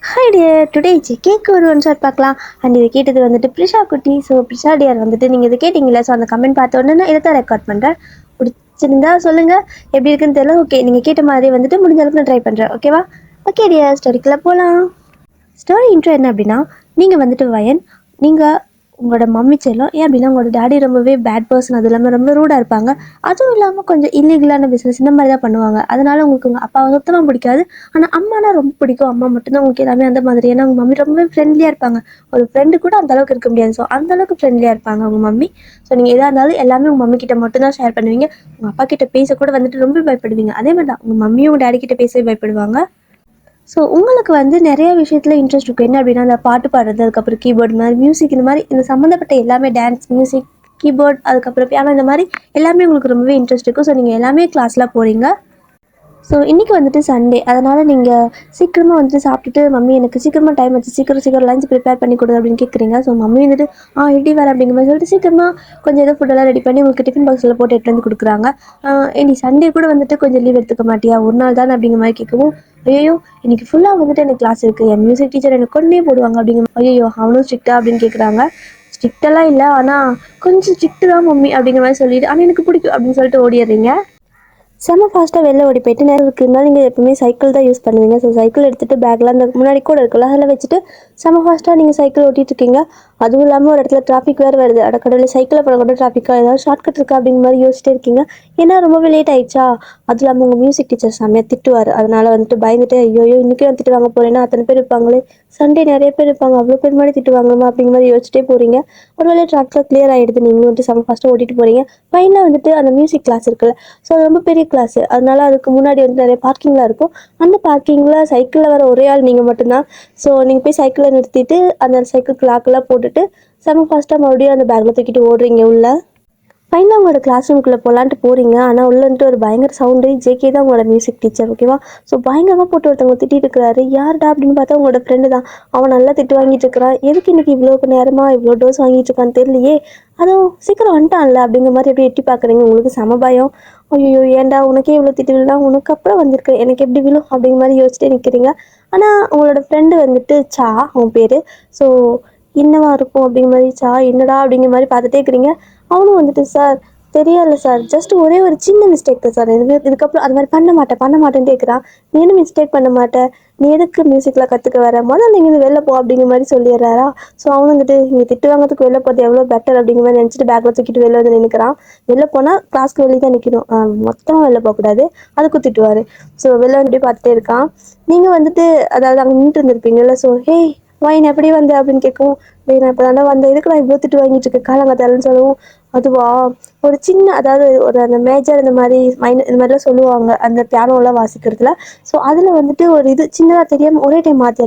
Hi dear, today ஜிகேக்கு ஒரு one shot பார்க்கலாம். And இதை கேட்டது வந்துட்டு ப்ரிஷா குட்டி. ஸோ ப்ரிஷா டியர் வந்துட்டு நீங்கள் இதை கேட்டிங்களா? ஸோ அந்த கமெண்ட் பார்த்த உடனே நான் இதை தான் ரெக்கார்ட் பண்ணுறேன். பிடிச்சிருந்தா சொல்லுங்கள், எப்படி இருக்குன்னு தெரியல. ஓகே, நீங்கள் கேட்ட மாதிரி வந்துட்டு முடிஞ்ச அளவுக்கு நான் ட்ரை பண்ணுறேன். ஓகேவா? ஓகே டியர், ஸ்டோரிக்குள்ளே போகலாம். ஸ்டோரி இன்ட்ரோ என்ன அப்படின்னா, நீங்கள் வந்துட்டு வயன், நீங்கள் உங்களோட மம்மி செல்லம், ஏன் அப்படின்னா உங்களோட டேடி ரொம்பவே பேட் பர்சன், அது இல்லாமல் ரொம்ப ரூடாக இருப்பாங்க. அதுவும் இல்லாமல் கொஞ்சம் இல்லீகலான பிஸ்னஸ் இந்த மாதிரி தான் பண்ணுவாங்க. அதனால உங்களுக்கு உங்கள் அப்பாவை சுத்தமாக பிடிக்காது. ஆனால் அம்மானா ரொம்ப பிடிக்கும். அம்மா மட்டும்தான் உங்களுக்கு எல்லாமே அந்த மாதிரி. ஏன்னா உங்கள் மம்மி ரொம்பவே ஃப்ரெண்ட்லியாக இருப்பாங்க. ஒரு ஃப்ரெண்டு கூட அந்த அளவுக்கு இருக்க முடியாது. ஸோ அந்த அளவுக்கு ஃப்ரெண்ட்லியாக இருப்பாங்க உங்கள் மம்மி. ஸோ நீங்கள் எதாக இருந்தாலும் எல்லாமே உங்கள் மம்மி கிட்ட மட்டும் தான் ஷேர் பண்ணுவீங்க. உங்கள் அப்பா கிட்ட பேச கூட வந்துட்டு ரொம்ப பயப்படுவீங்க. அதே மாதிரி தான் உங்கள் மம்மியும் உங்கள் டேடி கிட்ட பேசவே பயப்படுவாங்க. ஸோ உங்களுக்கு வந்து நிறைய விஷயத்தில் இன்ட்ரெஸ்ட் இருக்கும். என்ன அப்படின்னா, அந்த பாட்டு பாடுறது, அதுக்கப்புறம் கீபோர்டு மாதிரி மியூசிக், இந்த மாதிரி இந்த சம்மந்தப்பட்ட எல்லாமே டான்ஸ், மியூசிக், கீபோர்ட், அதுக்கப்புறம் பியானோ, இந்த மாதிரி எல்லாமே உங்களுக்கு ரொம்பவே இன்ட்ரெஸ்ட் இருக்கும். ஸோ நீங்கள் எல்லாமே கிளாஸ்லாம் போகிறீங்க. ஸோ இன்றைக்கி வந்துட்டு சண்டே, அதனால் நீங்கள் சீக்கிரமாக வந்துட்டு சாப்பிட்டுட்டு, மம்மி எனக்கு சீக்கிரமாக டைம் வச்சு சீக்கிரம் லஞ்ச் ப்ரிப்பேர் பண்ணி கொடு அப்படின்னு கேட்குறீங்க. ஸோ மம்மி வந்துட்டு எப்படி வர அப்படிங்கிற மாதிரி சொல்லிட்டு சீக்கிரமாக கொஞ்சம் ஏதோ ஃபுட்டெல்லாம் ரெடி பண்ணி உங்களுக்கு டிஃபன் பாக்ஸில் போட்டு எடுத்து வந்து கொடுக்குறாங்க. இனி சண்டே கூட வந்துட்டு கொஞ்சம் லீவ் எடுத்துக்க மாட்டியா, ஒரு நாள் தானே அப்படிங்கிற மாதிரி கேட்கவும், ஐயோ இன்னைக்கு ஃபுல்லாக வந்துட்டு எனக்கு கிளாஸ் இருக்குது, என் மியூசிக் டீச்சர் எனக்கு கொண்டே போடுவாங்க அப்படிங்கிற, ஐயோ அவனும் ஸ்ட்ரிக்டா அப்படின்னு கேட்குறாங்க. ஸ்ட்ரிக்டெல்லாம் இல்லை, ஆனால் கொஞ்சம் ஸ்ட்ரிக்ட்டு தான் மம்மி அப்படிங்கிற மாதிரி சொல்லிட்டு, ஆனால் எனக்கு பிடிக்கும் அப்படின்னு சொல்லிட்டு ஓடிடுறீங்க. செம்ம ஃபாஸ்ட்டாக வெளில ஓடி போயிட்டு நேரம் இருக்குதுனால நீங்கள் எப்பவுமே சைக்கிள் தான் யூஸ் பண்ணுவீங்க. ஸோ சைக்கிள் எடுத்துகிட்டு பேக்கில் அந்த முன்னாடி கூட இருக்குல்ல, அதில் வச்சுட்டு செம்ம ஃபாஸ்ட்டாக நீங்கள் சைக்கிள் ஓட்டிகிட்டு இருக்கீங்க. அதுவும் இல்லாமல் ஒரு இடத்துல டிராஃபிக் வேறு வருது. அடக்கடலில் சைக்கிளை போட கூட டிராஃபிக்காக ஏதாவது ஷார்ட்கட் இருக்கா அப்படிங்கிற மாதிரி யோசிச்சிட்டே இருக்கீங்க. ஏன்னா ரொம்பவே லேட் ஆயிடுச்சா. அதுவும் இல்லாமல் உங்கள் மியூசிக் டீச்சர் செம்மையாக திட்டுவார். அதனால் வந்துட்டு பயந்துட்டு, ஐயோ இன்றைக்கே வந்து திட்டு வாங்க போகிறேன்னா அத்தனை பேர் இருப்பாங்களே, சண்டே நிறைய பேர் இருப்பாங்க, அவ்வளோ பேர் மாதிரி திட்டு வாங்கணுமா அப்படிங்கிற மாதிரி யோசிச்சிட்டே போகிறீங்க. ஒரு வேளை டிராஃபிக்கில் கிளியர் ஆகிடுது, நீங்களும் வந்துட்டு செம்ம ஃபாஸ்ட்டாக ஓட்டிகிட்டு போகிறீங்க. ஃபைனலாக வந்துட்டு அந்த மியூசிக் கிளாஸ் இருக்குல்ல, ஸோ அது ரொம்ப பெரிய கிளாஸு. அதனால அதுக்கு முன்னாடி வந்து நிறைய பார்க்கிங்லாம் இருக்கும். அந்த பார்க்கிங்கில் சைக்கிளில் வர ஒரே ஆள் நீங்கள் மட்டும்தான். ஸோ நீங்கள் போய் சைக்கிளை நிறுத்திட்டு அந்த சைக்கிள் லாக்கெல்லாம் போட்டுட்டு செம்ம ஃபாஸ்ட்டாக மறுபடியும் அந்த பேக்கில் தூக்கிட்டு ஓடுறீங்க உள்ள. ஃபைனலாக உங்களோட கிளாஸ் ரூம்குள்ளே போகலான்ட்டு போகிறீங்க. ஆனால் உள்ளே வந்துட்டு ஒரு பயங்கர சவுண்டு. ஜேகே தான் உங்களோட மியூசிக் டீச்சர். ஓகேவா? ஸோ பயங்கரமாக போட்டு ஒருத்தவங்க திட்டிட்டு இருக்கிறாரு. யார்டா அப்படின்னு பார்த்தா உங்களோட ஃப்ரெண்டு தான். அவன் நல்லா திட்டு வாங்கிட்டு இருக்கிறான். எதுக்கு இன்னைக்கு இவ்வளோ நேரமாக இவ்வளோ டோஸ் வாங்கிட்டு இருக்கான்னு தெரியலையே. அதுவும் சீக்கிரம் வந்துட்டான்ல அப்படிங்கிற மாதிரி எப்படி எட்டி பார்க்குறீங்க. உங்களுக்கு சம பயம். ஐயோ ஏன்டா உனக்கே இவ்வளோ திட்டு விழுனா உனக்கு அப்புறம் வந்திருக்கு, எனக்கு எப்படி விழும் அப்படிங்கிற மாதிரி யோசிச்சுட்டே நிற்கிறீங்க. ஆனால் உங்களோட ஃப்ரெண்டு வந்துட்டு சா, அவன் பேர். ஸோ என்னவா இருக்கும் அப்படிங்கிற மாதிரி, சா என்னடா அப்படிங்கிற மாதிரி பார்த்துட்டே இருக்கிறீங்க. அவனும் வந்துட்டு, சார் தெரியல சார், ஜஸ்ட் ஒரே ஒரு சின்ன மிஸ்டேக் தான் சார், இதுக்கப்புறம் அது மாதிரி பண்ண மாட்டேன்னு கேட்குறான். நீ என்ன மிஸ்டேக் பண்ண மாட்டேன், நீ எதுக்கு மியூசிக்கில் கற்றுக்க வர, முதல்ல நீங்கள் வெளில போ அப்படிங்கிற மாதிரி சொல்லிடுறாரா. ஸோ அவன் வந்துட்டு இங்கே திட்டு வாங்கிறதுக்கு வெளில போகிறது எவ்வளோ பெட்டர் அப்படிங்கிற மாதிரி நினச்சிட்டு பேக்கில் தூக்கிட்டு வெளில வந்து நினைக்கிறான். வெளில போனால் கிளாஸ்க்கு வெளியே தான் நிற்கணும், மொத்தமாக வெளில போகக்கூடாது, அதுக்கும் திட்டுவார். ஸோ வெளில வந்துட்டு பார்த்துட்டே இருக்கான். நீங்கள் வந்துட்டு அதாவது அங்கே நின்றுட்டு இருந்திருப்பீங்கல்ல. ஸோ ஹே வாயின் எப்படி வந்த அப்படின்னு கேட்கவும், நான் இப்போ தானே வந்த, இதுக்கு நான் இவ்வளோ திட்டு வாங்கிட்டு இருக்கேன் காலங்கத்தாலன்னு சொல்லவும், அதுவா ஒரு சின்ன அதாவது ஒரு அந்த மேஜர் இந்த மாதிரி மைனர் இந்த மாதிரிலாம் சொல்லுவாங்க அந்த பியானோலாம் வாசிக்கிறதுல. ஸோ அதில் வந்துட்டு ஒரு இது சின்னதாக தெரியாமல் ஒரே டைம் மாற்றி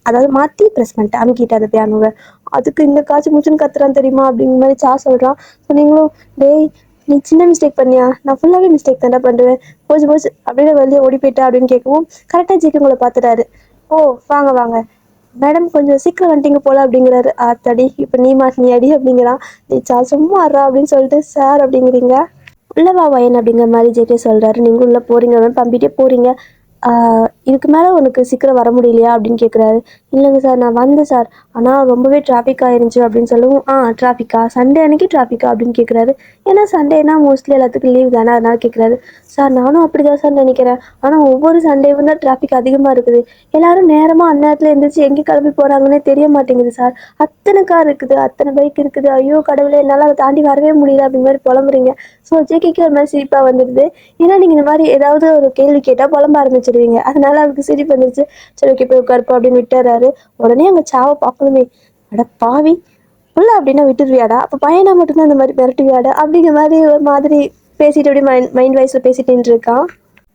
அதாவது மாற்றி ப்ரெஸ் பண்ணிட்டேன், அமுக்கிட்டேன் அந்த பியானோவை. அதுக்கு இந்த காய்ச்சி மூச்சுன்னு கத்துறான் தெரியுமா அப்படிங்கிற மாதிரி சா சொல்கிறான். ஸோ நீங்களும், டேய் நீ சின்ன மிஸ்டேக் பண்ணியா, நான் ஃபுல்லாகவே மிஸ்டேக் தானே பண்ணுவேன், போச்சு அப்படின்னு வெளியே ஓடி போயிட்டா அப்படின்னு கேட்கவும், கரெக்டாக ஜிக்கு உங்களை பார்த்துட்டாரு. ஓ வாங்க வாங்க மேடம், கொஞ்சம் சீக்கிரம் வந்துட்டீங்க போல அப்படிங்கிறாரு. ஆத்தாடி இப்போ நீ மாட்டினியாடி அப்படிங்கிறான். நீ சும்மா ஆடுறா அப்படின்னு சொல்லிட்டு சார் அப்படிங்கிறீங்க. உள்ளவா வயன் அப்படிங்கிற மாதிரி ஜேகே சொல்கிறாரு. நீங்கள் உள்ளே போகிறீங்க, பம்பிட்டே போகிறீங்க. இதுக்கு மேலே உனக்கு சீக்கிரம் வர முடியலையா அப்படின்னு கேட்குறாரு. இல்லைங்க சார், நான் வந்தேன் சார், ஆனால் ரொம்பவே டிராஃபிக் ஆயிருந்துச்சு அப்படின்னு சொல்லவும், டிராஃபிக்கா, சண்டே அன்னைக்கு டிராஃபிக்கா அப்படின்னு கேட்குறாரு. ஏன்னா சண்டேனா மோஸ்ட்லி எல்லாத்துக்கும் லீவ் தானே, அதனால கேட்குறாரு. சார் நானும் அப்படி தான் சார் நினைக்கிறேன், ஆனால் ஒவ்வொரு சண்டேவும் தான் டிராஃபிக் அதிகமாக இருக்குது. எல்லாரும் நேரமாக அந்நேரத்தில் எழுந்திரிச்சு எங்கே கிளம்பி போகிறாங்கன்னே தெரிய மாட்டேங்குது சார். அத்தனை கார் இருக்குது, அத்தனை பைக் இருக்குது, ஐயோ கடவுளே என்னால் அதை தாண்டி வரவே முடியல அப்படிங்கிற மாதிரி புலம்புறீங்க. ஸோ ஜேகேக்கு ஒரு மாதிரி சிரிப்பாக வந்துடுது. ஏன்னா நீங்கள் இந்த மாதிரி ஏதாவது ஒரு கேள்வி கேட்டால் புலம்ப ஆரம்பிச்சிடுவீங்க. அதனால அவருக்கு சிரிப்பு வந்துருச்சு. சரி ஓகே போய் உட்காருப்பா அப்படின்னு விட்டுறாரு. உடனே அங்கே சாவை பார்க்கணுமே, அட பாவி புள்ள அப்படின்னா விட்டுருவியாடா, அப்போ பையனா மட்டும்தான் இந்த மாதிரி மிரட்டுவியாடா அப்படிங்கிற மாதிரி ஒரு மாதிரி பேசிட்டு அப்படியே மைண்ட் வைஸில் பேசிட்டு இருக்கான்.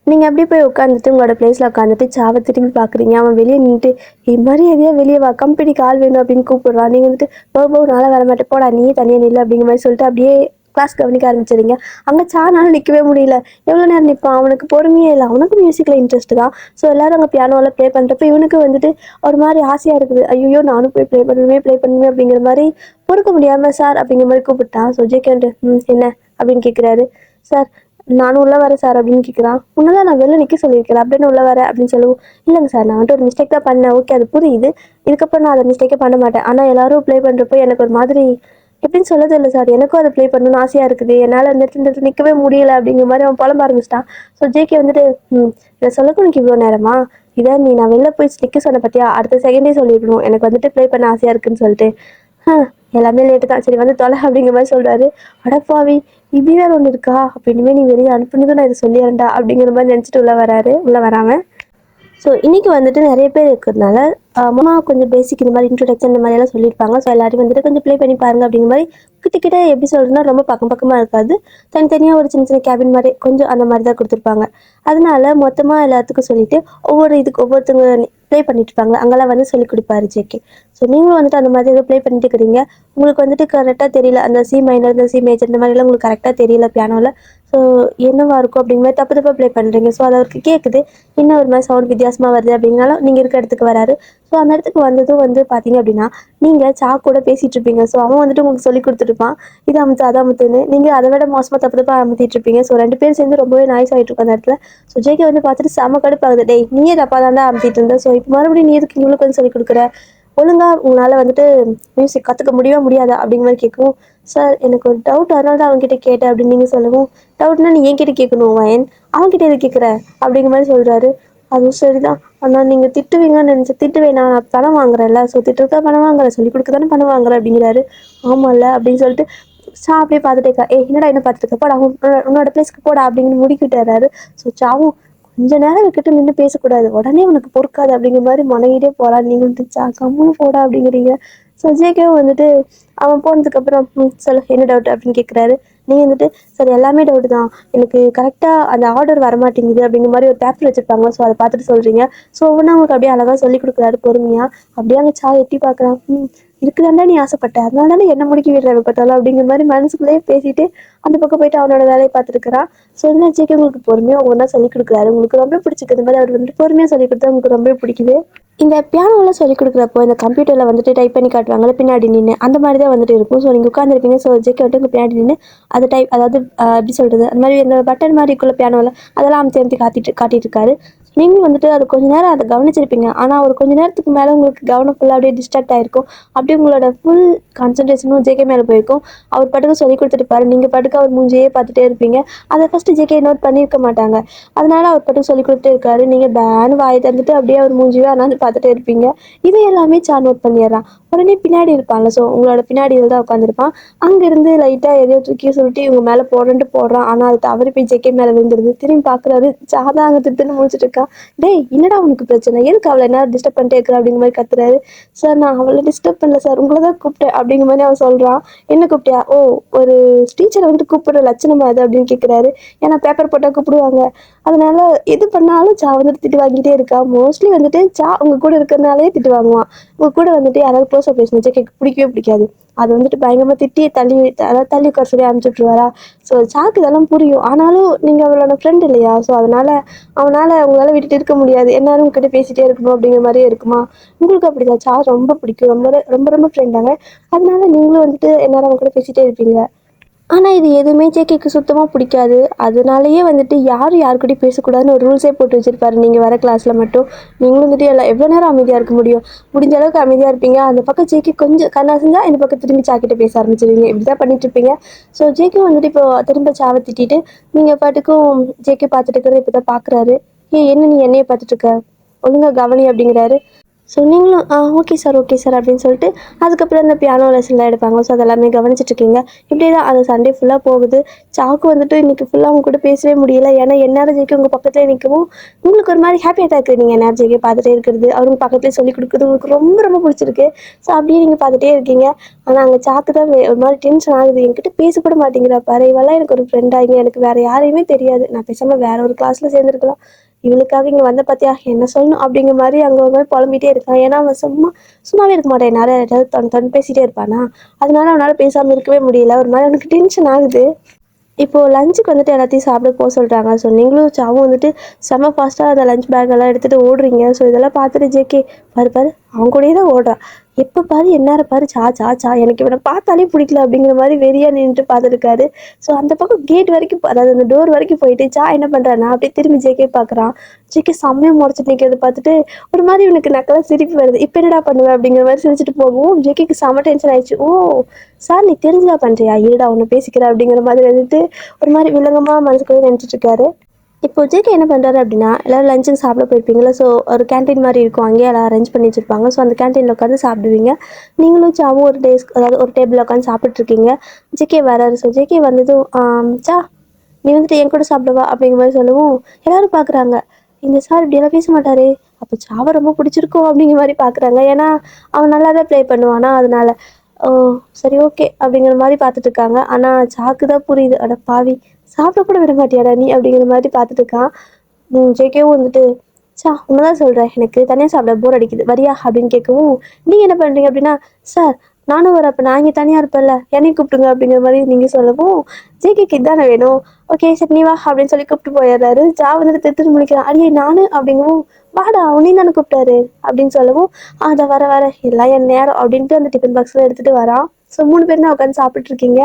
நீங்கள் அப்படியே போய் உட்காந்துட்டு உங்களோட பிளேஸில் உட்காந்துட்டு சாவை திரும்பி பார்க்குறீங்க. அவன் வெளியே நின்றுட்டு, இது மாதிரி எதையா வெளியே வா, கம்பெனிக்கு ஆள் வேணும் அப்படின்னு கூப்பிடுறான். நீங்கள் வந்துட்டு போ நாளாக வர மாட்டேன் போடா, நீயே தனியாக நில்லை அப்படிங்கிற மாதிரி சொல்லிட்டு அப்படியே கிளாஸ் கவனிக்க ஆரம்பிச்சிடுங்க. அங்கே சானாலும் நிற்கவே முடியல. எவ்வளோ நேரம் நிற்பான், அவனுக்கு பொறுமையே இல்லை. அவனுக்கு மியூசிக்கில் இன்ட்ரெஸ்ட் தான். ஸோ எல்லோரும் அங்கே பியானோவில் ப்ளே பண்ணுறப்ப இவனுக்கு வந்துட்டு ஒரு மாதிரி ஆசையாக இருக்குது. ஐயோ நானும் போய் ப்ளே பண்ணுவேன் அப்படிங்கிற மாதிரி பொறுக்க முடியாமல் சார் அப்படிங்கிற மாதிரி கூப்பிட்டான். ஸோ ஜேகேண்டு என்ன அப்படின்னு கேட்குறாரு. சார் நானும் உள்ள வரேன் சார் அப்படின்னு கேட்குறான். உன்னதான் நான் வெளில நிற்க சொல்லியிருக்கேன் அப்படின்னு உள்ள வரேன் அப்படின்னு சொல்லவும், இல்லைங்க சார் நான் வந்துட்டு ஒரு மிஸ்டேக் தான் பண்ணேன், ஓகே அது புரியுது, இதுக்கப்புறம் நான் அதை மிஸ்டேக்கே பண்ண மாட்டேன், ஆனால் எல்லாரும் ப்ளே பண்ணுறப்போ எனக்கு ஒரு மாதிரி எப்படின்னு சொல்லது இல்லை சார், எனக்கும் அதை ப்ளே பண்ணணும்னு ஆசையாக இருக்குது, என்னால் அந்த இடத்துல நிற்கவே முடியல அப்படிங்கிற மாதிரி அவன் புலம்ப ஆரம்பிச்சிட்டான். ஸோ ஜேகே வந்துட்டு இதை சொல்லக்கு உனக்கு இவ்வளோ நேரமா, இதை நீ நான் வெளில போய் நிற்க சொன்ன பார்த்தியா, அடுத்த செகண்டே சொல்லிடணும் எனக்கு வந்துட்டு ப்ளே பண்ண ஆசையாக இருக்குன்னு சொல்லிட்டு. எல்லாமே லேட்டு தான், சரி வந்து தொலை அப்படிங்கிற மாதிரி சொல்கிறாரு. அடப்பாவி, இது வேற ஒன்று இருக்கா, அப்போ இனிமேல் நீ வெளியே அனுப்புனதும் நான் இதை சொல்லிடுறேன்டா அப்படிங்கிற மாதிரி நினச்சிட்டு உள்ளே வராமல். ஸோ இன்றைக்கி வந்துட்டு நிறைய பேர் இருக்கிறதுனால அம்மா கொஞ்சம் பேசிக் இந்த மாதிரி இன்ட்ரொடக்ஷன் இந்த மாதிரியெல்லாம் சொல்லியிருப்பாங்க. ஸோ எல்லாரையும் வந்துட்டு கொஞ்சம் ப்ளே பண்ணி பாருங்க அப்படிங்கிற மாதிரி கிட்ட எப்படி சொல்கிறதுனா ரொம்ப பக்கமாக இருக்காது, தனித்தனியாக ஒரு சின்ன கேபின் மாதிரி கொஞ்சம் அந்த மாதிரி தான் கொடுத்துருப்பாங்க. அதனால மொத்தமாக எல்லாத்துக்கும் சொல்லிவிட்டு ஒவ்வொருத்தவங்க ப்ளே பண்ணிட்டு இருப்பாங்க, அங்கெல்லாம் வந்து சொல்லி கொடுப்பாரு ஜேகே. ஸோ நீங்களும் வந்துட்டு அந்த மாதிரி ப்ளே பண்ணிட்டு இருக்கிறீங்க, உங்களுக்கு வந்துட்டு கரெக்டாக தெரியல, அந்த சி மைனர் இந்த சி மேஜர் இந்த மாதிரிலாம் உங்களுக்கு கரெக்டாக தெரியல பியானோவில். ஸோ என்னவா இருக்கும் அப்படிங்கிற மாதிரி தப்பு ப்ளே பண்ணுறீங்க. ஸோ அது அவருக்கு கேட்குது, என்ன ஒரு மாதிரி சவுண்ட் வித்தியாசமாக வருது அப்படின்னாலும் நீங்கள் இருக்க இடத்துக்கு வராரு. ஸோ அந்த இடத்துக்கு வந்ததும் வந்து பார்த்தீங்க அப்படின்னா நீங்கள் கூட பேசிகிட்டு இருப்பீங்க. ஸோ அவன் வந்துட்டு உங்களுக்கு சொல்லி கொடுத்துருப்பான், இது அமுத்து அதை அமுத்துன்னு, நீங்கள் அதை விட மோசமாக தப்பாக அமுத்திட்டு இருப்பீங்க. ஸோ 2 பேர் சேர்ந்து ரொம்பவே நாய்ஸ் ஆகிட்டு இருக்கும் அந்த இடத்துல. ஸோ ஜேகே வந்து பார்த்துட்டு செம கடுப்பாகுது, டேய் நீயே தப்பாக தாண்டா அமுத்திட்டு இருந்த, ஸோ இப்போ மறுபடியும் நீ எதுக்கு இவங்களுக்கு வந்து சொல்லி கொடுக்குற, ஒழுங்காக உங்களால் வந்துட்டு மியூசிக் கற்றுக்க முடியாதா அப்படிங்கிற மாதிரி கேட்கும். சார் எனக்கு ஒரு டவுட், அதனால தான் அவங்ககிட்ட கேட்டேன் அப்படின்னு நீங்கள் சொல்லவும், டவுட்னா நீ என்கிட்ட கேட்கணும் வயன், அவங்ககிட்ட எது கேட்குற அப்படிங்கிற மாதிரி சொல்கிறாரு. அதுவும் சரிதான், ஆனால் நீங்கள் திட்டுவீங்கன்னு நினச்சி திட்டுவேன், நான் பணம் வாங்குறேன்ல, ஸோ திட்டுறதா பணம் வாங்குறேன், சொல்லி கொடுக்க தானே பணம் வாங்குறேன் அப்படிங்கிறாரு. ஆமாம்ல அப்படின்னு சொல்லிட்டு அப்படியே பார்த்துட்டே இருக்கா, என்னடா என்ன பார்த்துட்டு இருக்க, போடா உன்னோட பிளேஸ்க்கு போடா அப்படின்னு முடிக்கிட்டாரு. ஸோ சாவும் கொஞ்ச நேரம் விட்டுட்டு நின்று பேசக்கூடாது, உடனே உனக்கு பொறுக்காது அப்படிங்கிற மாதிரி மனைகிட்டே போகிறான். நீங்கள் வந்துட்டு கம்முன்னு போடா அப்படிங்கிறீங்க. ஸோ ஜேகேவும் வந்துட்டு அவன் போனதுக்கப்புறம் சொல்லு என்ன டவுட் அப்படின்னு கேட்குறாரு. நீங்கள் வந்துட்டு சார் எல்லாமே டவுட்டு தான், எனக்கு கரெக்டாக அந்த ஆர்டர் வரமாட்டேங்குது அப்படிங்கிற மாதிரி ஒரு பேப்பர் வச்சுருப்பாங்க, ஸோ அதை பார்த்துட்டு சொல்கிறீங்க. ஸோ ஒவ்வொன்றா அவங்களுக்கு அப்படியே அழகாக சொல்லி கொடுக்குறாரு பொறுமையாக. அப்படியே அங்கே எட்டி பார்க்குறான். இருக்குதாண்டா நீ ஆசைப்பட்ட, அதனால தானே என்ன முடிக்க விடுறாங்க பார்த்தாலும் அப்படிங்கிற மாதிரி மனசுக்குள்ளேயே பேசிட்டு அந்த பக்கம் போயிட்டு அவனோட வேலையை பார்த்துருக்குறான். ஸோ என்ன ஜேகே உங்களுக்கு பொறுமையாக ஒவ்வொன்றா சொல்லி கொடுக்குறாரு, உங்களுக்கு ரொம்ப பிடிச்சிருக்கு, இந்த மாதிரி அவர் வந்துட்டு பொறுமையாக சொல்லி கொடுத்தா உங்களுக்கு ரொம்ப பிடிக்குது. இந்த பியானோலாம் சொல்லிக் கொடுக்குறப்போ இந்த கம்ப்யூட்டரில் வந்துட்டு டைப் பண்ணி காட்டுவாங்கல்ல பின்னாடி நின்று, அந்த மாதிரி தான் வந்துட்டு இருக்கும். ஸோ நீங்கள் உட்காந்துருப்பீங்க, ஸோ ஜேகே வந்துட்டு உங்கள் பின்னாடி நின்று அது டைப், அதாவது எப்படி சொல்கிறது, அந்த மாதிரி இந்த பட்டன் மாதிரி இருக்குள்ள பியானோவில் அதெல்லாம் அமைத்து காட்டிட்டு இருக்காரு. நீங்களும் வந்துட்டு அது கொஞ்ச நேரம் அதை கவனிச்சிருப்பீங்க, ஆனால் ஒரு கொஞ்ச நேரத்துக்கு மேலே உங்களுக்கு கவனம் ஃபுல்லாக அப்படியே டிஸ்ட்ராக்ட் ஆகிருக்கும், அப்படியே உங்களோட ஃபுல் கான்சன்ட்ரேஷனும் ஜேகே மேலே போயிருக்கும். அவர் பாட்டுக்கு சொல்லி கொடுத்துருப்பாரு, நீங்கள் பாட்டுக்கு அவர் மூஞ்சியே பார்த்துட்டே இருப்பீங்க. அதை ஃபஸ்ட்டு ஜேகே நோட் பண்ணியிருக்க மாட்டாங்க, அதனால அவர் பாட்டுக்கு சொல்லி கொடுத்துட்டே இருக்காரு, நீங்கள் பேனு வாயை தந்துட்டு அப்படியே அவர் மூஞ்சியே ஆனால் பார்த்துட்டே இருப்பீங்க. இது எல்லாமே நோட் பண்ணிடுறான். உடனே பின்னாடி இருப்பான்ல, ஸோ உங்களோட பின்னாடி தான் உட்காந்துருப்பான், அங்கேருந்து லைட்டாக எதையோ தூக்கி சொல்லிட்டு இவங்க மேலே போடுறான், ஆனால் அது தவறி போய் ஜேகே மேலே விழுந்துருது. திரும்பி பார்க்குறாரு, சாதா அங்கே திட்டுன்னு முடிச்சுட்டு இருக்கா. டேய் என்னடா உனக்கு பிரச்சனை, எதுக்கு அவளை என்ன டிஸ்டர்ப் பண்ணிட்டே இருக்கிற அப்படிங்கிற மாதிரி கத்துறாரு. சார் நான் அவளை டிஸ்டர்ப் பண்ணல சார், உங்களை தான் கூப்பிட்டேன் அப்படிங்கிற மாதிரி அவன் சொல்கிறான். என்ன கூப்பிட்டியா, ஓ ஒரு டீச்சரை வந்துட்டு கூப்பிடுற லட்சணமா அது அப்படின்னு கேட்குறாரு. ஏன்னா பேப்பர் போட்டால் கூப்பிடுவாங்க, அதனால எது பண்ணாலும் வந்துட்டு திட்டு வாங்கிட்டே இருக்கா. மோஸ்ட்லி வந்துட்டு உங்க கூட இருக்கிறதுனாலே திட்டு வாங்குவான். உங்க கூட வந்துட்டு யாராவது க்ளோஸாக பேசினச்சு பிடிக்கவே பிடிக்காது, அது வந்துட்டு பயங்கரமாக திட்டி தள்ளி உட்கார சொல்லி அனுப்பிச்சுட்ருவாரா. ஸோ இதெல்லாம் புரியும், ஆனாலும் நீங்கள் அவளோட ஃப்ரெண்ட் இல்லையா, ஸோ அவனால் உங்களால் விட்டுட்டு இருக்க முடியாது, எல்லாரும் உங்ககிட்ட பேசிகிட்டே இருக்கணும் அப்படிங்கிற மாதிரியே இருக்குமா. உங்களுக்கு அப்படிதான் ரொம்ப பிடிக்கும், ரொம்ப ரொம்ப ரொம்ப ஃப்ரெண்டாங்க, அதனால நீங்களும் வந்துட்டு எல்லாரும் அவங்க கூட பேசிகிட்டே இருப்பீங்க. ஆனால் இது எதுவுமே ஜேகேக்கு சுத்தமாக பிடிக்காது, அதனாலேயே வந்துட்டு யாருக்கிட்டையும் பேசக்கூடாதுன்னு ஒரு ரூல்ஸே போட்டு வச்சுருப்பாரு. நீங்கள் வர கிளாஸில் மட்டும் நீங்களும் வந்துட்டு எவ்வளோ நேரம் அமைதியாக இருக்க முடிஞ்ச அளவுக்கு அமைதியாக இருப்பீங்க. அந்த பக்கம் ஜேகே கொஞ்சம் கண்ணா செஞ்சால் இந்த பக்கம் திரும்பி சாக்கிட்ட பேச ஆரம்பிச்சிருவீங்க, இப்படி தான் பண்ணிட்டு இருப்பீங்க. ஸோ ஜேகே வந்துட்டு இப்போ திரும்ப சாவை திட்டிட்டு நீங்கள் பாட்டுக்கும் ஜேகே பார்த்துட்டு இருக்கிறத இப்போ தான் பார்க்குறாரு. என்ன நீ என்னையை பார்த்துட்டு இருக்க, ஒழுங்காக கவனி அப்படிங்கிறாரு. ஸோ நீங்களும் ஓகே சார் அப்படின்னு சொல்லிட்டு அதுக்கப்புறம் அந்த பியானோ லெசன்லாம் எடுப்பாங்க. ஸோ அதெல்லாமே கவனிச்சிட்ருக்கீங்க. இப்படி தான் அந்த சண்டே ஃபுல்லாக போகுது. வந்துட்டு இன்றைக்கி ஃபுல்லாக அவங்க கூட பேசவே முடியல, ஏன்னா என்ஆர் ஜேகே உங்கள் பக்கத்தில் நிற்கவும் உங்களுக்கு ஒரு மாதிரி ஹாப்பியாக தான் இருக்குது. நீங்கள் என்ஆர் ஜேகே பார்த்துட்டே இருக்கிறது, அவங்க பக்கத்துலேயே சொல்லிக் கொடுக்குறது உங்களுக்கு ரொம்ப ரொம்ப பிடிச்சிருக்கு. ஸோ அப்படியே நீங்கள் பார்த்துட்டே இருக்கீங்க. ஆனால் அங்கே தான் ஒரு மாதிரி டென்ஷன் ஆகுது, என்கிட்ட பேசக்கூட மாட்டேங்கிறா பாரு, இவெல்லாம் எனக்கு ஒரு ஃப்ரெண்டாக, எனக்கு வேறு யாரையுமே தெரியாது, நான் பேசாமல் வேறு ஒரு கிளாஸில் சேர்ந்துருக்கலாம், இவளுக்காக இங்கே வந்த பார்த்தியா என்ன சொல்லணும் அப்படிங்கிற மாதிரி அங்கே ஒரு மாதிரி புலம்பிகிட்டே இருக்கான். ஏன்னா அவன் சும்மாவே இருக்க மாட்டேன், என்னால் ஏதாவது தன் பேசிகிட்டே இருப்பானா, அதனால அவனால் பேசாமல் இருக்கவே முடியல, ஒரு மாதிரி அவனுக்கு டென்ஷன் ஆகுது. இப்போது லஞ்சுக்கு வந்துட்டு எல்லாத்தையும் சாப்பிட போக சொல்கிறாங்க. ஸோ நீங்களும் சாவும் வந்துட்டு செம்ம ஃபாஸ்ட்டாக அந்த லஞ்ச் பேக்கெல்லாம் எடுத்துகிட்டு ஓடுறீங்க. ஸோ இதெல்லாம் பார்த்துட்டு ஜேகே பாரு அவன் கூடயே தான் ஓடுறான், எப்போ பாரு எந்நேரம் பாரு சா சா சா எனக்கு இவனை பார்த்தாலே பிடிக்கல அப்படிங்கிற மாதிரி வெறியா நின்றுட்டு பார்த்துருக்காரு. ஸோ அந்த பக்கம் கேட் வரைக்கும் அதாவது அந்த டோர் வரைக்கும் போயிட்டு சா என்ன பண்ணுறான்னா அப்படியே திரும்பி ஜேகே பார்க்குறான். ஜேகே செம்மையாக முறைச்சிட்டு நிற்கிறத பார்த்துட்டு ஒரு மாதிரி இவனுக்கு நக்கெல்லாம் சிரிப்பு வருது. இப்போ என்னடா பண்ணுவேன் அப்படிங்கிற மாதிரி சிரிச்சிட்டு போகும். ஜேகேக்கு செம்ம டென்ஷன் ஆயிடுச்சு. ஓ சார் நீ தெரிஞ்சா பண்ணுறியா இருடா ஒன்று பேசிக்கிறேன் அப்படிங்கிற மாதிரி வந்துட்டு ஒரு மாதிரி வில்லங்கமாக மனசுக்குள்ளே நினச்சிட்டு இருக்காரு. இப்போ ஜேகே என்ன பண்ணுறாரு அப்படின்னா எல்லோரும் லஞ்சுக்கு சாப்பிட போயிருப்பீங்களா. ஸோ ஒரு கேன்டீன் மாதிரி இருக்கும், அங்கேயே எல்லாம் அரேஞ்ச் பண்ணி வச்சுருப்பாங்க. ஸோ அந்த கேன்டீனில் உட்காந்து சாப்பிடுவீங்க. நீங்களும் சாவும் ஒரு டேஸ்க் அதாவது ஒரு டேபிளில் உட்காந்து சாப்பிட்ருக்கீங்க. ஜேகே வராரு. ஸோ ஜேகே வந்ததும் சா நீ வந்துட்டு என் கூட சாப்பிடுவா அப்படிங்கிற மாதிரி சொல்லவும் எல்லோரும் பார்க்குறாங்க, இந்த சார் இப்படியெல்லாம் பேச மாட்டாரு, அப்போ சாவை ரொம்ப பிடிச்சிருக்கோம் அப்படிங்கிற மாதிரி பார்க்குறாங்க. ஏன்னா அவன் நல்லா தான் ப்ளே பண்ணுவானா அதனால. ஓ சரி ஓகே அப்படிங்கிற மாதிரி பார்த்துட்டு இருக்காங்க. ஆனால் சாக்கு தான் புரியுது, அட பாவி சாப்பிட கூட விட மாட்டியாடா நீ அப்படிங்கிற மாதிரி பார்த்துட்டு இருக்கான். ஜேகேவும் வந்துட்டு சா உன்னதான் சொல்கிறேன், எனக்கு தனியாக சாப்பிட போர் அடிக்குது வரியா அப்படின்னு கேட்கவும் நீங்கள் என்ன பண்ணுறீங்க அப்படின்னா சார் நானும் வரேன், அப்போ நான் இங்கே தனியாக இருப்பேன்ல என்னையும் கூப்பிட்டுங்க அப்படிங்கிற மாதிரி நீங்கள் சொல்லவும் ஜேகேக்கு இதானே வேணும், ஓகே சரி நீ வா அப்படின்னு சொல்லி கூப்பிட்டு போயிடுறாரு. ஜா வந்துட்டு திருத்து முடிக்கிறான், அடியே நானு அப்படிங்கவும் வாடா உன்னையும் தானே கூப்பிட்டாரு அப்படின்னு சொல்லவும் அதை வர எல்லாம் என் நேரம் அப்படின்ட்டு அந்த டிஃபன் பாக்ஸில் எடுத்துகிட்டு வரான். ஸோ 3 பேர் தான் உட்காந்து சாப்பிட்டு இருக்கீங்க.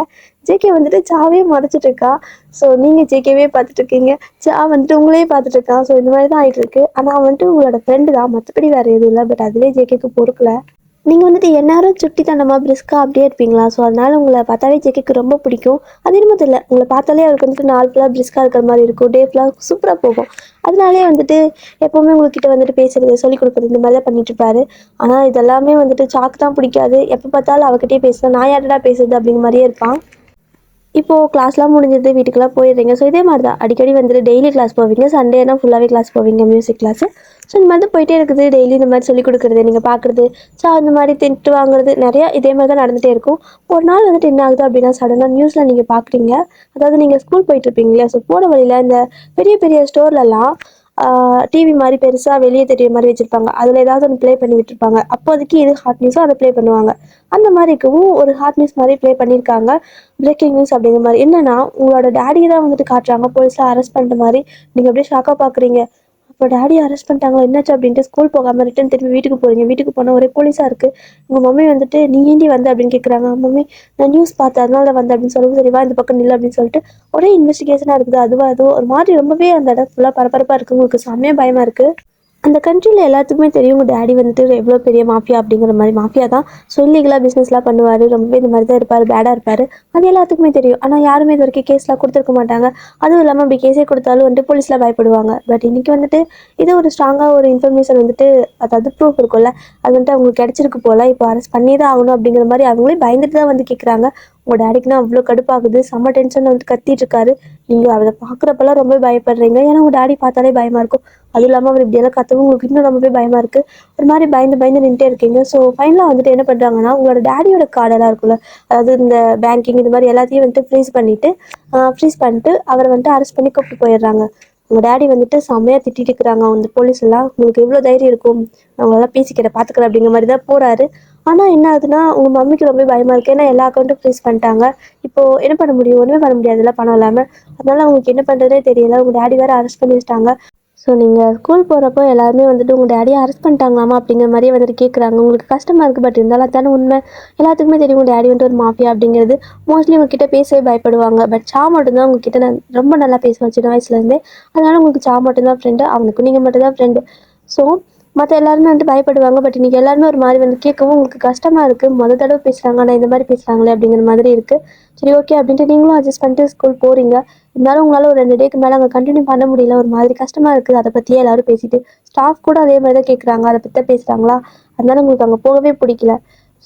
ஜேகே வந்துட்டு சாவே மறைச்சிட்டு இருக்கா. ஸோ நீங்கள் ஜேகேவே பார்த்துட்டு இருக்கீங்க, சா வந்துட்டு உங்களே பார்த்துட்டு இருக்கான். ஸோ இந்த மாதிரி தான் ஆகிட்டு இருக்கு. ஆனால் வந்துட்டு உங்களோட ஃப்ரெண்டு தான், மற்றபடி வேறு எதுவும் இல்லை. பட் அதுவே ஜேகேக்கு பொறுக்கல. நீங்கள் வந்துட்டு எந்நேரம் சுட்டித்தனமாக பிரிஸ்காக அப்படியே இருப்பீங்களா. ஸோ அதனால் உங்களை பார்த்தாலே ஜேகேக்கு ரொம்ப பிடிக்கும். அது என்னமோ தெரியல, உங்களை பார்த்தாலே அவருக்கு வந்துட்டு நாள் ஃபுல்லாக பிரிஸ்காக இருக்கிற மாதிரி இருக்கும், டே ஃபுல்லாக சூப்பராக போகும். அதனாலே வந்துட்டு எப்போவுமே உங்ககிட்ட வந்துட்டு பேசுறது சொல்லிக் கொடுக்குறது இந்த மாதிரி தான் பண்ணிட்டு இருப்பாரு. ஆனால் இதெல்லாமே வந்துட்டு சாக்கு தான் பிடிக்காது. எப்போ பார்த்தாலும் அவகிட்டே பேசுகிறேன், நான் யார்டா பேசுறது அப்படிங்கிற மாதிரியே இருப்பான். இப்போது கிளாஸ்லாம் முடிஞ்சது, வீட்டுக்கெல்லாம் போயிடுறீங்க. ஸோ இதே மாதிரி தான் அடிக்கடி வந்துட்டு டெய்லி கிளாஸ் போவீங்க, சண்டேனா ஃபுல்லாகவே கிளாஸ் போவீங்க மியூசிக் கிளாஸு. ஸோ இந்த மாதிரி போயிட்டே இருக்குது. டெய்லி இந்த மாதிரி சொல்லிக் கொடுக்குறது நீங்கள் பார்க்குறது, ஸோ அந்த மாதிரி திட்டு வாங்குறது நிறையா இதே மாதிரி தான் நடந்துகிட்டே இருக்கும். ஒரு நாள் வந்துட்டு என்ன ஆகுது அப்படின்னா சடனாக நியூஸில் நீங்கள் பார்க்குறீங்க. அதாவது நீங்கள் ஸ்கூல் போயிட்டுருப்பீங்க இல்லையா. ஸோ போகிற வழியில் இந்த பெரிய பெரிய ஸ்டோர்லலாம் டிவி மாதிரி பெருசாக வெளியே தெரியுற மாதிரி வச்சுருப்பாங்க. அதில் ஏதாவது ஒன்று ப்ளே பண்ணி விட்டுருப்பாங்க. அப்போதைக்கு எது ஹாட் நியூஸோ அதை ப்ளே பண்ணுவாங்க. அந்த மாதிரி இருக்கவும் ஒரு ஹாட் நியூஸ் மாதிரி ப்ளே பண்ணியிருக்காங்க. பிரேக்கிங் நியூஸ் அப்படிங்கிற மாதிரி. என்னன்னா உங்களோட டேடியை தான் வந்துட்டு காட்டுறாங்க, போலீஸில் அரெஸ்ட் பண்ணுற மாதிரி. நீங்கள் அப்படியே ஷாக்காக பார்க்குறீங்க. அப்போ டேடி அரெஸ்ட் பண்ணிட்டாங்களா என்னாச்சு அப்படின்ட்டு ஸ்கூல் போகாமல் ரிட்டன் திரும்பி வீட்டுக்கு போகிறீங்க. வீட்டுக்கு போனால் ஒரே போலீஸாக இருக்குது. உங்கள் மம்மி வந்துட்டு நீ ஏண்டி வந்து அப்படின்னு கேட்குறாங்க. மம்மி நான் நியூஸ் பார்த்தேன் அதனால தான் வந்தேன் அப்படின்னு சொல்லுவோம். சரிவா இந்த பக்கம் நில்லை அப்படின்னு சொல்லிட்டு ஒரே இன்வெஸ்டிகேஷனாக இருக்குது. அதுவும் ஒரு மாதிரி ரொம்பவே அந்த இடம் ஃபுல்லாக பரபரப்பாக இருக்குது. உங்களுக்கு செம்மையாக பயமாக இருக்குது. அந்த கண்ட்ரியில் எல்லாத்துக்குமே தெரியும் உங்கள் டேடி வந்துட்டு எவ்வளோ பெரிய மாஃபியா அப்படிங்கிற மாதிரி. மாஃபியா தான், ஸோ இல்லீகலாக பிஸ்னஸ்லாம் பண்ணுவார், ரொம்பவே இந்த மாதிரி தான் இருப்பார், பேடாக இருப்பார். அது எல்லாத்துக்குமே தெரியும். ஆனால் யாருமே இது வரைக்கும் கேஸ்லாம் கொடுத்துருக்க மாட்டாங்க. அதுவும் இல்லாமல் அப்படி கேஸே கொடுத்தாலும் வந்துட்டு போலீஸில் பயப்படுவாங்க. பட் இன்றைக்கி வந்துட்டு இது ஒரு ஸ்ட்ராங்காக ஒரு இன்ஃபர்மேஷன் வந்துட்டு, அதாவது ப்ரூஃப் இருக்கும்ல, அது வந்துட்டு அவங்களுக்கு கிடச்சிருக்கு போல். இப்போ அரெஸ்ட் பண்ணி தான் ஆகணும் அப்படிங்கிற மாதிரி அவங்களே பயந்துட்டு தான் வந்து கேட்குறாங்க. உங்கள் டேடிக்குனா அவ்வளோ கடுப்பாகுது, செம்ம டென்ஷன் வந்துட்டு கத்திட்டு இருக்காரு. நீங்கள் அதை பார்க்குறப்பெல்லாம் ரொம்ப பயப்படுறீங்க. ஏன்னா உங்கள் டேடி பார்த்தாலே பயமாக இருக்கும். அதுவும் இல்லாமல் அவர் இப்படியெல்லாம் கத்தவும் உங்களுக்கு இன்னும் ரொம்பவே பயமாக இருக்குது. ஒரு மாதிரி பயந்து நின்றுட்டே இருக்கீங்க. ஸோ ஃபைனலாக வந்துட்டு என்ன பண்ணுறாங்கன்னா உங்களோட டேடியோட கார்டெல்லாம் இருக்குல்ல, அதாவது இந்த பேங்கிங் இது மாதிரி எல்லாத்தையும் வந்துட்டு ஃப்ரீஸ் பண்ணிட்டு அவரை வந்துட்டு அரெஸ்ட் பண்ணி கூப்பிட்டு போயிடுறாங்க. உங்கள் டேடி வந்துட்டு செம்மையாக திட்டிட்டு இருக்கிறாங்க அந்த போலீஸ் எல்லாம். உங்களுக்கு எவ்வளோ தைரியம் இருக்கும், நான் உங்களெல்லாம் பேசிக்கிறேன் பார்த்துக்கிறேன் அப்படிங்கிற மாதிரி தான் போகிறாரு. ஆனால் என்ன ஆகுதுன்னா உங்கள் மம்மிக்கு ரொம்ப பயமாக இருக்குது. ஏன்னா எல்லா அக்கௌண்ட்டும் ஃப்ரீஸ் பண்ணிட்டாங்க. இப்போது என்ன பண்ண முடியும், ஒன்றுமே பண்ண முடியாது எல்லாம் பணம் இல்லாமல். அதனால உங்களுக்கு என்ன பண்ணுறதே தெரியல. உங்கள் டேடி வேறு அரெஸ்ட் பண்ணி வச்சிட்டாங்க. ஸோ நீங்கள் ஸ்கூல் போகிறப்போ எல்லாருமே வந்துட்டு உங்கள் டேடியை அரெஸ்ட் பண்ணிட்டாங்களாமா அப்படிங்கிற மாதிரியே வந்துட்டு கேட்குறாங்க. உங்களுக்கு கஷ்டமாக இருக்குது. பட் இருந்தாலும் அதான உண்மை. எல்லாத்துக்குமே தெரியும் உங்கள் டேடி வந்துட்டு ஒரு மாஃபியா அப்படிங்கிறது. மோஸ்ட்லி உங்ககிட்ட பேசவே பயப்படுவாங்க. பட் சா மட்டும்தான் உங்ககிட்ட நான் ரொம்ப நல்லா பேசுவேன் சின்ன வயசுலேருந்தே. அதனால் உங்களுக்கு சா மட்டும்தான் ஃப்ரெண்டு, அவனுக்கு நீங்கள் மட்டும்தான் ஃப்ரெண்டு. ஸோ மற்ற எல்லாருமே வந்துட்டு பயப்படுவாங்க. பட் இன்றைக்கி எல்லாருமே ஒரு மாதிரி வந்து கேட்கவும் உங்களுக்கு கஷ்டமாக இருக்குது. தடவை பேசுகிறாங்க ஆனால் இந்த மாதிரி பேசுகிறாங்களே அப்படிங்கிற மாதிரி இருக்குது. சரி ஓகே அப்படின்ட்டு நீங்களும் அட்ஜஸ்ட் பண்ணிட்டு ஸ்கூல் போகிறீங்க. இருந்தாலும் உங்களால் ஒரு 2 டேக்கு மேலே அங்கே கண்டினியூ பண்ண முடியல. ஒரு மாதிரி கஷ்டமாக இருக்குது. அதை பற்றியே எல்லாரும் பேசிட்டு ஸ்டாஃப் கூட அதே மாதிரி தான் கேட்குறாங்க, அதை பற்றி தான் பேசுகிறாங்களா. அதனால உங்களுக்கு அங்கே போகவே பிடிக்கல.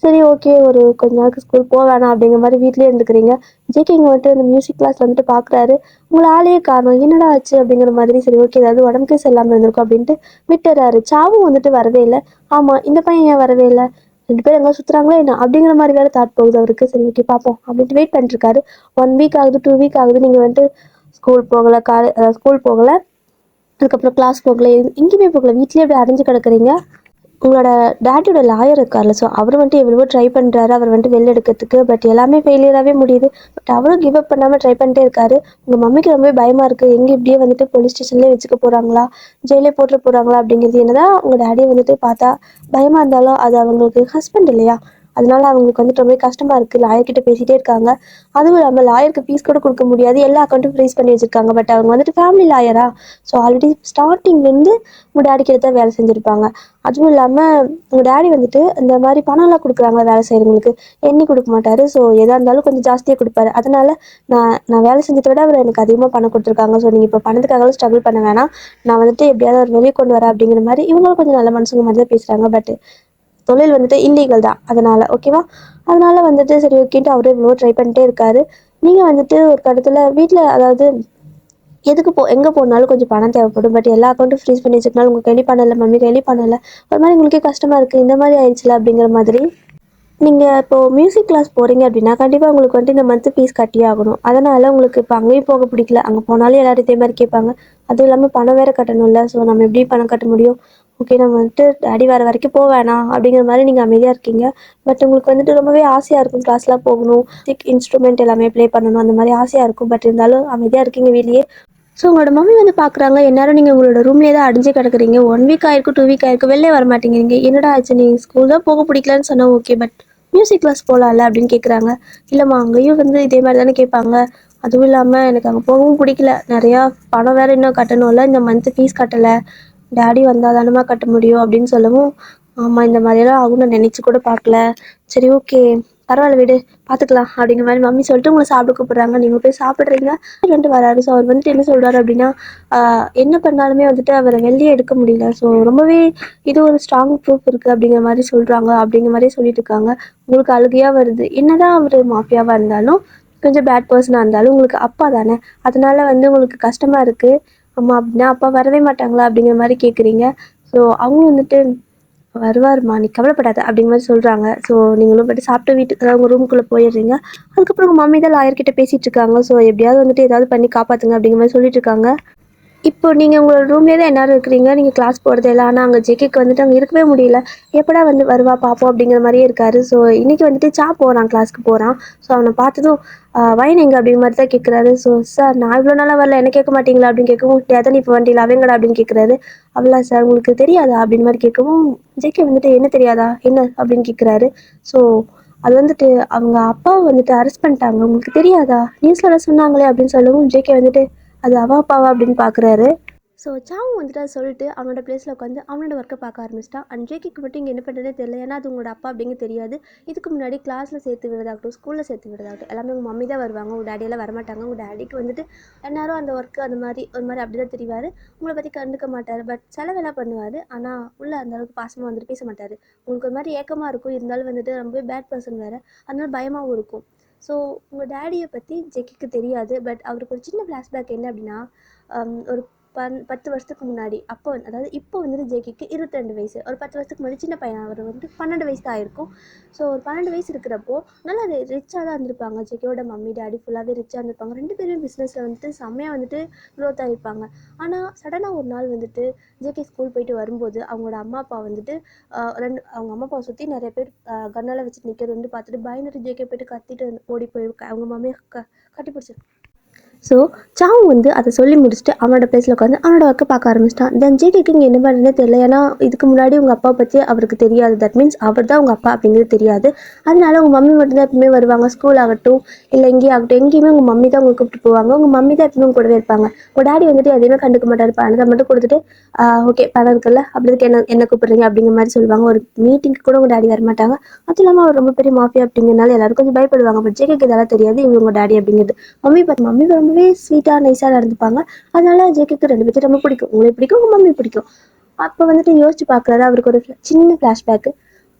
சரி ஓகே ஒரு கொஞ்ச நாளுக்கு ஸ்கூல் போக வேணாம் அப்படிங்கிற மாதிரி வீட்லேயே இருந்துக்கிறீங்க. ஜேகே இங்கே வந்துட்டு அந்த மியூசிக் கிளாஸ் வந்துட்டு பார்க்குறாரு. உங்களை ஆளையே காரணம் என்னடா ஆச்சு அப்படிங்கிற மாதிரி. சரி ஓகே ஏதாவது உடம்புக்கு செல்லாமல் இருந்திருக்கும் அப்படின்ட்டு விட்டுறாரு. சாவும் வந்துட்டு வரவே இல்லை. ஆமாம் இந்த பையன் ஏன் வரவே இல்லை, 2 பேரும் எங்கே சுற்றுறாங்களோ என்ன அப்படிங்கிற மாதிரி வேறு தாட் போகுது அவருக்கு. சரி ஓகே பார்ப்போம் அப்படின்ட்டு வெயிட் பண்ணிட்டுருக்காரு. 1 வீக் ஆகுது, 2 வீக் ஆகுது. நீங்கள் வந்துட்டு ஸ்கூல் போகலை, ஸ்கூல் போகலை, அதுக்கப்புறம் கிளாஸ் போகலை, எங்கேயுமே போகலை, வீட்லேயே அப்படி அடைஞ்சு கிடக்குறீங்க. உங்களோட டாடியோட லாயர் இருக்கார்ல, ஸோ அவர் வந்துட்டு எவ்வளவோ ட்ரை பண்ணுறாரு அவர் வந்துட்டு வெளில எடுக்கிறதுக்கு. பட் எல்லாமே ஃபெயிலியராகவே முடியுது. பட் அவரும் கிவ் அப் பண்ணாமல் ட்ரை பண்ணிட்டே இருக்காரு. உங்கள் மம்மிக்கு ரொம்பவே பயமாக இருக்குது, எங்கே இப்படியே வந்துட்டு போலீஸ் ஸ்டேஷன்லேயே வச்சுக்க போகிறாங்களா, ஜெயிலே போட்டு போகிறாங்களா அப்படிங்கிறது. என்னதான் உங்கள் டாடியை வந்துட்டு பார்த்தா பயமாக இருந்தாலும் அது அவங்களுக்கு ஹஸ்பண்ட் இல்லையா, அதனால அவங்களுக்கு வந்துட்டு ரொம்ப கஷ்டமாக இருக்குது. லாயர்கிட்ட பேசிகிட்டே இருக்காங்க. அதுவும் இல்லாமல் லாயருக்கு ஃபீஸ் கூட கொடுக்க முடியாது, எல்லா அக்கௌண்ட்டும் ஃப்ரீஸ் பண்ணி வச்சுருக்காங்க. பட் அவங்க வந்துட்டு ஃபேமிலி லாயரா, ஸோ ஆல்ரெடி ஸ்டார்டிங்லேருந்து உங்கள் டாடிக்கு தான் வேலை செஞ்சுருப்பாங்க. அதுவும் இல்லாமல் உங்கள் டாடி வந்துட்டு இந்த மாதிரி பணம்லாம் கொடுக்குறாங்க வேலை செய்கிறவங்களுக்கு, எண்ணி கொடுக்க மாட்டார். ஸோ எதாக இருந்தாலும் கொஞ்சம் ஜாஸ்தியாக கொடுப்பாரு. அதனால நான் வேலை செஞ்சதை விட அவர் எனக்கு அதிகமாக பணம் கொடுத்துருக்காங்க. ஸோ நீங்கள் இப்போ பணத்துக்காக ஸ்ட்ரகிள் பண்ண வேணாம், நான் வந்துட்டு எப்படியாவது ஒரு வெளியே கொண்டு வரேன் அப்படிங்கிற மாதிரி இவங்களும் கொஞ்சம் நல்ல மனுஷங்க மாதிரி தான் பேசுகிறாங்க. பட் தொழில் வந்துட்டு இல்லீகல் தான், அதனால் ஓகேவா. அதனால வந்துட்டு சரி ஓகேன்ட்டு அவரே இவ்வளோ ட்ரை பண்ணிட்டே இருக்காரு. நீங்கள் வந்துட்டு ஒரு கடத்தில் வீட்டில், அதாவது எதுக்கு எங்கே போனாலும் கொஞ்சம் பணம் தேவைப்படும். பட் எல்லா அக்கௌண்ட்டும் ஃப்ரீஸ் பண்ணி வச்சுக்கனால உங்கள் கையிலே பண்ணலை, மம்மி கையிலே பண்ணலை, ஒரு மாதிரி உங்களுக்கே கஷ்டமாக இருக்குது. இந்த மாதிரி ஆயிடுச்சுல அப்படிங்கிற மாதிரி. நீங்கள் இப்போது மியூசிக் கிளாஸ் போகிறீங்க அப்படின்னா கண்டிப்பாக உங்களுக்கு வந்துட்டு இந்த மந்த்து ஃபீஸ் கட்டியே ஆகணும். அதனால் உங்களுக்கு இப்போ அங்கேயும் போக பிடிக்கல, அங்கே போனாலும் எல்லோரும் இதே மாதிரி கேட்பாங்க. அதுவும் இல்லாமல் பணம் வேறு கட்டணும்ல, ஸோ நம்ம எப்படி பணம் கட்ட முடியும். ஓகே, நம்ம வந்துட்டு டாடி வர வரைக்கும் போக வேணாம் அப்படிங்கிற மாதிரி நீங்கள் அமைதியாக இருக்கீங்க. பட் உங்களுக்கு வந்துட்டு ரொம்பவே ஆசையாக இருக்கும் கிளாஸ்லாம் போகணும், இன்ஸ்ட்ருமெண்ட் எல்லாமே ப்ளே பண்ணணும், அந்த மாதிரி ஆசையாக இருக்கும். பட் இருந்தாலும் அமைதியாக இருக்கீங்க வெளியே. ஸோ உங்களோட மம்மி வந்து பார்க்குறாங்க, எந்நேரம் நீங்கள் உங்களோட ரூம்லேயே தான் அடைஞ்சே கிடக்குறீங்க. 1 வீக் ஆயிருக்கும், 2 வீக் ஆயிருக்கும், வெளிலே வர மாட்டேங்கிறீங்க. என்னடா ஆச்சு, நீ ஸ்கூல் தான் போக பிடிக்கலன்னு சொன்னால் ஓகே, பட் மியூசிக் கிளாஸ் போகலாம்ல அப்படின்னு கேட்குறாங்க. இல்லைம்மா, அங்கேயும் வந்து இதே மாதிரி தானே கேட்பாங்க. அதுவும் இல்லாமல் எனக்கு அங்கே போகவும் பிடிக்கல, நிறையா பணம் வேறு இன்னும் கட்டணும்ல, இந்த மந்த்து ஃபீஸ் கட்டலை, டாடி வந்தால் தானம்மா கட்ட முடியும் அப்படின்னு சொல்லவும், ஆமாம் இந்த மாதிரியெல்லாம் ஆகும் நான் நினச்சி கூட பார்க்கல, சரி ஓகே பரவாயில்ல விடு பார்த்துக்கலாம் அப்படிங்கிற மாதிரி மம்மி சொல்லிட்டு உங்களை சாப்பிட கூப்பிட்றாங்க. நீங்கள் போய் சாப்பிட்றீங்க. வந்துட்டு வராரு. ஸோ அவர் வந்துட்டு என்ன சொல்கிறாரு அப்படின்னா, என்ன பண்ணாலுமே வந்துட்டு அவரை வெளியே எடுக்க முடியல. ஸோ ரொம்பவே இது ஒரு ஸ்ட்ராங் ப்ரூஃப் இருக்குது அப்படிங்கிற மாதிரி சொல்கிறாங்க. அப்படிங்கிற மாதிரி சொல்லிட்டு இருக்காங்க. உங்களுக்கு அழுகையாக வருது. என்னதான் அவர் மாஃபியாவாக இருந்தாலும், கொஞ்சம் பேட் பர்சனாக இருந்தாலும் உங்களுக்கு அப்பா தானே, அதனால வந்து உங்களுக்கு கஷ்டமாக இருக்குது. அம்மா அப்படின்னா அப்பா வரவே மாட்டாங்களா அப்படிங்கிற மாதிரி கேட்குறீங்க. ஸோ அவங்க வந்துட்டு வருவாருமா, நீ கவலைப்படாத அப்படிங்கிற மாதிரி சொல்கிறாங்க. ஸோ நீங்களும் போய்ட்டு சாப்பிட்டு வீட்டுக்கு, அதாவது உங்கள் ரூமுக்குள்ளே போயிடுறீங்க. அதுக்கப்புறம் உங்கள் மம்மி தான் லாயர்கிட்ட பேசிகிட்டு இருக்காங்க. ஸோ எப்படியாவது வந்துட்டு ஏதாவது பண்ணி காப்பாற்றுங்க அப்படிங்கிற மாதிரி சொல்லிட்டு இருக்காங்க. இப்போ நீங்கள் உங்களோட ரூம்லேயே தான் எந்நேரம் இருக்கிறீங்க, நீங்கள் கிளாஸ் போகிறது இல்லை. ஆனால் அங்கே ஜேகேக்கு வந்துட்டு அங்கே இருக்கவே முடியல. எப்படா வந்து வருவா பார்ப்போம் அப்படிங்கிற மாதிரியே இருக்காரு. ஸோ இன்றைக்கி வந்துட்டு போகிறான், கிளாஸ்க்கு போகிறான். ஸோ அவனை பார்த்ததும் வயன் எங்கே அப்படிங்கிற மாதிரி தான் கேட்குறாரு. ஸோ சார் நான் இவ்வளோ நாளாக வரல, என்ன கேட்க மாட்டீங்களா அப்படின்னு கேட்கவும், எத்தனை இப்போ வண்டியில் அவங்கடா அப்படின்னு கேட்குறாரு. அவ்வளோ சார் உங்களுக்கு தெரியாதா அப்படின்னு மாதிரி கேட்கவும், ஜேகே வந்துட்டு என்ன தெரியாதா என்ன அப்படின்னு கேட்குறாரு. ஸோ அது வந்துட்டு அவங்க அப்பாவை வந்துட்டு அரெஸ்ட் பண்ணிட்டாங்க, உங்களுக்கு தெரியாதா, நியூஸில் சொன்னாங்களே அப்படின்னு சொல்லவும், ஜேகே வந்துட்டு அது அவ அப்பாவா அப்படின்னு பார்க்குறாரு. ஸோ சாவும் வந்துட்டு அதை சொல்லிட்டு அவனோட பிளேஸில் உட்காந்து அவனோட ஒர்க்கை பார்க்க ஆரம்பிச்சிட்டான். அண்ட் ஜேக்கிக்கு மட்டும் இங்கே என்ன பண்ணுறதே தெரியல, ஏன்னா அது உங்களோட அப்பா அப்படிங்க தெரியாது. இதுக்கு முன்னாடி கிளாஸில் சேர்த்து விடுறதாகட்டும், ஸ்கூலில் சேர்த்து விடுறதாகட்டும், எல்லாமே உங்கள் மம்மி தான் வருவாங்க, உங்கள் டேடியெல்லாம் வரமாட்டாங்க. உங்கள் டேடிக்கு வந்துட்டு எல்லாரும் அந்த ஒர்க்கு அந்த மாதிரி ஒரு மாதிரி அப்படி தான் தெரிவார், உங்களை பற்றி கண்டுக்க மாட்டார். பட் செலவெல்லாம் பண்ணுவார், ஆனால் உள்ளே அந்த அளவுக்கு பாசமாக வந்துட்டு பேச மாட்டார். உங்களுக்கு ஒரு மாதிரி ஏக்கமாக இருக்கும், இருந்தாலும் வந்துட்டு ரொம்பவே பேட் பர்சன் வேறு, அதனால பயமாகவும் இருக்கும். ஸோ உங்கள் டேடியை பற்றி ஜெக்கிக்கு தெரியாது. பட் அவருக்கு ஒரு சின்ன ஃப்ளாஷ்பேக் என்ன அப்படின்னா, ஒரு 10 வருஷத்துக்கு முன்னாடி, அப்போ அதாவது இப்போ வந்துட்டு ஜேகேக்கு 22 வயசு, ஒரு 10 வருஷத்துக்கு முன்னாடி சின்ன பையன், அவர் வந்துட்டு 12 வயசு தான் ஆயிருக்கும். ஸோ ஒரு 12 வயசு இருக்கிறப்போ நல்லா ரிச்சாக தான் இருந்திருப்பாங்க. ஜேகேயோட மம்மி டேடி ஃபுல்லாகவே ரிச்சாக இருந்திருப்பாங்க. 2 பேரும் பிஸ்னஸில் வந்துட்டு செம்மையாக வந்துட்டு க்ரோத் ஆகிருப்பாங்க. ஆனால் சடனாக ஒரு நாள் வந்துட்டு ஜேகே ஸ்கூல் போயிட்டு வரும்போது அவங்களோட அம்மா அப்பா வந்துட்டு அவங்க அம்மா அப்பாவை சுற்றி நிறைய பேர் கண்ணெல்லாம் வச்சுட்டு நிற்கிறது வந்து பார்த்துட்டு பயந்துட்டு ஜேகே போயிட்டு கத்திட்டு ஓடி போய் அவங்க மம்மியை கட்டி பிடிச்சிருக்கு. ஸோ சாவு வந்து அதை சொல்லி முடிச்சுட்டு அவனோட பிளேஸில் உட்காந்து அவனோட ஒர்க்கை பார்க்க ஆரம்பிச்சிட்டான். தென் ஜேகேக்கு இங்கே என்ன பண்ணுறதுனே தெரியல, ஏன்னா இதுக்கு முன்னாடி உங்கள் அப்பா பற்றி அவருக்கு தெரியாது. தட் மீன்ஸ் அவர் தான் உங்கள் அப்பா அப்படிங்கிறது தெரியாது. அதனால உங்கள் மம்மி மட்டும்தான் எப்பவுமே வருவாங்க, ஸ்கூல் ஆகட்டும் இல்லை எங்கேயும் ஆகட்டும், எங்கேயுமே உங்கள் மம்மி தான் உங்களை கூப்பிட்டு போவாங்க. உங்கள் மம்மி தான் எப்பவுமே கூடவே இருப்பாங்க. உங்கள் டேடி வந்துட்டு எதையுமே கண்டுக்க மாட்டார், பணத்தை மட்டும் கொடுத்துட்டு ஓகே பணம் இருக்குல்ல அப்படிதுக்கு என்ன கூப்பிட்றீங்க அப்படிங்கிற மாதிரி சொல்லுவாங்க. ஒரு மீட்டிங்க்கு கூட உங்கள் டேடி வரமாட்டாங்க. அதுவும் இல்லாமல் அவர் ரொம்ப பெரிய மாஃபியா அப்படிங்கிறனால எல்லாரும் கொஞ்சம் பயப்படுவாங்க. பட் ஜேகேக்கு இதெல்லாம் தெரியாது, இவங்க உங்கள் டேடி அப்படிங்கிறது. மம்மி ரொம்பவே ஸ்வீட்டாக நைஸாக நடந்துப்பாங்க. அதனால ஜேகேக்கு 2 பேர்த்தையும் ரொம்ப பிடிக்கும், உங்களுக்கு பிடிக்கும், உங்கள் மம்மி பிடிக்கும். அப்போ வந்துட்டு யோசிச்சு பார்க்குறாரு. அவருக்கு ஒரு சின்ன ஃப்ளாஷ்பேக்கு,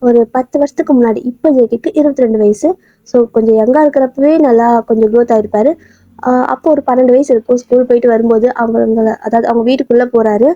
ஒரு 10 வருஷத்துக்கு முன்னாடி, இப்போ ஜேகேக்கு 22 வயசு. ஸோ கொஞ்சம் யங்காக இருக்கிறப்பவே நல்லா கொஞ்சம் க்ரோத் ஆகிருப்பார். அப்போ ஒரு 12 வயசு இருக்கும். ஸ்கூல் போயிட்டு வரும்போது அதாவது அவங்க வீட்டுக்குள்ளே போகிறாரு.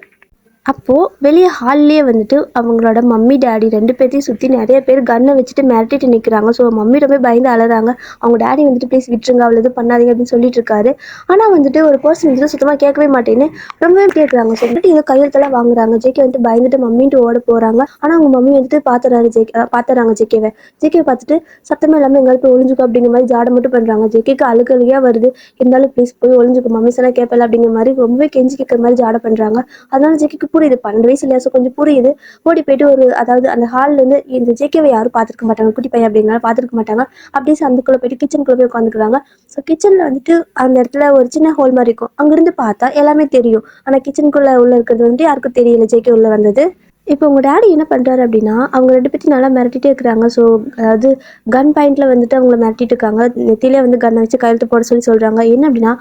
அப்போது வெளியே ஹால்லேயே வந்துட்டு அவங்களோட மம்மி டேடி 2 பேர்த்தையும் சுற்றி நிறைய பேர் கன்னை வச்சுட்டு மிரட்டிட்டு நிற்கிறாங்க. ஸோ மம்மி ரொம்ப பயந்து அழறாங்க. அவங்க டேடி வந்துட்டு ப்ளீஸ் விட்டுருங்க, அவள் எதுவும் பண்ணாதீங்க அப்படின்னு சொல்லிட்டு இருக்காரு. ஆனால் வந்துட்டு ஒரு பர்சன் வந்துட்டு சுத்தமாக கேட்கவே மாட்டேன்னு ரொம்பவே கேட்குறாங்க. சொல்லிட்டு ஏதோ கையெழுத்தெல்லாம் வாங்குறாங்க. ஜேகே வந்துட்டு பயந்துட்டு மம்மின்ட்டு ஓட போகிறாங்க. ஆனால் அவங்க மம்மி வந்துட்டு பார்த்துறாங்க ஜேகேவை. ஜேகே பார்த்துட்டு சத்தமே இல்லாமல் எங்கேயாவது போய் ஒளிஞ்சுக்கோ அப்படிங்கிற மாதிரி ஜாட மட்டும் பண்ணுறாங்க. ஜேகேக்கு அழுகழுகையாக வருது. இருந்தாலும் ப்ளீஸ் போய் ஒளிஞ்சுக்கோ, மம்மி சொன்னால் கேட்பல அப்படிங்கிற மாதிரி ரொம்பவே கெஞ்சி கேட்குற மாதிரி ஜாட பண்ணுறாங்க. அதனால ஜேகேக்கு புரியுது, 12 வயசு இல்லையா, ஸோ கொஞ்சம் புரியுது. ஓடி போயிட்டு அதாவது அந்த ஹால்லேருந்து இந்த ஜேகேவை யாரும் பார்த்துருக்க மாட்டாங்க, குட்டி பையன் அப்படிங்கிறனால பார்த்துருக்க மாட்டாங்க. அப்படியே சந்துக்குள்ளே போயிட்டு கிச்சனுக்குள்ளே போய் உட்காந்துக்கிறாங்க. ஸோ கிச்சனில் வந்துட்டு அந்த இடத்துல ஒரு சின்ன ஹோல் மாதிரி இருக்கும். அங்கேருந்து பார்த்தா எல்லாமே தெரியும். ஆனால் கிச்சனுக்குள்ளே உள்ள இருக்கிறது வந்துட்டு யாருக்கும் தெரியல ஜேகே உள்ள வந்தது. இப்போ உங்கள் டேடி என்ன பண்ணுறாரு அப்படின்னா, அவங்க 2 பேர்த்தையும் நல்லா மிரட்டிகிட்டே இருக்கிறாங்க. ஸோ அதாவது கன் பாயிண்டில் வந்துட்டு அவங்கள மிரட்டிட்டு இருக்காங்க. நெத்திலே வந்து கன்னை வச்சு கையெழுத்து போட சொல்கிறாங்க. என்ன அப்படின்னா,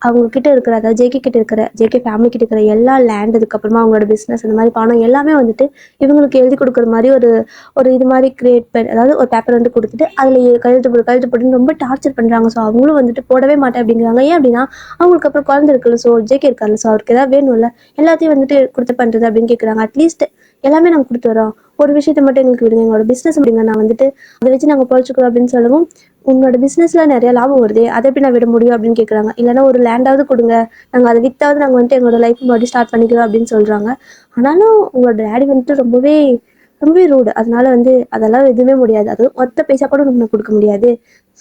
அவங்க கிட்ட இருக்கிற, அதாவது ஜேகே கிட்ட இருக்கிற, ஜேகே ஃபேமிலி கிட்ட இருக்கிற எல்லா லேண்ட், அதுக்கப்புறமா அவங்களோட பிஸ்னஸ், அந்த மாதிரி பணம் எல்லாமே வந்துட்டு இவங்களுக்கு எழுதி கொடுக்குற மாதிரி ஒரு ஒரு இது மாதிரி கிரியேட் பண்ணி, அதாவது ஒரு பேப்பர் வந்து கொடுத்துட்டு அதில் கையெழுத்து போட்டுன்னு ரொம்ப டார்ச்சர் பண்ணுறாங்க. ஸோ அவங்களும் வந்துட்டு போடவே மாட்டேன் அப்படிங்கிறாங்க. ஏன் அப்படின்னா அவங்களுக்கு அப்புறம் குழந்தை இருக்குல்ல, ஸோ ஜேகே இருக்கார்ல, ஸோ அவருக்கு ஏதாவது வேணும்ல, எல்லாத்தையும் வந்துட்டு கொடுத்து பண்ணுறது அப்படின்னு கேட்குறாங்க. அட்லீஸ்ட் எல்லாமே நாங்கள் கொடுத்து வரோம், ஒரு விஷயத்த மட்டும் எங்களுக்கு விடுங்க, எங்களோட பிஸ்னஸ் அப்படிங்க, நான் வந்துட்டு அதை வச்சு நாங்கள் பொழைச்சிக்கிறோம் அப்படின்னு சொல்லவும், உன்னோட பிஸ்னஸில் நிறைய லாபம் வருது, அதை எப்படி நான் விட முடியும் அப்படின்னு கேட்குறாங்க. இல்லைனா ஒரு லேண்டாவது கொடுங்க, நாங்கள் அதை விற்றாவது நாங்கள் வந்துட்டு எங்களோட லைஃப் மறுபடியும் ஸ்டார்ட் பண்ணிக்கிறோம் அப்படின்னு சொல்கிறாங்க. ஆனாலும் உங்களோட டேடி வந்துட்டு ரொம்பவே ரொம்பவே ரூடு. அதனால வந்து அதெல்லாம் எதுவுமே முடியாது, அது ஒத்த பைசா கூட உங்களுக்கு கொடுக்க முடியாது,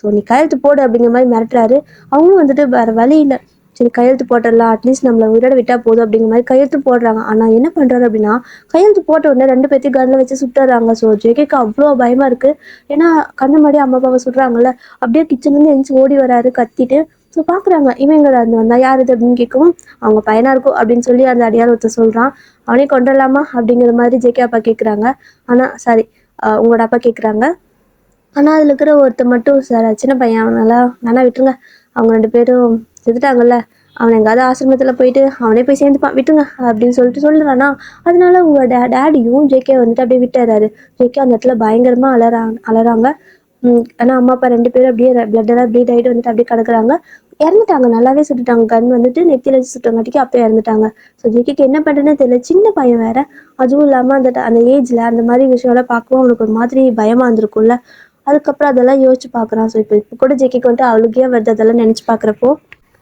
ஸோ நீ கையெழுத்து போடு அப்படிங்கிற மாதிரி மிரட்டுறாரு. அவங்களும் வந்துட்டு வேறு வழி இல்லை, சரி கையெழுத்து போட்டுடலாம், அட்லீஸ்ட் நம்மளை உயிரோட விட்டால் போதும் அப்படிங்கிற மாதிரி கையெழுத்து போடுறாங்க. ஆனால் என்ன பண்ணுறாரு அப்படின்னா, கையெழுத்து போட்ட உடனே 2 பேர்த்தையும் கண்ணில் வச்சு சுட்டுறாங்க. ஸோ ஜேகேக்கு அவ்வளோ பயமாக இருக்குது. ஏன்னா கண்ணு முன்னாடி அம்மா அப்பாவை சுடுறாங்கல்ல. அப்படியே கிச்சன்லேருந்து எழுந்துச்சு ஓடி வராரு கத்திட்டு. ஸோ பார்க்குறாங்க, இவன் எங்கடா இருந்து வந்தா, யார் இது அப்படின்னு கேட்கவும், அவங்க பையனாக இருக்கும் அப்படின்னு சொல்லி அந்த அடியார் ஒருத்தர் சொல்கிறான். அவனே கொண்டுடலாமா அப்படிங்கிற மாதிரி ஜேகே அப்பா கேட்குறாங்க. ஆனால் சாரி, உங்களோட அப்பா கேட்குறாங்க. ஆனால் அதில் இருக்கிற ஒருத்தர் மட்டும், சார் சின்ன பையன், அவனால வேணா விட்டுருங்க, அவங்க 2 பேரும் செத்துட்டாங்கல்ல, அவன் எங்கேயாவது ஆசிரமத்தில் போயிட்டு அவனே போய் சேர்ந்துப்பான், விட்டுருங்க அப்படின்னு சொல்லிட்டு சொல்லுறானா. அதனால உங்களோட டேடியும் ஜேகே வந்துட்டு அப்படியே விட்டுறாரு. ஜேகே அந்த இடத்துல பயங்கரமாக அலறாங்க. ஆனால் அம்மா அப்பா 2 பேரும் அப்படியே பிளட்டெல்லாம் ப்ளீட் ஆகிட்டு வந்துட்டு அப்படியே கிடக்குறாங்க. இறந்துட்டாங்க, நல்லாவே சுட்டுட்டாங்க. கன் வந்துட்டு நெத்தியில் வச்சு சுட்டங்காட்டிக்கு அப்போ இறந்துட்டாங்க. ஸோ ஜேகேக்கு என்ன பண்ணுறதுனே தெரியல, சின்ன பையன் வேற, அதுவும் இல்லாமல் அந்த ஏஜில் அந்த மாதிரி விஷயம்லாம் பார்க்கவும் அவனுக்கு ஒரு மாதிரி பயமாக இருந்திருக்கும்ல. அதுக்கப்புறம் அதெல்லாம் யோசிச்சு பார்க்குறான். ஸோ இப்போ கூட ஜேகேக்கு வந்துட்டு அழுகையா வருது அதெல்லாம் நினச்சி பார்க்குறப்போ.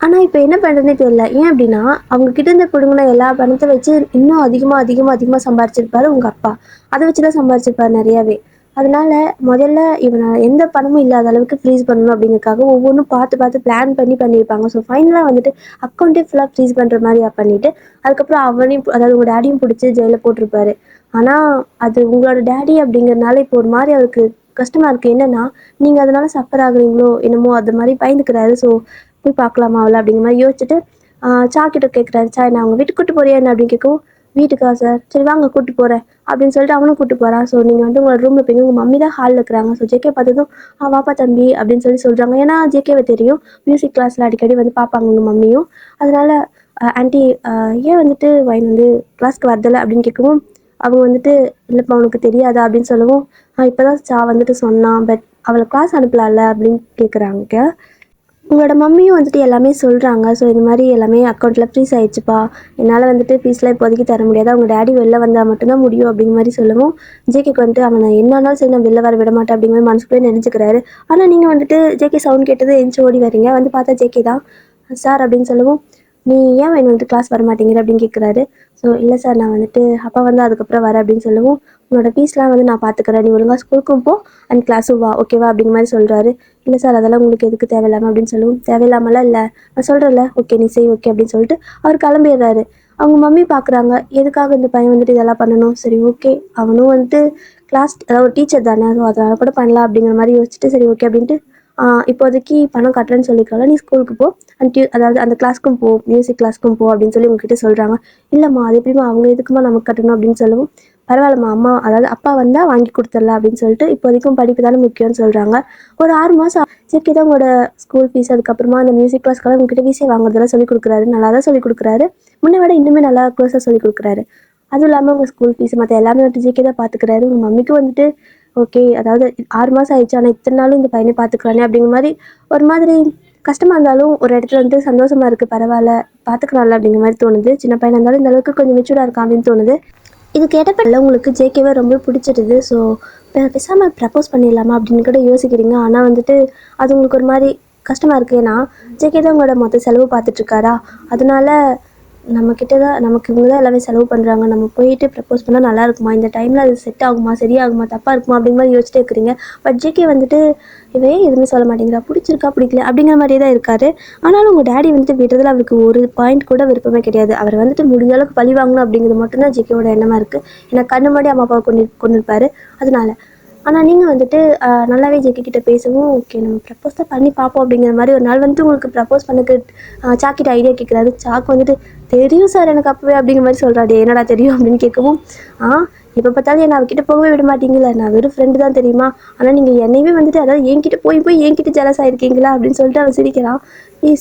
ஆனால் இப்போ என்ன பண்ணுறதுனே தெரியல. ஏன் அப்படின்னா, அவங்க கிட்ட இருந்து பிடுங்கின எல்லா பணத்தை வச்சு இன்னும் அதிகமாக சம்பாரிச்சிருப்பாரு உங்கள் அப்பா. அதை வச்சு தான் சம்பாரிச்சிருப்பாரு நிறையாவே. அதனால முதல்ல இவனை எந்த பணமும் இல்லாத அளவுக்கு ஃப்ரீஸ் பண்ணணும் அப்படிங்கிறதுக்காக ஒவ்வொன்றும் பார்த்து பார்த்து பிளான் பண்ணியிருப்பாங்க. ஸோ ஃபைனலாக வந்துட்டு அக்கௌண்ட்டே ஃபுல்லாக ஃப்ரீஸ் பண்ணுற மாதிரி பண்ணிவிட்டு, அதுக்கப்புறம் அவனையும், அதாவது உங்கள் டேடியும் பிடிச்சி ஜெயிலில் போட்டிருப்பாரு. ஆனால் அது உங்களோட டேடி அப்படிங்கிறதுனால இப்போ ஒரு மாதிரி அவருக்கு கஷ்டமாக இருக்குது. என்னென்னா, நீங்கள் அதனால சஃபர் ஆகுறீங்களோ என்னமோ அது மாதிரி பயந்துக்கிறாரு. ஸோ போய் பார்க்கலாமா அவளை அப்படிங்கிற மாதிரி யோசிச்சுட்டு சா கிட்ட கேட்குறாரு, சா நான் அவங்க வீட்டுக்கு கூட்டு போறியா என்ன அப்படின்னு கேட்கவும், வீட்டுக்கா சார், சரி வாங்க கூட்டு போகிறேன் அப்படின்னு சொல்லிட்டு அவனும் கூட்டு போகிறான். ஸோ நீங்கள் வந்து உங்களோட ரூமில் போய் உங்கள் மம்மி தான் ஹாலில் இருக்கிறாங்க. ஸோ ஜேகே பார்த்ததும் வாப்பா தம்பி அப்படின்னு சொல்கிறாங்க. ஏன்னா ஜேகேவை தெரியும், மியூசிக் கிளாஸில் அடிக்கடி வந்து பார்ப்பாங்க உங்கள் மம்மியும். அதனால ஆண்டி ஏன் வந்துட்டு வைன் வந்து கிளாஸ்க்கு வரதில்லை அப்படின்னு கேட்கவும், அவங்க வந்துட்டு இல்லைப்பா உனக்கு தெரியாதா அப்படின்னு சொல்லவும், இப்போ தான் சா வந்துட்டு சொன்னான், பட் அவளை கிளாஸ் அனுப்பலாம்ல அப்படின்னு கேட்குறாங்க. உங்களோட மம்மியும் வந்துட்டு எல்லாமே சொல்கிறாங்க. ஸோ இது மாதிரி எல்லாமே அக்கௌண்ட்டில் ஃப்ரீஸ் ஆகிடுச்சுப்பா, என்னால் வந்துட்டு ஃபீஸ்லாம் இப்போதைக்கு தர முடியாது, அவங்க டேடி வெளில வந்தால் மட்டும்தான் முடியும் அப்படிங்கிற மாதிரி சொல்லவும், ஜேகேக்கு வந்துட்டு அவனை என்னாலும் சரி நான் வெளில வர விட மாட்டேன் அப்படிங்கிற மாதிரி மனசுக்குள்ளே நினச்சிக்கிறாரு. ஆனால் நீங்கள் வந்துட்டு ஜேகே சவுண்ட் கேட்டது எந்திச்சு ஓடி வரீங்க, வந்து பார்த்தா ஜேகே தான். சார் அப்படின்னு சொல்லவும், நீ ஏன் வேணும் வந்துட்டு கிளாஸ் வர மாட்டேங்கிற அப்படின்னு கேட்குறாரு. ஸோ இல்லை சார், நான் வந்துட்டு அப்பா வந்து அதுக்கப்புறம் வரேன் அப்படின்னு சொல்லவும், உன்னோட ஃபீஸ்லாம் வந்து நான் பார்த்துக்கிறேன், நீ ஒழுங்காக ஸ்கூலுக்கும் போ அண்ட் கிளாஸும் வா, ஓகேவா அப்படிங்கிற மாதிரி சொல்கிறாரு. இல்லை சார், அதெல்லாம் உங்களுக்கு எதுக்கு தேவையில்லாமல் அப்படின்னு சொல்லவும், தேவையில்லாமலாம் இல்லை, நான் சொல்கிறேன்ல, ஓகே நீ செய் ஓகே அப்படின்னு சொல்லிட்டு அவர் கிளம்பிடுறாரு. அவங்க மம்மி பார்க்குறாங்க, எதுக்காக இந்த பையன் வந்துட்டு இதெல்லாம் பண்ணணும், சரி ஓகே அவனும் வந்துட்டு கிளாஸ், அதாவது ஒரு டீச்சர் தானே, ஸோ அதனால் கூட பண்ணலாம் அப்படிங்கிற மாதிரி யோசிச்சுட்டு, சரி ஓகே அப்படின்ட்டு இப்போதைக்கு பணம் கட்டுறேன்னு சொல்லிக்கலாம், நீ ஸ்கூலுக்கு போ அண்ட் அதாவது அந்த கிளாஸ்க்கும் போ, மியூசிக் கிளாஸ்க்கும் போ அப்படின்னு சொல்லி உங்ககிட்ட சொல்கிறாங்க. இல்லைம்மா அது எப்படிமா அவங்க எதுக்குமா நமக்கு கட்டணும் அப்படின்னு சொல்லவும், பரவாயில்லம்மா அம்மா, அதாவது அப்பா வந்தால் வாங்கி கொடுத்துடலாம் அப்படின்னு சொல்லிட்டு, இப்போதைக்கும் படிப்பு தானே முக்கியம்னு சொல்கிறாங்க. ஒரு 6 மாதம் சரி தான் உங்களோட ஸ்கூல் ஃபீஸ், அதுக்கப்புறமா அந்த மியூசிக் கிளாஸ்க்கெல்லாம் உங்ககிட்ட வீசே வாங்குறதெல்லாம் சொல்லிக் கொடுக்குறாரு, நல்லா தான் சொல்லிக் கொடுக்குறாரு, முன்ன விட இன்னுமே நல்லா க்ளோஸாக சொல்லிக் கொடுக்குறாரு. அதுவும் இல்லாமல் உங்கள் ஸ்கூல் ஃபீஸ் மற்ற எல்லாமே வந்துட்டு ஜிகே தான் பார்த்துக்கிறாரு. உங்கள் மம்மிக்கும் வந்துட்டு ஓகே, அதாவது 6 மாதம் ஆயிடுச்சு ஆனால் இத்தனை நாளும் இந்த பையனை பார்த்துக்கிறானே அப்படிங்கிற மாதிரி ஒரு மாதிரி கஷ்டமாக இருந்தாலும் ஒரு இடத்துல வந்து சந்தோஷமாக இருக்குது, பரவாயில்ல பார்த்துக்கலாம்ல அப்படிங்கிற மாதிரி தோணுது. சின்ன பையனாக இருந்தாலும் இந்த அளவுக்கு கொஞ்சம் மெச்சூர்டாக இருக்கான் அப்படின்னு தோணுது. இது கேட்டப்படல உங்களுக்கு ஜேகேவை ரொம்ப பிடிச்சிடுது. ஸோ பேசாமல் ப்ரப்போஸ் பண்ணிடலாமா அப்படின்னு கூட யோசிக்கிறீங்க. ஆனால் வந்துட்டு அது உங்களுக்கு ஒரு மாதிரி கஷ்டமாக இருக்குது. ஏன்னா ஜேகே தான் உங்களோட மொத்த செலவு பார்த்துட்ருக்காரா, அதனால நம்மக்கிட்ட தான் நமக்கு இவங்க தான் எல்லாமே செலவு பண்ணுறாங்க, நம்ம போயிட்டு ப்ரப்போஸ் பண்ணால் நல்லா இருக்குமா, இந்த டைமில் அது செட் ஆகுமா, சரியாகுமா, தப்பாக இருக்குமா அப்படிங்கிற மாதிரி யோசிச்சுட்டே இருக்கிறீங்க. பட் ஜேகே வந்துட்டு இவன் எதுவுமே சொல்ல மாட்டேங்கிறா, பிடிச்சிருக்கா பிடிக்கல அப்படிங்கிற மாதிரியே தான் இருக்காரு. ஆனாலும் உங்கள் டேடி வந்துட்டு விடுறதுல அவருக்கு ஒரு பாயிண்ட் கூட விருப்பமே கிடையாது. அவர் வந்துட்டு முடிஞ்ச அளவுக்கு பழி வாங்கணும் அப்படிங்கிறது மட்டும்தான் ஜேகேவோட எண்ணமாக இருக்குது. ஏன்னா கண்ணு முன்னாடி அம்மா அப்பாவை கொண்டு இருப்பார், அதனால. ஆனால் நீங்கள் வந்துட்டு நல்லாவே ஜேகே கிட்ட பேசவும், ஓகே நம்ம ப்ரப்போஸ் தான் பண்ணி பார்ப்போம் அப்படிங்கிற மாதிரி ஒரு நாள் வந்துட்டு உங்களுக்கு ப்ரப்போஸ் பண்ணக்கு சாக்கிட்ட ஐடியா கேட்குறாரு. சாக்கு வந்துட்டு தெரியும் சார் எனக்கு அப்போவே அப்படிங்கிற மாதிரி சொல்கிறாரு. என்னடா தெரியும் அப்படின்னு கேட்கவும், எப்போ பார்த்தாலும் என்னை அவகிட்ட போகவே விட மாட்டீங்களா, நான் வெறும் ஃப்ரெண்டு தான் தெரியுமா, ஆனால் நீங்கள் என்னையுமே வந்துட்டு அதாவது என்கிட்ட போய் என்கிட்ட ஜெலஸ் ஆகிருக்கீங்களா அப்படின்னு சொல்லிட்டு அவன் சிரிக்கிறான்.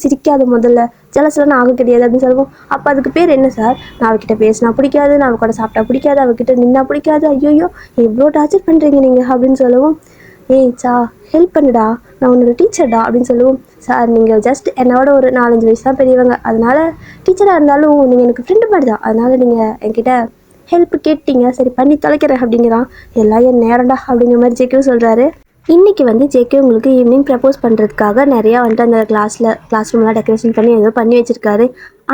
சிரிக்காத முதல்ல, ஜெலஸ்லாம் நான் ஆக கிடையாது அப்படின்னு சொல்லுவோம். அப்போ அதுக்கு பேர் என்ன சார், நான் அவகிட்ட பேசினா பிடிக்காது, நான் அவ கூட சாப்பிட்டா பிடிக்காது, அவகிட்ட நின்னா பிடிக்காது, ஐயோ எவ்வளோ டார்ச்சர் பண்ணுறீங்க நீங்கள் அப்படின்னு சொல்லவும், சா ஹெல்ப் பண்ணுடா, நான் உன்னோட டீச்சர்டா அப்படின்னு சொல்லுவோம். சார் நீங்கள் ஜஸ்ட் என்னோட ஒரு 4-5 வயசு தான் பெரியவங்க, அதனால் டீச்சராக இருந்தாலும் நீங்கள் எனக்கு ஃப்ரெண்டு மாதிரி தான், அதனால் நீங்கள் என்கிட்ட ஹெல்ப் கேட்டீங்க, சரி பண்ணி தொலைக்கிறேன் அப்படிங்கிறான். எல்லாம் என் நேரம்டா அப்படிங்கிற மாதிரி ஜேகேவும் சொல்கிறாரு. இன்றைக்கி வந்து ஜேகே உங்களுக்கு ஈவினிங் ப்ரப்போஸ் பண்ணுறதுக்காக நிறையா வந்துட்டு அந்த கிளாஸ் ரூம்லாம் டெக்கரேஷன் பண்ணி ஏதோ பண்ணி வச்சுருக்காரு.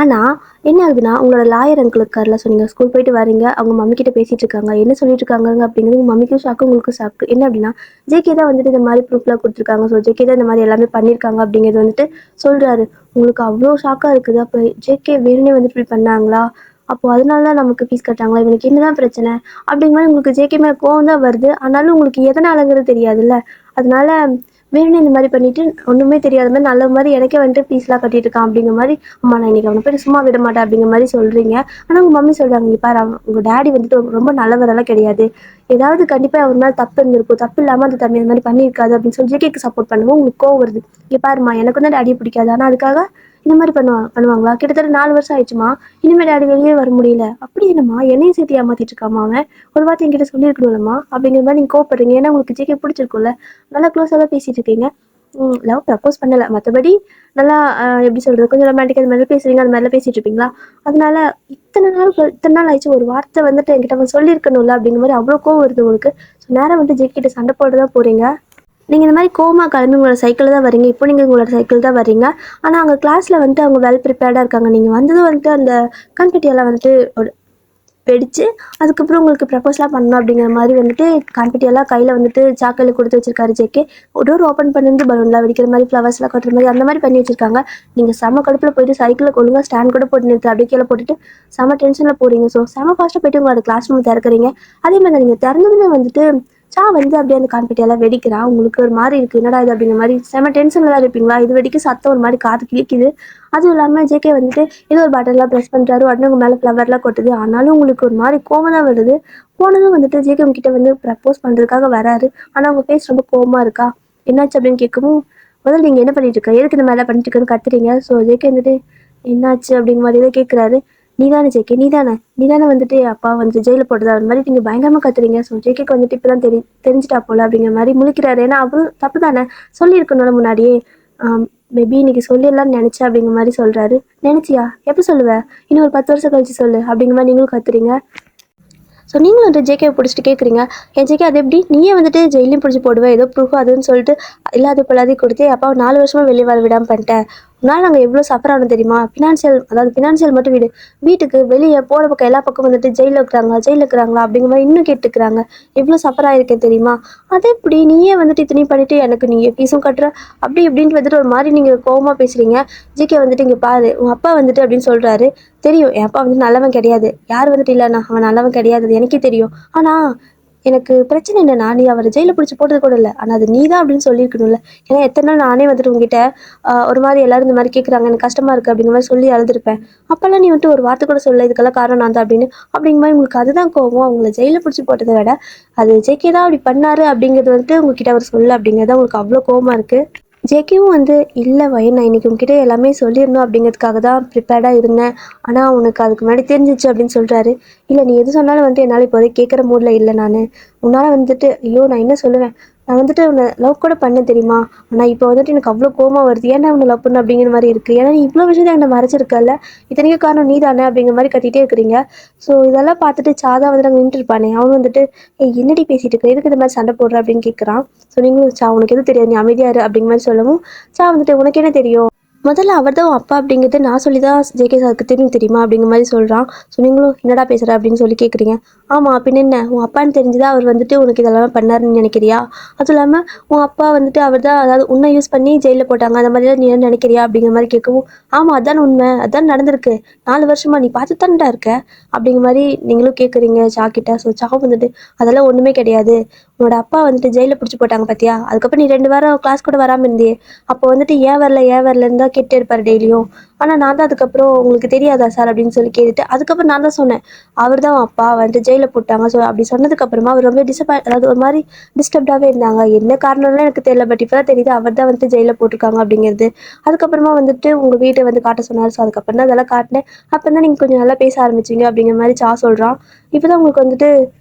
ஆனால் என்ன ஆகுதுன்னா, உங்களோட லாயர் அங்கிள் இருக்கார்ல, ஸோ நீங்கள் ஸ்கூல் போயிட்டு வரீங்க, அவங்க மம்மி கிட்ட பேசிகிட்டு இருக்காங்க, என்ன சொல்லிட்டு இருக்காங்க அப்படிங்கிறது உங்கள் மம்மிக்கும் ஷாக்கு, உங்களுக்கும் ஷாக்கு. என்ன அப்படின்னா, ஜேகே தான் வந்துட்டு இந்த மாதிரி ப்ரூஃப்லாம் கொடுத்துருக்காங்க, ஸோ ஜேகே தான் இந்த மாதிரி எல்லாமே பண்ணியிருக்காங்க அப்படிங்கிறது வந்துட்டு சொல்கிறாரு. உங்களுக்கு அவ்வளோ ஷாக்காக இருக்குது. அப்போ ஜேகே வேணுனே வந்துட்டு இப்படி பண்ணாங்களா, அப்போ அதனால தான் நமக்கு ஃபீஸ் கட்டாங்களா, இவனுக்கு என்னதான் பிரச்சனை அப்படிங்கிற மாதிரி உங்களுக்கு ஜேகே மேலே கோவம் தான் வருது. ஆனாலும் உங்களுக்கு எதனாலங்கிறது தெரியாதுல்ல, அதனால வேணும்னு இந்த மாதிரி பண்ணிட்டு ஒன்றுமே தெரியாத மாதிரி நல்ல மாதிரி எனக்கே வந்துட்டு ஃபீஸ்லாம் கட்டிட்டு இருக்கான் அப்படிங்கிற மாதிரி, அம்மா நான் இன்னைக்கு அவனை போய் சும்மா விட மாட்டேன் அப்படிங்கிற மாதிரி சொல்கிறீங்க. ஆனால் உங்கள் மம்மி சொல்கிறாங்க, இங்கே பாரு உங்கள் டேடி வந்துட்டு ரொம்ப நல்லவரெல்லாம் கிடையாது, ஏதாவது கண்டிப்பாக ஒரு நாள் தப்பு இருந்திருக்கும், தப்பு இல்லாமல் அந்த தம்பி இந்த மாதிரி பண்ணியிருக்காது அப்படின்னு சொல்லி ஜேகேக்கு சப்போர்ட் பண்ணுவோம். உங்களுக்கு கோவம் வருது. இங்கே பாருமா எனக்கு தான் டேடியை பிடிக்காது, ஆனால் அதுக்காக இந்த மாதிரி பண்ணுவாங்களா, கிட்டத்தட்ட 4 வருஷம் ஆயிடுச்சுமா, இனிமேல் டேடி வெளியே வர முடியல, அப்படி என்னம்மா என்னையும் சேர்த்து ஏமாத்திட்டு இருக்காமா அவன், ஒரு வார்த்தை என்கிட்ட சொல்லியிருக்கணும்லம்மா அப்படிங்கிற மாதிரி நீங்கள் கோவப்படுறீங்க. ஏன்னா உங்களுக்கு ஜேகே பிடிச்சிருக்கும்ல, நல்லா க்ளோஸாக தான் பேசிட்டு இருக்கீங்க. லவ் ப்ரப்போஸ் பண்ணலை, மற்றபடி நல்லா எப்படி சொல்கிறது, கொஞ்சம் ரொமான்டிக்காக அந்த மாதிரி பேசுவீங்க, அந்த மாதிரிலாம் பேசிகிட்டு இருப்பீங்களா, அதனால இத்தனை நாள் ஆயிடுச்சு, ஒரு வார்த்தை வந்துட்டு என்கிட்ட அவன் சொல்லியிருக்கணும்ல அப்படிங்கிற மாதிரி அவ்வளோ கோவம் வருது உங்களுக்கு. ஸோ நேரம் வந்துட்டு ஜேகே கிட்ட சண்டை போட்டு தான் போகிறீங்க. நீங்கள் இந்த மாதிரி கோவமாக கிளம்பி உங்களோட சைக்கிளில் தான் வரீங்க. இப்போ நீங்கள் உங்களோட சைக்கிள் தான் வரீங்க. ஆனால் அங்கே கிளாஸில் வந்துட்டு அவங்க வெல் ப்ரிப்பேர்டாக இருக்காங்க. நீங்கள் வந்ததும் வந்துட்டு அந்த கண்பெட்டியெல்லாம் வந்துட்டு வெடித்து அதுக்கப்புறம் உங்களுக்கு ப்ரப்போஸ்லாம் பண்ணணும் அப்படிங்கிற மாதிரி வந்துட்டு கண்பெட்டியெல்லாம் கையில் வந்துட்டு சாக்கில் கொடுத்து வச்சிருக்காரு ஜேகே. டோர் ஓப்பன் பண்ணிட்டு பலூன்லாம் வெடிக்கிற மாதிரி, ஃப்ளவர்ஸ்லாம் கொட்டுற மாதிரி அந்த மாதிரி பண்ணி வச்சிருக்காங்க. நீங்கள் செம கடுப்பில் போயிட்டு சைக்கிளில் ஒழுங்காக ஸ்டாண்ட் கூட போட்டு நிறுத்து அப்படியே கீழே போட்டுட்டு செம டென்ஷனில் போகிறீங்க. ஸோ செம ஃபாஸ்ட்டாக போயிட்டு உங்களோட கிளாஸ் ரூம் திறக்கிறீங்க. அதே மாதிரி நீங்கள் திறந்ததுமே வந்துட்டு வந்து அப்படியே அந்த கான்பெட்டியெல்லாம் வெடிக்கிறா. உங்களுக்கு ஒரு மாதிரி இருக்குது, என்னடா இது அப்படிங்கிற மாதிரி செம டென்ஷனில் தான் இருப்பீங்களா. இது வெடிக்க சத்தம் ஒரு மாதிரி காது கிழிக்குது. அதுவும் இல்லாமல் ஜேகே வந்துட்டு ஏதோ ஒரு பாட்டிலாம் ப்ரெஸ் பண்ணுறாரு, உடனே உங்கள் மேலே ஃப்ளவர்லாம் கொட்டுது. ஆனாலும் உங்களுக்கு ஒரு மாதிரி கோவம் தான் வருது. போனதும் வந்துட்டு ஜேகே உங்ககிட்ட வந்து ப்ரப்போஸ் பண்ணுறதுக்காக வராரு. ஆனால் உங்கள் ஃபேஸ் ரொம்ப கோவமாக இருக்கா, என்னாச்சு அப்படின்னு கேட்கவும், முதல்ல நீங்கள் என்ன பண்ணிட்டு இருக்க, எதுக்கு இந்த மாதிரிலாம் பண்ணிட்டு இருக்குன்னு கத்துறீங்க. ஸோ ஜேகே வந்துட்டு என்னாச்சு அப்படிங்கிற மாதிரி தான் கேட்குறாரு. நீதானே ஜேகே, நீதானே வந்துட்டு அப்பா வந்து ஜெயிலில் போட்டதா, அந்த மாதிரி நீங்கள் பயங்கரமாக கத்துறீங்க. ஸோ ஜேகேக்கு வந்துட்டு இப்போ தான் தெரிஞ்சிட்டா போல அப்படிங்கிற மாதிரி முழிக்கிறாரு. ஏன்னா அவரும் தப்பு தானே, சொல்லியிருக்கணும்ல முன்னாடியே. மேபி இன்னைக்கு சொல்லிடலாம்னு நினச்சேன் அப்படிங்கிற மாதிரி சொல்கிறாரு. நினச்சியா, எப்போ சொல்லுவேன், இன்னும் ஒரு 10 வருஷம் கழிச்சு சொல்லு அப்படிங்கிற மாதிரி நீங்களும் கத்துறீங்க. ஸோ நீங்களும் வந்து ஜேகேவை பிடிச்சிட்டு கேட்குறீங்க, என் ஜேகே அது எப்படி நீயே வந்துட்டு ஜெயிலையும் பிடிச்சி போடுவேன், ஏதோ ப்ரூஃப் அதுன்னு சொல்லிட்டு இல்லாத பிள்ளாதையும் கொடுத்து அப்பாவை 4 வருஷமாக வெளியே வர விடாமல் பண்ணிட்டேன். அதனால நாங்கள் எவ்வளோ சஃபர் ஆகணும் தெரியுமா, ஃபினான்ஷியல் மட்டும் வீட்டுக்கு வெளியே போகிற பக்கம் எல்லா பக்கம் வந்துட்டு ஜெயிலில் இருக்கிறாங்களா அப்படிங்கிற மாதிரி இன்னும் கேட்டுக்கிறாங்க. எவ்வளோ சஃபர் ஆகிருக்கேன் தெரியுமா, அதே இப்படி நீயே வந்துட்டு இத்தனையும் பண்ணிவிட்டு எனக்கு நீங்கள் ஃபீஸும் கட்டுற அப்படி இப்படின்ட்டு வந்துட்டு ஒரு மாதிரி நீங்கள் கோவமாக பேசுகிறீங்க. ஜேகே வந்துட்டு இங்கே பாரு உன் அப்பா வந்துட்டு அப்படின்னு சொல்கிறாரு. தெரியும் என் அப்பா வந்து நல்லவன் கிடையாது, யார் வந்துட்டு இல்லைண்ணா அவன் நல்லவன் கிடையாது, அது எனக்கே தெரியும். ஆனால் எனக்கு பிரச்சனை என்னன்னா, நீ அவரை ஜெயிலில் பிடிச்சி போட்டது கூட இல்லை, ஆனால் அது நீ தான் அப்படின்னு சொல்லியிருக்கணும்ல. ஏன்னா எத்தனை நாள் நானே வந்துட்டு உங்ககிட்ட ஒரு மாதிரி எல்லாரும் இந்த மாதிரி கேட்குறாங்க, எனக்கு கஷ்டமாக இருக்குது அப்படிங்கிற மாதிரி சொல்லி அழுதுருப்பேன். அப்போல்லாம் நீ வந்துட்டு ஒரு வார்த்தை கூட சொல்ல, இதுக்கெல்லாம் காரணம் நான் தான் அப்படிங்கிற மாதிரி உங்களுக்கு அதுதான் கோவம். அவங்கள ஜெயிலில் பிடிச்சி போட்டதை விட அது ஜேகே தான் அப்படி பண்ணாரு அப்படிங்கிறது வந்துட்டு உங்ககிட்ட அவர் சொல்ல அப்படிங்கிறது உங்களுக்கு அவ்வளோ கோவமாக இருக்குது. ஜேகேவும் வந்து இல்லை வயன், நான் இன்றைக்கி உங்ககிட்ட எல்லாமே சொல்லிடணும் அப்படிங்கிறதுக்காக தான் ப்ரிப்பேர்டாக இருந்தேன், ஆனால் உனக்கு அதுக்கு முன்னாடி தெரிஞ்சிச்சு அப்படின்னு சொல்கிறாரு. இல்லை நீ எது சொன்னாலும் வந்துட்டு என்னால் இப்போதைக்கு கேட்குற மூடில் இல்லை, உன்னால் வந்துட்டு ஐயோ நான் என்ன சொல்லுவேன், நான் வந்துட்டு உன்னை லவ் கூட பண்ணேன் தெரியுமா? ஆனா இப்போ வந்துட்டு எனக்கு அவ்வளோ கோவமா வருது. ஏன்டா உன்னை லவ் பண்ண அப்படிங்கிற மாரி இருக்கு. ஏன்னா நீ இவ்வளோ விஷயத்த என்ட்ட மறைச்சிருக்கல்ல. இத்தனைக்கும் காரணம் நீ தானே அப்படிங்கிற மாரி கத்திட்டே இருக்கிறீங்க. ஸோ இதெல்லாம் பார்த்துட்டு சாதா வந்துட்டு அங்க நின்னுட்டு இருப்பானே, அவன் வந்துட்டு ஏய் என்னடி பேசிட்டு இருக்க? எதுக்கு இந்த மாரி சண்டை போடுற? அப்படின்னு கேட்குறான். ஸோ நீங்களும் உனக்கு எதுவும் தெரியாது. நீ அமைதியா இரு அப்படிங்கிற மாரி சொல்லவும், வந்துட்டு உனக்கு என்ன தெரியும்? முதல்ல அவர் தான் உன் அப்பா அப்படிங்கிறது நான் சொல்லி தான் ஜேகே சாருக்கு தெரியுமா அப்படிங்கிற மாதிரி சொல்கிறான். ஸோ நீங்களும் என்னடா பேசுகிற அப்படின்னு சொல்லி கேட்குறீங்க. ஆமாம் பின்ன என்ன உன் அப்பான்னு தெரிஞ்சுதான் அவர் வந்துட்டு உனக்கு இதெல்லாம் பண்ணாருன்னு நினைக்கிறியா? அதுவும் இல்லாமல் உன் அப்பா வந்துட்டு அவர் தான் அதாவது உன்னை யூஸ் பண்ணி ஜெயிலில் போட்டாங்க அந்த மாதிரிலாம் நீ என்ன நினைக்கிறியா அப்படிங்கிற மாதிரி கேட்கவும், ஆமாம் அதான் உண்மை அதான் நடந்திருக்கு. 4 வருஷமா நீ பார்த்து தான்டா இருக்க அப்படிங்கிற மாதிரி நீங்களும் கேட்குறீங்க சாக்கிட்ட. ஸோ வந்துட்டு அதெல்லாம் ஒன்றுமே கிடையாது. உன்னோட அப்பா வந்துட்டு ஜெயிலில் பிடிச்சி போட்டாங்க பார்த்தியா? அதுக்கப்புறம் நீ 2 வாரம் கிளாஸ் கூட வராமல் இருந்தியே. அப்போ வந்துட்டு ஏன் வரலன்னு தான் கேட்டே இருப்பார் டெய்லியும். ஆனால் நான் தான் அதுக்கப்புறம் உங்களுக்கு தெரியாதா சார் அப்படின்னு சொல்லி கேட்டுட்டு அதுக்கப்புறம் நான் தான் சொன்னேன். அவர் தான் அப்பா வந்துட்டு ஜெயிலில் போட்டாங்க. ஸோ அப்படி சொன்னதுக்கப்புறமா அவர் ரொம்ப அதாவது ஒரு மாதிரி டிஸ்டர்ப்டாகவே இருந்தாங்க. என்ன காரணம்லாம் எனக்கு தெரியல. பட் இப்போ தான் தெரியுது அவர் தான் வந்துட்டு ஜெயிலில் போட்டிருக்காங்க அப்படிங்கிறது. அதுக்கப்புறமா வந்துட்டு உங்கள் வீட்டை வந்து காட்ட சொன்னார். ஸோ அதுக்கப்புறம் தான் அதெல்லாம் காட்டினேன். அப்போ தான் நீங்கள் கொஞ்சம் நல்லா பேச ஆரம்பிச்சிங்க அப்படிங்கிற மாதிரி சொல்கிறான். இப்போ தான் உங்களுக்கு வந்துட்டு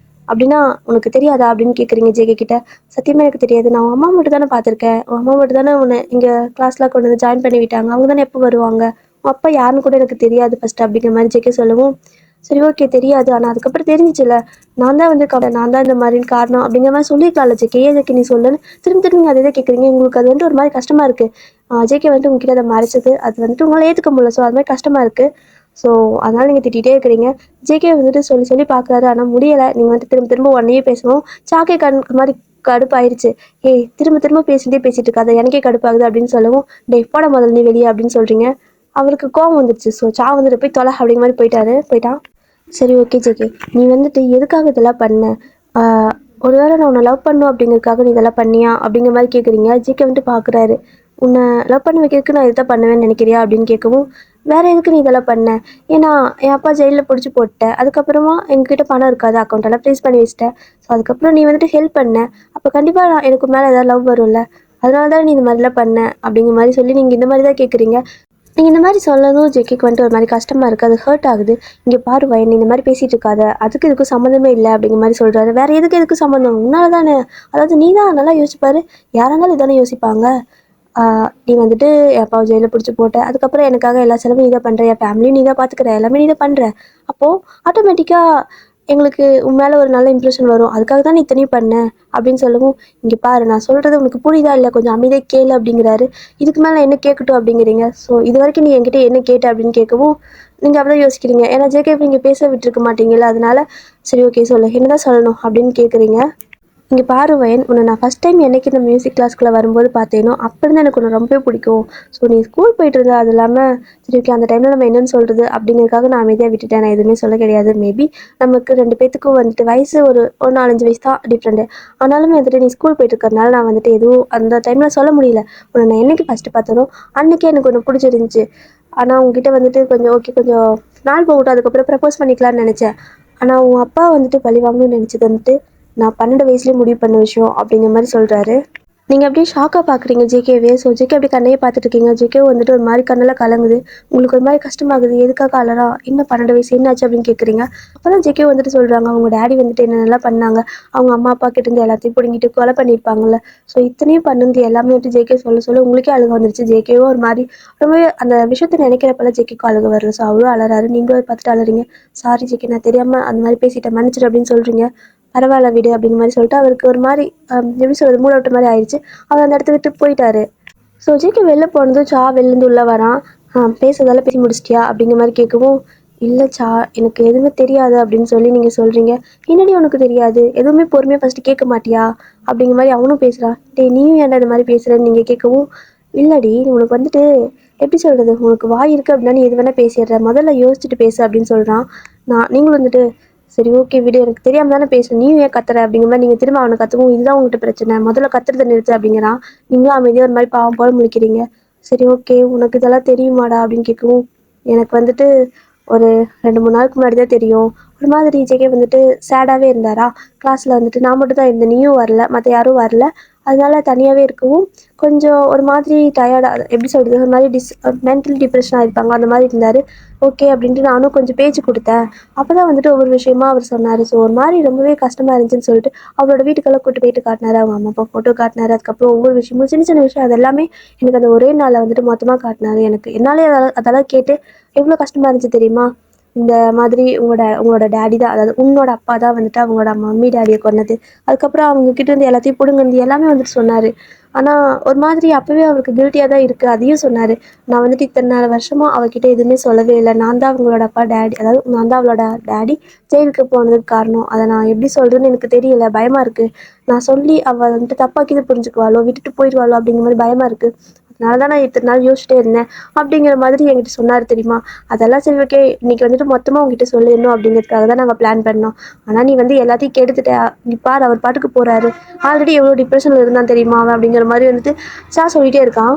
அப்படின்னா உனக்கு தெரியாதா அப்படின்னு கேட்குறீங்க ஜேகே கிட்ட. சத்தியமாக எனக்கு தெரியாது. நான் உன் அம்மா மட்டும் தானே பார்த்துருக்கேன். உன் அம்மா மட்டும் தானே உன்னை இங்கே கிளாஸ்லாம் கொண்டு வந்து ஜாயின் பண்ணி விட்டாங்க. அவங்க தானே எப்போ வருவாங்க? உன் அப்பா யாருன்னு கூட எனக்கு தெரியாது ஃபஸ்ட்டு அப்படிங்கிற மாதிரி ஜேகே சொல்லவும், சரி ஓகே தெரியாது. ஆனால் அதுக்கப்புறம் தெரிஞ்சிச்சுல நான் தான் வந்து நான் தான் இந்த மாதிரின்னு காரணம் அப்படிங்கிற மாதிரி சொல்லியிருக்கலாம்ல ஜேகே. ஏன் ஜேகே நீ சொல்லுன்னு திரும்பி நீங்கள் அதே தான் கேட்குறீங்க. உங்களுக்கு அது வந்துட்டு ஒரு மாதிரி கஷ்டமாக இருக்குது. ஜேகே வந்துட்டு உங்ககிட்ட அதை மறைச்சது அது வந்துட்டு உங்களால் ஏற்றுக்க முடியல. ஸோ அது மாதிரி கஷ்டமாக இருக்குது. ஸோ அதனால் நீங்கள் திட்டிகிட்டே இருக்கிறீங்க. ஜேகே வந்துட்டு சொல்லி சொல்லி பார்க்குறாரு. ஆனால் முடியலை. நீங்கள் வந்துட்டு திரும்ப திரும்ப ஒன்றையே பேசவும் சாக்கே மாதிரி கடுப்பாயிருச்சு. ஏய் திரும்ப திரும்ப பேசிட்டு இருக்காத எனக்கே கடுப்பாகுது அப்படின்னு சொல்லவும், டேய் போட முதல்ல நீ வெளியே அப்படின்னு சொல்கிறீங்க. அவருக்கு கோவம் வந்துடுச்சு. ஸோ வந்துட்டு போய் தொலை அப்படிங்கிற மாதிரி போயிட்டான். சரி ஓகே ஜேகே, நீ வந்துட்டு எதுக்காக இதெல்லாம் பண்ண? ஒருவேளை நான் உன்னை லவ் பண்ணும் அப்படிங்கிறதுக்காக நீ இதெல்லாம் பண்ணியா அப்படிங்கிற மாதிரி கேட்குறீங்க. ஜேகே வந்துட்டு பார்க்குறாரு. உன்னை லவ் பண்ண வைக்கிறதுக்கு நான் இதை பண்ணுவேன்னு நினைக்கிறியா அப்படின்னு கேட்கவும், வேற எதுக்கு நீ இதெல்லாம் பண்ண? ஏன்னா என் அப்பா ஜெயிலில் பிடிச்சி போட்டேன். அதுக்கப்புறமா எங்ககிட்ட பணம் இருக்காது, அக்கௌண்ட்டெல்லாம் ஃப்ரீஸ் பண்ணி வச்சிட்டேன். ஸோ அதுக்கப்புறம் நீ வந்துட்டு ஹெல்ப் பண்ண. அப்போ கண்டிப்பாக எனக்கு மேலே ஏதாவது லவ் வரும்ல, அதனால தான் நீ இந்த மாதிரிலாம் பண்ண அப்படிங்கிற மாதிரி சொல்லி நீங்கள் இந்த மாதிரி தான் கேட்குறீங்க. நீங்கள் இந்த மாதிரி சொல்லதும் ஜெக்கிக்கு வந்துட்டு ஒரு மாதிரி கஷ்டமாக இருக்குது. அது ஹர்ட் ஆகுது. இங்கே பாரு வயன் நீ இந்த மாதிரி பேசிகிட்டு இருக்காத, அதுக்கு இதுக்கும் சம்மந்தமே இல்லை அப்படிங்கிற மாதிரி சொல்கிறாரு. வேறு எதுக்கு சம்மந்தம்? உன்னால தானே. அதாவது நீ தான் நல்லா யோசிப்பாரு. யாராக இருந்தாலும் இதானே யோசிப்பாங்க. நீ வந்துட்டு என் அப்பாவை ஜெயிலில் பிடிச்சி போட்ட. அதுக்கப்புறம் எனக்காக எல்லா செலவும் நீ தான் பண்ணுற. என் ஃபேமிலியும் நீ தான் பார்த்துக்கிற. எல்லாமே நீ தான் பண்ணுற. அப்போது ஆட்டோமேட்டிக்காக எங்களுக்கு உன் மேலே ஒரு நல்ல இம்ப்ரெஷன் வரும். அதுக்காக தான் நீ இத்தனையும் பண்ண அப்படின்னு சொல்லவும், இங்கே பாரு நான் சொல்கிறது உனக்கு புரியுதா இல்லை கொஞ்சம் அமைதியாக கேளு அப்படிங்கிறாரு. இதுக்கு மேலே என்ன கேட்கட்டும் அப்படிங்கிறீங்க. ஸோ இது வரைக்கும் நீ என்கிட்ட என்ன கேட்ட அப்படின்னு கேட்கவும் நீங்கள் அப்படி தான் யோசிக்கிறீங்க. ஏன்னா ஜேகே நீங்கள் பேச விட்டுருக்க மாட்டீங்களா, அதனால சரி ஓகே சொல்லு என்ன தான் சொல்லணும் அப்படின்னு கேட்குறீங்க. இங்கே பாரு வயன், உன்னை நான் ஃபஸ்ட் டைம் என்னைக்கு இந்த மியூசிக் கிளாஸ்க்குள்ளே வரும்போது பார்த்தேனோ அப்போ இருந்து எனக்கு உன்னை ரொம்பவே பிடிக்கும். ஸோ நீ ஸ்கூல் போயிட்டு இருந்தா அது இல்லாமல் சரி ஓகே அந்த டைமில் நம்ம என்னென்னு சொல்கிறது அப்படிங்கிறதுக்காக நான் அமைதியாக விட்டுட்டேன். நான் எதுவுமே சொல்ல கிடையாது. மேபி நமக்கு 2 பேத்துக்கும் வந்துட்டு வயசு ஒரு 4-5 வயசு தான் டிஃப்ரெண்ட்டு. ஆனாலுமே வந்துட்டு நீ ஸ்கூல் போயிட்டு இருக்கிறதுனால நான் வந்துட்டு எதுவும் அந்த டைமில் சொல்ல முடியல. உன்னை நான் என்னைக்கு ஃபஸ்ட்டு பார்த்தனோ அன்றைக்கே எனக்கு ஒன்று பிடிச்சிருந்துச்சி. ஆனால் உங்ககிட்ட வந்துட்டு கொஞ்சம் ஓகே கொஞ்சம் நாள் போகட்டும் அதுக்கப்புறம் ப்ரப்போஸ் பண்ணிக்கலான்னு நினச்சேன். ஆனால் உன் அப்பா வந்துட்டு பழி வாங்கணும்னு நினச்சது வந்துட்டு நான் 12 வயசுலேயே முடிவு பண்ண விஷயம் அப்படிங்கிற மாதிரி சொல்கிறாரு. நீங்கள் அப்படியே ஷாக்காக பார்க்குறீங்க ஜேகேவே. ஸோ ஜேகே அப்படி கண்ணையே பார்த்துட்டு இருக்கீங்க. ஜேகே வந்துட்டு ஒரு மாதிரி கண்ணெல்லாம் கலங்குது. உங்களுக்கு ஒரு மாதிரி கஷ்டமாகுது. எதுக்காக அலறா? இன்னும் 12 வயசு என்னாச்சு அப்படின்னு கேட்குறீங்க. அப்போ தான் ஜேகே வந்துட்டு சொல்கிறாங்க அவங்க டேடி வந்துட்டு என்னென்னலாம் பண்ணாங்க. அவங்க அம்மா அப்பா கிட்டேருந்து எல்லாத்தையும் பிடிங்கிட்டு கொலை பண்ணியிருப்பாங்கல்ல. ஸோ இத்தனையும் பண்ணுது எல்லாமே வந்துட்டு ஜேகே சொல்ல உங்களுக்கே அழுக வந்துருச்சு. ஜேகேவும் ஒரு மாதிரி ரொம்பவே அந்த விஷயத்தை நினைக்கிறப்பெல்லாம் ஜேகேக்கும் அழுக வரல. ஸோ அவ்வளோ அலறாரு. நீங்களும் பார்த்துட்டு அலறீங்க. சாரி ஜேகே நான் தெரியாமல் அந்த மாதிரி பேசிட்டேன் மன்னிச்சிடு அப்படின்னு சொல்கிறீங்க. பரவாயில்ல விடு அப்படிங்கிற மாதிரி சொல்லிட்டு அவருக்கு ஒரு மாதிரி எப்படி சொல்கிறது மூட் அவுட் மாதிரி ஆயிடுச்சு. அவர் அந்த இடத்த விட்டு போயிட்டாரு. ஸோ ஜேகே வெளில போனதும் வெளிலேருந்து உள்ளே வரான். பேசுறதெல்லாம் பேசி முடிச்சிட்டியா அப்படிங்கிற மாதிரி கேட்கவும், இல்லை எனக்கு எதுவுமே தெரியாது அப்படின்னு சொல்லி நீங்கள் சொல்கிறீங்க. என்னடி உனக்கு தெரியாது? எதுவுமே பொறுமையாக ஃபஸ்ட்டு கேட்க மாட்டியா அப்படிங்கிற மாதிரி அவனும் பேசுகிறான். நீயும் ஏன்டா இந்த மாதிரி பேசுகிறேன்னு நீங்கள் கேட்கவும், இல்லடி உனக்கு வந்துட்டு எப்படி சொல்கிறது உனக்கு வாய் இருக்குது அப்படின்னா நீ எது வேணால் பேசிடுற, முதல்ல யோசிச்சுட்டு பேசு அப்படின்னு சொல்கிறான். நீங்களும் வந்துட்டு சரி ஓகே விடு எனக்கு தெரியாமல் தானே பேசுகிறேன் நீயும் ஏன் கத்துற அப்படிங்கிற மாதிரி நீங்கள் திரும்ப அவனை கற்றுக்கும் இதுதான் உங்கள்கிட்ட பிரச்சனை முதல்ல கத்துறதை நிறுத்து அப்படிங்கிறான். நீங்களும் அமைதியாக ஒரு மாதிரி பாவம் போல முழிக்கிறீங்க. சரி ஓகே உனக்கு இதெல்லாம் தெரியுமாடா அப்படின்னு கேட்கவும், எனக்கு வந்துட்டு ஒரு 2-3 நாளுக்கு முன்னாடி தான் தெரியும். ஒரு மாதிரி ஜெகே வந்துட்டு சேடாகவே இருந்தாரா. கிளாஸில் வந்துட்டு நான் மட்டும் தான் இருந்தேன் நீயும் வரல மற்ற யாரும் வரல. அதனால தனியாகவே இருக்கவும் கொஞ்சம் ஒரு மாதிரி டயர்டாக எப்படி சொல்கிறது ஒரு மாதிரி மென்டல் டிப்ரெஷனாக இருப்பாங்க அந்த மாதிரி இருந்தார். ஓகே அப்படின்ட்டு நானும் கொஞ்சம் பேச்சு கொடுத்தேன். அப்போ தான் வந்துட்டு ஒவ்வொரு விஷயமா அவர் சொன்னார். ஸோ ஒரு மாதிரி ரொம்பவே கஷ்டமாக இருந்துச்சுன்னு சொல்லிட்டு அவரோட வீட்டுக்கெல்லாம் கூட்டு போயிட்டு காட்டினாரு. அவங்க அம்மா அப்பா ஃபோட்டோ காட்டினாரு. அதுக்கப்புறம் ஒவ்வொரு விஷயமும் சின்ன சின்ன விஷயம் அது எல்லாமே எனக்கு அந்த ஒரே நாளில் வந்துட்டு மொத்தமாக காட்டினாரு. எனக்கு என்னாலே அதெல்லாம் கேட்டு எவ்வளோ கஷ்டமாக இருந்துச்சு தெரியுமா? இந்த மாதிரி உங்களோட டேடி தான், அதாவது உன்னோட அப்பா தான் வந்துட்டு அவங்களோட மம்மி டேடியை கொன்னது. அதுக்கப்புறம் அவங்க கிட்ட இருந்து எல்லாத்தையும் பிடுங்கினது எல்லாமே வந்துட்டு சொன்னார். ஆனால் ஒரு மாதிரி அப்போவே அவருக்கு கில்ட்டியாக தான் இருக்குது. அதையும் சொன்னார். நான் வந்துட்டு இத்தனை வருஷமாக அவகிட்ட எதுவுமே சொல்லவே இல்லை. நான் தான் அவங்களோட அப்பா டேடி, அதாவது நான் தான் அவளோட டேடி ஜெயிலுக்கு போனதுக்கு காரணம். அதை நான் எப்படி சொல்கிறேன்னு எனக்கு தெரியல, பயமாக இருக்குது. நான் சொல்லி அவள் வந்துட்டு தப்பாக்கி புரிஞ்சுக்குவாளோ, விட்டுட்டு போயிடுவாளோ அப்படிங்கிற மாதிரி பயமாக இருக்குது. அதனால தான் நான் இத்தனை நாள் யோசிச்சிட்டே இருந்தேன் அப்படிங்கிற மாதிரி என்கிட்ட சொன்னார் தெரியுமா? அதெல்லாம் சரி ஓகே, இன்னைக்கு வந்துட்டு மொத்தமாக உங்ககிட்ட சொல்லிடணும் அப்படிங்கிறதுக்காக தான் நாங்கள் பிளான் பண்ணோம். ஆனால் நீ வந்து எல்லாத்தையும் கெடுத்துட்ட. நீ பாரு அவர் பாட்டுக்கு போகிறாரு. ஆல்ரெடி எவ்வளோ டிப்ரெஷனில் இருந்தான் தெரியுமா அவன் அப்படிங்கிற மாதிரி வந்துட்டு சொல்லிகிட்டே இருக்கான்.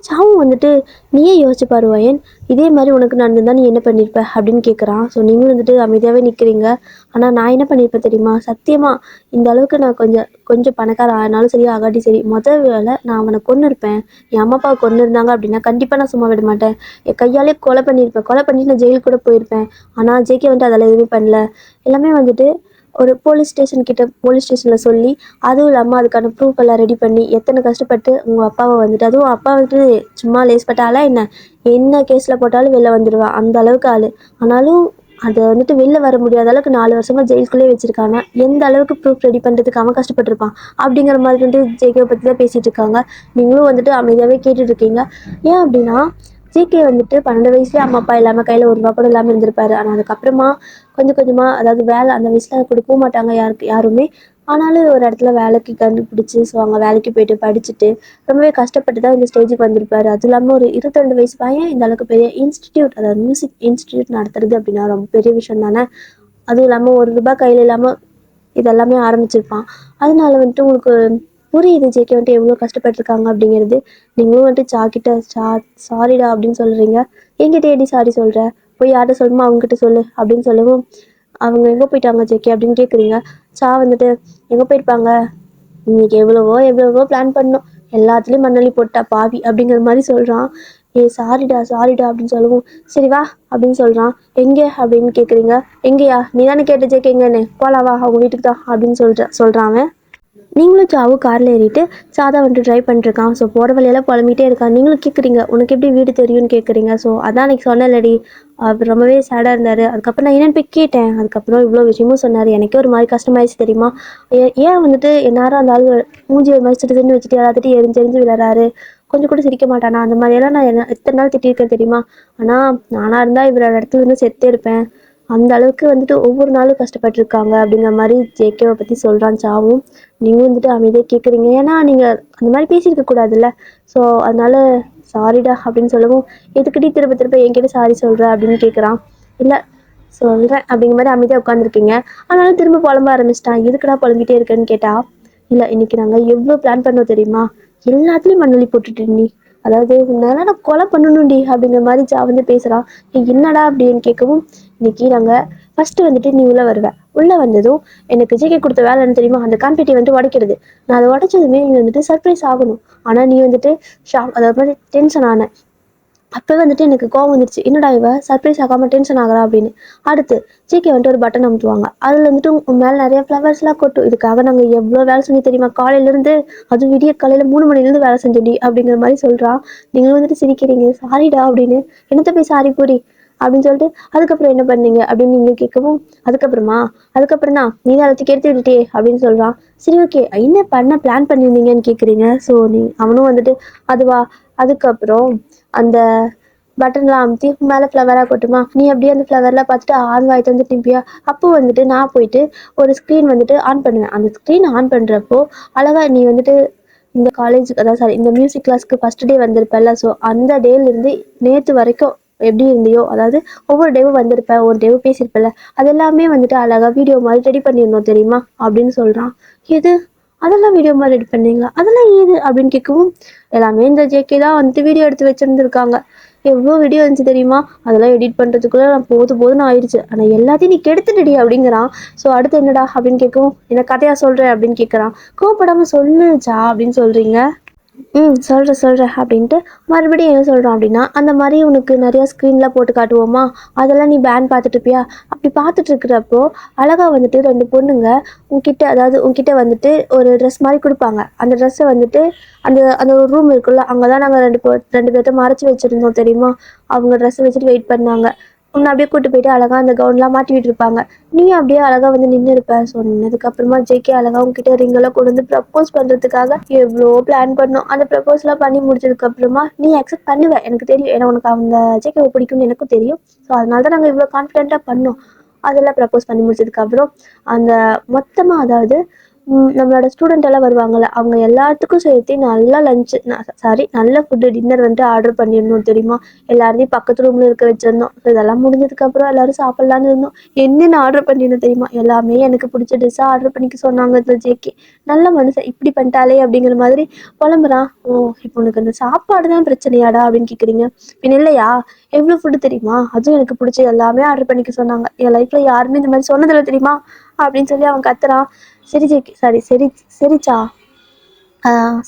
சாவும் வந்துட்டு நீயே யோசிச்சு பாரு வயன், இதே மாதிரி உனக்கு நடந்திருந்தா நீ என்ன பண்ணியிருப்ப அப்படின்னு கேட்குறான். ஸோ நீங்களும் வந்துட்டு அமைதியாகவே நிற்கிறீங்க. ஆனால் நான் என்ன பண்ணியிருப்பேன் தெரியுமா? சத்தியமாக இந்த அளவுக்கு நான் கொஞ்சம் கொஞ்சம் பணக்கார ஆனாலும் சரி ஆகாட்டி சரி, முதல் வேலை நான் அவனை கொன்று இருப்பேன். என் அம்மா அப்பா கொன்று இருந்தாங்க அப்படின்னா கண்டிப்பாக நான் சும்மா விட மாட்டேன். என் கையாலே கொலை பண்ணியிருப்பேன். கொலை பண்ணிட்டு நான் ஜெயிலுக்கு கூட போயிருப்பேன். ஆனால் ஜேகே வந்துட்டு அதெல்லாம் எதுவுமே பண்ணல. எல்லாமே வந்துட்டு ஒரு போலீஸ் ஸ்டேஷனில் சொல்லி, அதுவும் இல்லாமல் அதுக்கான ப்ரூஃப் எல்லாம் ரெடி பண்ணி எத்தனை கஷ்டப்பட்டு உங்கள் அப்பாவை வந்துட்டு, அதுவும் அப்பா வந்துட்டு சும்மா லேஸ்பட்ட ஆளா என்ன கேஸில் போட்டாலும் வெளில வந்துடுவான் அந்த அளவுக்கு ஆள். ஆனாலும் அதை வந்துட்டு வெளில வர முடியாத அளவுக்கு 4 வருஷமாக ஜெயிலுக்குள்ளே வச்சுருக்காங்க. எந்த அளவுக்கு ப்ரூஃப் ரெடி பண்ணுறதுக்கு அவன் கஷ்டப்பட்டிருப்பான் அப்படிங்கிற மாதிரி வந்துட்டு ஜேகேவை பற்றி தான் பேசிகிட்டு இருக்காங்க. நீங்களும் வந்துட்டு அமைதியாகவே கேட்டுட்டு இருக்கீங்க. ஏன் அப்படின்னா ஜேகே வந்துட்டு 12 வயசுலேயே அம்மா அப்பா இல்லாமல் கையில் ஒரு ரூபா கூட இல்லாமல் இருந்திருப்பாரு. ஆனால் அதுக்கப்புறமா கொஞ்சம் கொஞ்சமாக, அதாவது வேலை அந்த வயசில் கொடுக்கவும் மாட்டாங்க யாருமே. ஆனாலும் ஒரு இடத்துல வேலைக்கு கண்டுபிடிச்சி, ஸோ அங்கே வேலைக்கு போயிட்டு படிச்சுட்டு ரொம்பவே கஷ்டப்பட்டு தான் இந்த ஸ்டேஜுக்கு வந்திருப்பாரு. அதுவும் இல்லாமல் ஒரு 22 வயசு பையன் இந்த அளவுக்கு பெரிய இன்ஸ்டிடியூட், அதாவது மியூசிக் இன்ஸ்டிடியூட் நடத்துறது அப்படின்னா ரொம்ப பெரிய விஷயம் தானே. அதுவும் இல்லாமல் ஒரு ரூபாய் கையில் இல்லாமல் இதெல்லாமே ஆரம்பிச்சிருப்பான். அதனால வந்துட்டு உங்களுக்கு புரியுது ஜேகே வந்துட்டு எவ்வளோ கஷ்டப்பட்டிருக்காங்க அப்படிங்கிறது. நீங்களும் வந்துட்டு சாரிடா அப்படின்னு சொல்கிறீங்க. என்கிட்ட எப்படி சாரி சொல்கிற? போய் யார்கிட்ட சொல்லணுமோ அவங்ககிட்ட சொல்லு அப்படின்னு சொல்லவும், அவங்க எங்கே போயிட்டாங்க ஜேகே அப்படின்னு கேட்குறீங்க. வந்துட்டு எங்கே போயிருப்பாங்க, இன்னைக்கு எவ்வளவோ பிளான் பண்ணோம், எல்லாத்துலேயும் மண்ணள்ளி போட்டா பாவி அப்படிங்கிற மாதிரி சொல்கிறான். சாரிடா அப்படின்னு சொல்லவும், சரி வா அப்படின்னு சொல்கிறான். எங்கே அப்படின்னு கேட்குறீங்க. எங்கேயா, நீ தானே கேட்ட ஜேகே எங்கன்னு, போலாம் வா அவங்க வீட்டுக்கு தான் அப்படின்னு சொல்கிறான் அவன். நீங்களும் சாவும் காரில் ஏறிட்டு சாதா வந்துட்டு ட்ரைவ் பண்ணிருக்கான். ஸோ போகிற வழியெல்லாம் புலம்பிகிட்டே இருக்கான். நீங்களும் கேட்குறீங்க உனக்கு எப்படி வீடு தெரியும்னு கேட்குறீங்க. ஸோ அதான் அன்றைக்கி சொன்னேன்லடி, அவர் ரொம்பவே சேடாக இருந்தார். அதுக்கப்புறம் நான் என்னென்னு போய் கேட்டேன். அதுக்கப்புறம் இவ்வளோ விஷயமும் சொன்னார். எனக்கே ஒரு மாதிரி கஷ்டமாயிடுச்சு தெரியுமா? ஏன் வந்துட்டு எந்நேரம் அந்த ஆள் மூஞ்சி ஒரு மாதிரி சிட்டு வச்சுட்டு எல்லாத்துட்டும் எரிஞ்சு விளையாடுறாரு, கொஞ்சம் கூட சிரிக்க மாட்டானா? அந்த மாதிரியெல்லாம் நான் எத்தனை நாள் திட்டிருக்கேன் தெரியுமா? ஆனால் நானாக இருந்தால் இவரோட இடத்துல இருந்து செத்தே இருப்பேன். அந்த அளவுக்கு வந்துட்டு ஒவ்வொரு நாளும் கஷ்டப்பட்டுருக்காங்க அப்படிங்கிற மாதிரி ஜேகேவை பற்றி சொல்கிறான் சாவும். நீங்களும் வந்துட்டு அமைதியாக கேட்குறீங்க. ஏன்னா நீங்கள் அந்த மாதிரி பேசியிருக்க கூடாதுல்ல. ஸோ அதனால சாரிடா அப்படின்னு சொல்லவும், எதுக்கடி திரும்ப என்கிட்ட சாரி சொல்கிற அப்படின்னு கேட்குறான். இல்லை சொல்கிறேன் அப்படிங்கிற மாதிரி அமைதியாக உட்காந்துருக்கீங்க. அதனால திரும்ப புலம்ப ஆரம்பிச்சிட்டான். எதுக்குடா புலம்பிகிட்டே இருக்கேன்னு கேட்டால், இல்லை இன்னைக்கு நாங்கள் எவ்வளோ பிளான் பண்ணோம் தெரியுமா? எல்லாத்துலேயும் மண்ணொலி போட்டுட்டு நீ, அதாவது உன்னால நான் கொலை பண்ணணும்டி அப்படிங்கிற மாதிரி வந்து பேசுகிறான். என்னடா அப்படின்னு கேட்கவும், இன்னைக்கு நாங்கள் ஃபஸ்ட்டு வந்துட்டு நீ உள்ளே வருவ. உள்ளே வந்ததும் எனக்கு ஜேகே கொடுத்த வேலை என்ன தெரியுமா? அந்த கான்பெட்டி வந்துட்டு உடைக்கிறது. நான் அதை உடைச்சதுமே நீ வந்துட்டு சர்ப்ரைஸ் ஆகணும். ஆனால் நீ வந்துட்டு அதாவது டென்ஷன் ஆன. அப்போ வந்துட்டு எனக்கு கோவம் வந்துருச்சு. என்னடா இவ சர்ப்ரைஸ் ஆகாமல் டென்ஷன் ஆகிறா அப்படின்னு. அடுத்து ஜேகே வந்துட்டு ஒரு பட்டன் அமுத்துவாங்க. அதில் வந்துட்டு மேலே நிறைய ஃப்ளவர்ஸ்லாம் கொட்டும். இதுக்காக நாங்கள் எவ்வளோ வேலை செஞ்சு தெரியுமா? காலையிலேருந்து, அது விடிய காலையில் 3 மணிலேருந்து வேலை செஞ்சோடி அப்படிங்கிற மாதிரி சொல்கிறான். நீங்களும் வந்துட்டு சிரிக்கிறீங்க. சாரிடா அப்படின்னு. என்னத்த போய் சாரி பூரி அப்படின்னு சொல்லிட்டு, அதுக்கப்புறம் என்ன பண்ணீங்க அப்படின்னு நீங்கள் கேட்கவும், அதுக்கப்புறம் தான் நீ தான் எல்லாத்தையும் எடுத்து விட்டுட்டே அப்படின்னு சொல்கிறான். சரி ஓகே, என்ன பண்ண பிளான் பண்ணியிருந்தீங்கன்னு கேட்குறீங்க. ஸோ அவனும் வந்துட்டு அதுவா, அதுக்கப்புறம் அந்த பட்டன்லாம் அமுத்தி மேலே ஃப்ளவராக கொட்டுமா, நீ அப்படியே அந்த ஃப்ளவர்லாம் பார்த்துட்டு வாய்த்து வந்து நிற்பியா. அப்போ வந்துட்டு நான் போயிட்டு ஒரு ஸ்க்ரீன் வந்துட்டு ஆன் பண்ணுவேன். அந்த ஸ்க்ரீன் ஆன் பண்ணுறப்போ அழகாக நீ வந்துட்டு இந்த காலேஜுக்கு, அதாவது சாரி இந்த மியூசிக் கிளாஸ்க்கு ஃபஸ்ட் டே வந்திருப்பல்ல. ஸோ அந்த டேலேருந்து நேற்று வரைக்கும் எப்படி இருந்தியோ, அதாவது ஒவ்வொரு டேவும் வந்திருப்ப, ஒரு டேவும் பேசியிருப்பல, அது எல்லாமே வந்துட்டு அழகாக வீடியோ மாதிரி ரெடி பண்ணியிருந்தோம் தெரியுமா அப்படின்னு சொல்கிறான். எது, அதெல்லாம் வீடியோ மாதிரி ரெடி பண்ணீங்களா? அதெல்லாம் ஏது அப்படின்னு கேட்கவும், எல்லாமே இந்த ஜேகே தான் வந்துட்டு வீடியோ எடுத்து வச்சுருந்துருக்காங்க. எவ்வளோ வீடியோ இருந்துச்சு தெரியுமா, அதெல்லாம் எடிட் பண்ணுறதுக்குள்ளே நான் போதும்னு ஆயிடுச்சு. ஆனால் எல்லாத்தையும் நீ கெடுத்துட்டடி அப்படிங்கிறான். ஸோ அடுத்து என்னடா அப்படின்னு கேட்கவும், என்ன கதையா சொல்கிறேன் அப்படின்னு கேட்குறான். கோவப்படாமல் சொல்லுச்சா அப்படின்னு சொல்கிறீங்க. சொல்கிறேன் அப்படின்ட்டு மறுபடியும் என்ன சொல்கிறான் அப்படின்னா, அந்த மாதிரி உனக்கு நிறையா ஸ்க்ரீனில் போட்டு காட்டுவோமா, அதெல்லாம் நீ பேன் பார்த்துட்டு இருப்பியா, அப்படி பார்த்துட்டு இருக்கிறப்போ அழகாக வந்துட்டு 2 பொண்ணுங்க உன்கிட்ட வந்துட்டு ஒரு ட்ரெஸ் மாதிரி கொடுப்பாங்க. அந்த ட்ரெஸ்ஸை வந்துட்டு அந்த அந்த ஒரு ரூம் இருக்குல்ல, அங்கே தான் நாங்கள் 2 பேர்த்த மறைச்சி வச்சுருந்தோம் தெரியுமா, அவங்க ட்ரெஸ்ஸை வச்சுட்டு வெயிட் பண்ணாங்க. உன்னை அப்படியே கூட்டு போயிட்டு அழகாக அந்த கவுன்லாம் மாட்டி விட்டுருப்பாங்க. நீ அப்படியே அழகாக வந்து நின்று இருப்ப. சொன்னதுக்கப்புறமா ஜேகே அழகாக உங்ககிட்ட ரிங்கெல்லாம் கொண்டு வந்து ப்ரப்போஸ் பண்ணுறதுக்காக எவ்வளோ பிளான் பண்ணோம். அந்த ப்ரப்போஸ்லாம் பண்ணி முடிச்சதுக்கப்புறமா நீ அக்செப்ட் பண்ணுவ எனக்கு தெரியும். ஏன்னா உனக்கு அந்த ஜேகேவை பிடிக்கும்னு எனக்கும் தெரியும். ஸோ அதனால தான் நாங்கள் இவ்வளோ கான்ஃபிடென்ட்டாக பண்ணோம். அதெல்லாம் ப்ரப்போஸ் பண்ணி முடிச்சதுக்கப்புறம் அந்த மொத்தமாக அதாவது நம்மளோட ஸ்டூடெண்ட் எல்லாம் வருவாங்கல்ல, அவங்க எல்லாத்துக்கும் சேர்த்து நல்லா லஞ்சு நல்ல ஃபுட்டு டின்னர் வந்துட்டு ஆர்டர் பண்ணிடணும் தெரியுமா. எல்லாரையும் பக்கத்து ரூமில் இருக்க வச்சிருந்தோம். ஸோ இதெல்லாம் முடிஞ்சதுக்கப்புறம் எல்லாரும் சாப்பிட்லான்னு இருந்தோம். என்னென்ன ஆர்டர் பண்ணியிருந்தோம் தெரியுமா, எல்லாமே எனக்கு பிடிச்ச டிஷ்ஷாக ஆர்டர் பண்ணிக்க சொன்னாங்க இந்த ஜேகே. நல்ல மனுஷன் இப்படி பண்ணிட்டாலே அப்படிங்கிற மாதிரி புலம்புறான். ஓ, இப்போ உனக்கு அந்த சாப்பாடு தான் பிரச்சனையாடா அப்படின்னு கேட்குறீங்க. பின் இல்லையா, எவ்வளோ ஃபுட்டு தெரியுமா, அதுவும் எனக்கு பிடிச்ச எல்லாமே ஆர்டர் பண்ணிக்க சொன்னாங்க. என் லைஃப்பில் யாருமே இந்த மாதிரி சொன்னதில்லை தெரியுமா அப்படின்னு சொல்லி அவன் கத்துறான். சரி ஜேகே, சரிச்சா,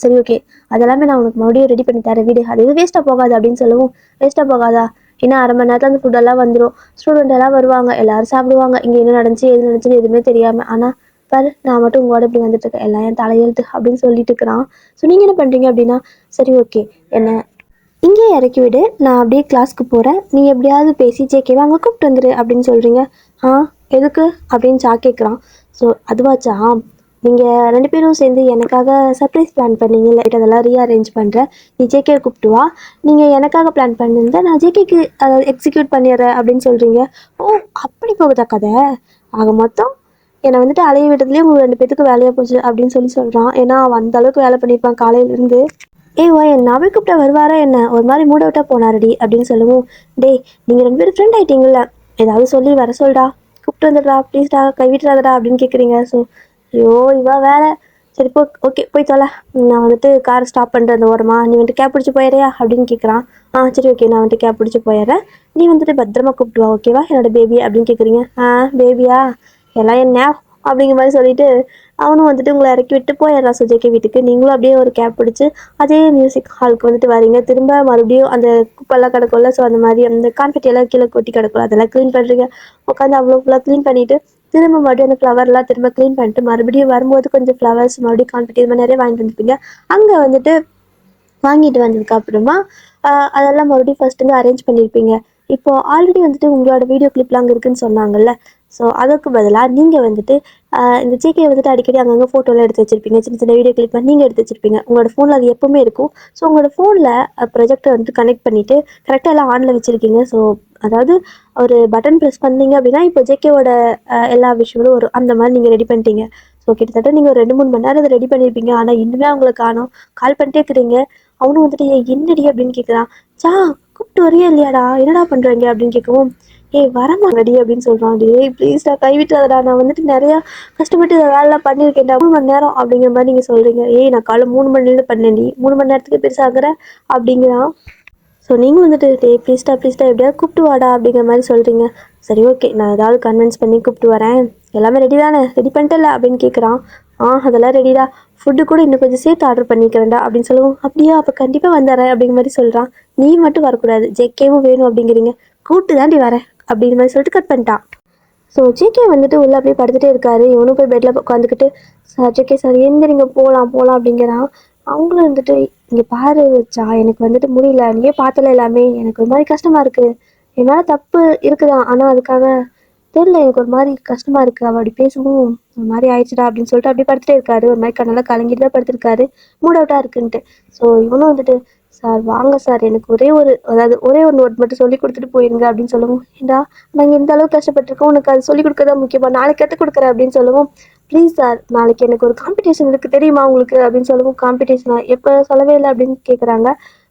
சரி ஓகே, அதெல்லாமே நான் உனக்கு மறுபடியும் ரெடி பண்ணி தரேன் வீடு, அது எதுவும் வேஸ்ட்டாக போகாது அப்படின்னு சொல்லவும், வேஸ்ட்டாக போகாதா, ஏன்னா அரை மணி நேரத்தில் அந்த ஃபுட்டெல்லாம் வந்துடும், ஸ்டூடெண்ட் எல்லாம் வருவாங்க, எல்லாரும் சாப்பிடுவாங்க, இங்கே என்ன நடந்துச்சு எது நடந்துச்சுன்னு எதுவுமே தெரியாமல். ஆனால் பாரு, நான் மட்டும் உங்களோட இப்படி வந்துட்டு இருக்கேன், எல்லாம் என் தலையெழுத்து அப்படின்னு சொல்லிட்டு இருக்கிறான். ஸோ நீங்கள் என்ன பண்ணுறீங்க அப்படின்னா, சரி ஓகே, என்ன இங்கே இறக்கி விடு, நான் அப்படியே கிளாஸ்க்கு போகிறேன், நீ எப்படியாவது பேசி ஜேகேவா அங்கே கூப்பிட்டு வந்துரு அப்படின்னு சொல்கிறீங்க. எதுக்கு அப்படின்னு கேட்குறான். ஸோ அதுவாச்சா, நீங்கள் 2 பேரும் சேர்ந்து எனக்காக சர்ப்ரைஸ் பிளான் பண்ணீங்கல்ல, அதெல்லாம் ரீஅரேஞ்ச் பண்ணுறேன், நீ ஜேகே கூப்பிட்டு வா, நீங்கள் எனக்காக பிளான் பண்ணியிருந்தா நான் ஜேகேக்கு எக்ஸிக்யூட் பண்ணிடுறேன் அப்படின்னு சொல்கிறீங்க. ஓ, அப்படி போகுதா கதை. ஆக மொத்தம் என்னை வந்துட்டு அலைய விட்டதுலேயே உங்கள் 2 பேத்துக்கு வேலையாக போச்சு அப்படின்னு சொல்கிறான். ஏன்னா அவன் அந்த அளவுக்கு வேலை பண்ணியிருப்பான் காலையிலேருந்து. என் நாவே கூப்பிட்டா வருவாரா என்ன, ஒரு மாதிரி மூட் அவுட்டாக போனாரடி அப்படின்னு சொல்லவும், டேய் நீங்கள் 2 பேரும் ஃப்ரெண்ட் ஆகிட்டீங்கள, ஏதாவது சொல்லி வர சொல்டா, கூப்பிட்டு வந்துடுறா ப்ளீஸ்டா, கைவிட்டுறாதடா அப்படின்னு கேட்குறீங்க. ஸோ ஐயோ இவா வேலை, சரி போ, ஓகே போய் தொலை, நான் வந்துட்டு கார் ஸ்டாப் பண்ணுறேன் அந்த ஓரமா, நீ வந்துட்டு கேப் பிடிச்சி போயிடுறியா அப்படின்னு கேட்குறான். சரி ஓகே, நான் வந்துட்டு கேப் பிடிச்சி போயிடுறேன், நீ வந்துட்டு பத்திரமா கூப்பிட்டு வா ஓகேவா என்னோட பேபி அப்படின்னு கேட்குறீங்க. பேபியா, எல்லாம் என்ன அப்படிங்கிற மாதிரி சொல்லிட்டு அவனும் வந்துட்டு உங்களை இறக்கி விட்டு போயிடுறான் சுஜேகே வீட்டுக்கு. நீங்களும் அப்படியே ஒரு கேப் பிடிச்சி அதே மியூசிக் ஹாலுக்கு வந்துட்டு வரீங்க. திரும்ப மறுபடியும் அந்த குப்பெல்லாம் கிடக்கும்ல, ஸோ அந்த மாதிரி அந்த கான்ஃபெட்டி எல்லாம் கீழே கொட்டி கிடக்கும், அதெல்லாம் க்ளீன் பண்ணுறீங்க. உட்காந்து அவ்வளோ ஃபுல்லாக க்ளீன் பண்ணிவிட்டு திரும்ப மறுபடியும் அந்த ஃப்ளவர்லாம் திரும்ப க்ளீன் பண்ணிட்டு மறுபடியும் வரும்போது கொஞ்சம் ஃப்ளவர்ஸ் மறுபடியும் கான்ஃபெட்டி இது மாதிரி நிறைய வாங்கிட்டு வந்துருப்பீங்க. அங்கே வந்துட்டு வாங்கிட்டு வந்ததுக்கப்புறமா அதெல்லாம் மறுபடியும் ஃபஸ்ட்டுங்க அரேஞ்ச் பண்ணியிருப்பீங்க. இப்போது ஆல்ரெடி வந்துட்டு உங்களோட வீடியோ கிளிப்லாம் அங்கே இருக்குதுன்னு சொன்னாங்கல்ல, ஸோ அதுக்கு பதிலாக நீங்கள் வந்துட்டு இந்த ஜேகே வந்துட்டு அடிக்கடி அங்கங்கே ஃபோட்டோலாம் எடுத்து வச்சுருப்பீங்க, சின்ன சின்ன வீடியோ கிளிப்லாம் நீங்கள் எடுத்து வச்சுருப்பீங்க. உங்களோட ஃபோனில் அது எப்போவுமே இருக்கும். ஸோ உங்களோட ஃபோனில் ப்ரொஜெக்டர் வந்துட்டு கனெக்ட் பண்ணிவிட்டு கரெக்டாக எல்லாம் ஆனில் வச்சுருக்கீங்க. ஸோ அதாவது ஒரு பட்டன் ப்ரெஸ் பண்ணீங்க அப்படின்னா இப்போ ஜேகேவோட எல்லா விஷயங்களும் வரும். அந்த மாதிரி நீங்கள் ரெடி பண்ணிட்டீங்க. ஸோ கிட்டத்தட்ட நீங்கள் ஒரு 2-3 மணி நேரம் அதை ரெடி பண்ணியிருப்பீங்க. ஆனால் இன்னுமே அவங்கள காணோம். கால் பண்ணிட்டே இருக்கிறீங்க. அவனும் வந்துட்டு என்னடி அப்படின்னு கேட்குறான். கூப்பிட்டு வரையா இல்லையாடா, என்னடா பண்ணுறீங்க அப்படின்னு கேட்கவும், வரமாங்கடி அப்படின்னு சொல்கிறான். ப்ளீஸ்டா கைவிட்டாதடா, நான் வந்துட்டு நிறையா கஷ்டப்பட்டு இதை வேலைலாம் பண்ணியிருக்கேன்டா, 3 மணி நேரம் அப்படிங்கிற மாதிரி நீங்கள் சொல்கிறீங்க. நான் காலைல 3 மணிலேருந்து பண்ணேன், நீ 3 மணி நேரத்துக்கு பெருசாகிற அப்படிங்கிறான். ஸோ நீங்கள் வந்துட்டு ப்ளீஸ்டா எப்படியாவது கூப்பிட்டு வாடா அப்படிங்கிற மாதிரி சொல்கிறீங்க. சரி ஓகே, நான் ஏதாவது கன்வின்ஸ் பண்ணி கூப்பிட்டு வரேன், எல்லாமே ரெடி தானே, ரெடி பண்ணிட்டல அப்படின்னு கேட்குறான். அதெல்லாம் ரெடிடா, ஃபுட்டு கூட இன்னும் கொஞ்சம் சேர்த்து ஆர்டர் பண்ணிக்கிறேன்டா அப்படின்னு சொல்லுவோம். அப்படியா, அப்போ கண்டிப்பாக வந்துடுறேன் அப்படிங்கிற மாதிரி சொல்கிறான். நீ மட்டும் வரக்கூடாது, ஜேகேவும் வேணும் அப்படிங்கிறீங்க, கூப்பிட்டு தாண்டி வரேன் அப்படிங்கிற மாதிரி சொல்லிட்டு கட் பண்ணிட்டான். ஸோ ஜேகே வந்துட்டு உள்ளே அப்படியே படுத்துகிட்டே இருக்காரு. இவனும் போய் பெட்டில் உட்காந்துக்கிட்டு, ஜேகே சார் எந்திரிங்க போகலாம் அப்படிங்கிறான். அவங்களும் வந்துட்டு, இங்கே பாரு எனக்கு வந்துட்டு முடியல, நீயே பார்த்தல எல்லாமே, எனக்கு ஒரு மாதிரி கஷ்டமாக இருக்குது, என் மேலே தப்பு இருக்குதான், ஆனால் அதுக்காக தெரியல, எனக்கு ஒரு மாதிரி கஷ்டமாக இருக்குது, அவள் அப்படி பேசவும் ஒரு மாதிரி ஆயிடுச்சுடா அப்படின்னு சொல்லிட்டு அப்படியே படுத்துட்டே இருக்காரு. ஒரு மாதிரி கண்ணெல்லாம் கலங்கிட்டு தான் படுத்துருக்காரு, மூட் அவுட்டாக இருக்குன்ட்டு. ஸோ இவனும் வந்துட்டு, சார் வாங்க சார், எனக்கு ஒரே ஒரு நோட் மட்டும் சொல்லி கொடுத்துட்டு போயிருங்க அப்படின்னு சொல்லவும், ஏண்டா நாங்கள் இந்த அளவுக்கு கஷ்டப்பட்டுருக்கோம், உனக்கு அது சொல்லிக் கொடுக்கதான் முக்கியமா, நாளைக்கு கற்றுக் கொடுக்குறேன் அப்படின்னு சொல்லவும், ப்ளீஸ் சார் நாளைக்கு எனக்கு ஒரு காம்படிஷன் இருக்குது தெரியுமா உங்களுக்கு அப்படின்னு சொல்லவும், காம்படிஷனா எப்போ சொல்லவே இல்லை அப்படின்னு கேட்குறாங்க.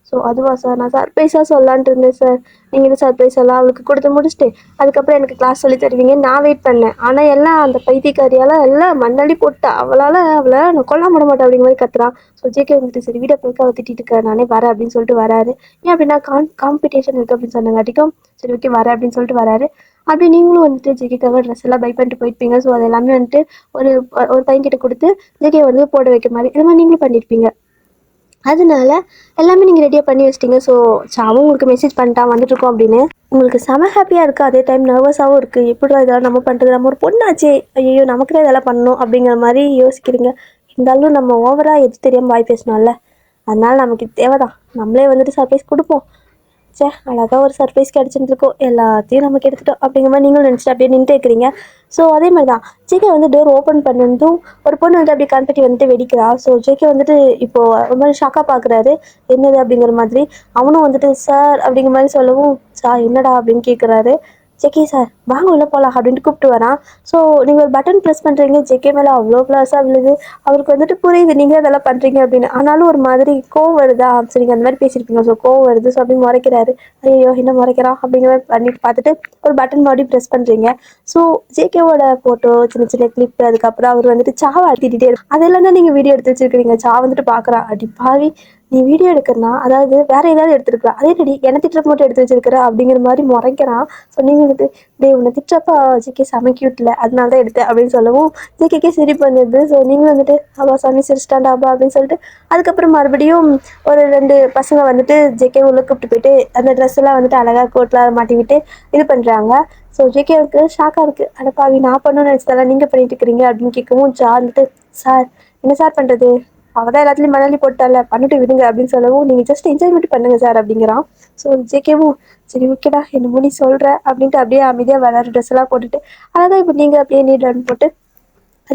ஸோ அதுவா சார், நான் சர்ப்ரைஸாக சொல்லலான்ட்டு இருந்தேன் சார். நீங்களும் சர்ப்ரைஸ் எல்லாம் அவளுக்கு கொடுத்து முடிச்சுட்டு அதுக்கப்புறம் எனக்கு கிளாஸ் சொல்லி தருவீங்க நான் வெயிட் பண்ணேன். ஆனால் எல்லாம் அந்த பைத்தியக்காரியால் எல்லாம் மண்ணள்ளி போட்டா, அவளை நான் கொல்லாம விட மாட்டேன் அப்படிங்கிற மாதிரி கத்துறான். ஸோ ஜேகே வந்துட்டு சரி வீடியோ போய்க்கு அவள் திட்டிட்டு இருக்கா, நானே வரேன் அப்படின்னு சொல்லிட்டு வராரு. ஏன் அப்படின்னா காம்படிஷன் இருக்குது அப்படின்னு சொன்னங்காட்டிக்கும் சரி ஓகே வரேன் அப்படின்னு சொல்லிட்டு வராரு. அப்படி நீங்களும் வந்துட்டு ஜேகேக்காக ட்ரெஸ் எல்லாம் பை பண்ணிட்டு போயிருப்பீங்க. ஸோ அது எல்லாமே வந்துட்டு ஒரு ஒரு பையன்கிட்ட கொடுத்து ஜேகே வந்து போட வைக்க மாதிரி இந்த மாதிரி நீங்களும் பண்ணியிருப்பீங்க. அதனால எல்லாமே நீங்கள் ரெடியாக பண்ணி வச்சிட்டிங்க. ஸோ சாவும் உங்களுக்கு மெசேஜ் பண்ணிட்டான் வந்துட்டுருக்கோம் அப்படின்னு. உங்களுக்கு செம ஹாப்பியாக இருக்குது, அதே டைம் நர்வஸாகவும் இருக்குது. எப்படி இதெல்லாம் நம்ம பண்ணுறது, நம்ம ஒரு பொண்ணாச்சே, ஐயோ நமக்கு தான் இதெல்லாம் பண்ணணும் அப்படிங்கிற மாதிரி யோசிக்கிறீங்க. இருந்தாலும் நம்ம ஓவராக எது தெரியாமல் வாய் பேசணும்ல, அதனால நமக்கு தேவைதான், நம்மளே வந்துட்டு சர்ப்ரைஸ் கொடுப்போம். சே அழகாக ஒரு சர்ப்ரைஸ் கிடச்சிருந்துருக்கோம், எல்லாத்தையும் நமக்கு எடுத்துட்டோம் அப்படிங்கிற மாதிரி நீங்களும் நினச்சிட்டு அப்படியே நின்றுட்டு இருக்கிறீங்க. ஸோ அதே மாதிரி தான் ஜேகே வந்து டோர் ஓப்பன் பண்ணதும் ஒரு பொண்ணு வந்து அப்படியே கண்பட்டி வந்துட்டு வெடிக்கிறா. ஸோ ஜேகே வந்துட்டு இப்போது ஒரு மாதிரி ஷாக்காக பார்க்குறாரு, என்னது அப்படிங்கிற மாதிரி. அவனும் வந்துட்டு சார் அப்படிங்கிற மாதிரி சொல்லவும் சார் என்னடா அப்படின்னு கேட்குறாரு. ஜேகே சார் வாங்க உள்ள போகலாம் அப்படின்ட்டு கூப்பிட்டு வரான். ஸோ நீங்கள் ஒரு பட்டன் ப்ரெஸ் பண்ணுறீங்க, ஜேகே மேலே அவ்வளோ ஃப்ளாஸாக விழுது. அவருக்கு வந்துட்டு புரியுது நீங்கள் அதெல்லாம் பண்ணுறீங்க அப்படின்னு, ஆனாலும் ஒரு மாதிரி கோவம் வருதா, சரிங்க அந்த மாதிரி பேசியிருப்பீங்க. ஸோ கோவம் வருது. ஸோ அப்படின்னு முறைக்கிறாரு. ஐயோ என்ன முறைக்கிறான் அப்படிங்கிற மாதிரி பண்ணிட்டு பார்த்துட்டு ஒரு பட்டன் மறுபடியும் ப்ரெஸ் பண்ணுறீங்க. ஸோ ஜேகேவோட ஃபோட்டோ சின்ன சின்ன கிளிப்பு, அதுக்கப்புறம் அவர் வந்துட்டு சாவை அழுத்திட்டே இருக்கு, அதெல்லாம் தான் நீங்கள் வீடியோ எடுத்து வச்சிருக்கீங்க. சா வந்துட்டு பார்க்குறான், அடி பாவி நீ வீடியோ எடுக்கிறனா, அதாவது வேற ஏதாவது எடுத்துருக்கலாம், அதே நடி என்ன திட்டுறப்ப மட்டும் எடுத்து வச்சிருக்கிற அப்படிங்கிற மாதிரி முறைக்கிறான். ஸோ நீங்கள் வந்துட்டு டே உன்னை திட்டுறப்ப ஜேகே செம கியூட்ல அதனால தான் எடுத்தேன் அப்படின்னு சொல்லவும் ஜேகேக்கே சிரிப்பு வந்துடுது. ஸோ நீங்கள் வந்துட்டு அவா சாமி சிரிச்சிட்டாண்டாபா அப்படின்னு சொல்லிட்டு அதுக்கப்புறம் மறுபடியும் ஒரு 2 பசங்க வந்துட்டு ஜேகே உள்ள கூப்பிட்டு போயிட்டு அந்த ட்ரெஸ் எல்லாம் வந்துட்டு அழகாக கோட்லாம் மாட்டி விட்டு இது பண்ணுறாங்க. ஸோ ஜேகேவுக்கு ஷாக்காக இருக்குது, அடப்பாவி நான் பண்ணணும்னு நினச்சதெல்லாம் நீங்கள் பண்ணிட்டு இருக்கிறீங்க அப்படின்னு கேட்கவும் ஜா வந்துட்டு சார் என்ன சார் பண்ணுறது, அவள் தான் எல்லாத்துலேயும் மணலி போட்டால பண்ணிட்டு விடுங்க அப்படின்னு சொல்லவும் நீங்கள் ஜஸ்ட் என்ஜாய்மெண்ட் பண்ணுங்க சார் அப்படிங்கிறான். ஸோ ஜேகேவும் சரி ஓகேடா என்னமோ நீ சொல்கிற அப்படின்ட்டு அப்படியே அமைதியாக வராரு. ட்ரெஸ் எல்லாம் போட்டுட்டு அழகாக இப்போ நீங்கள் அப்படியே நீட் ரன் போட்டு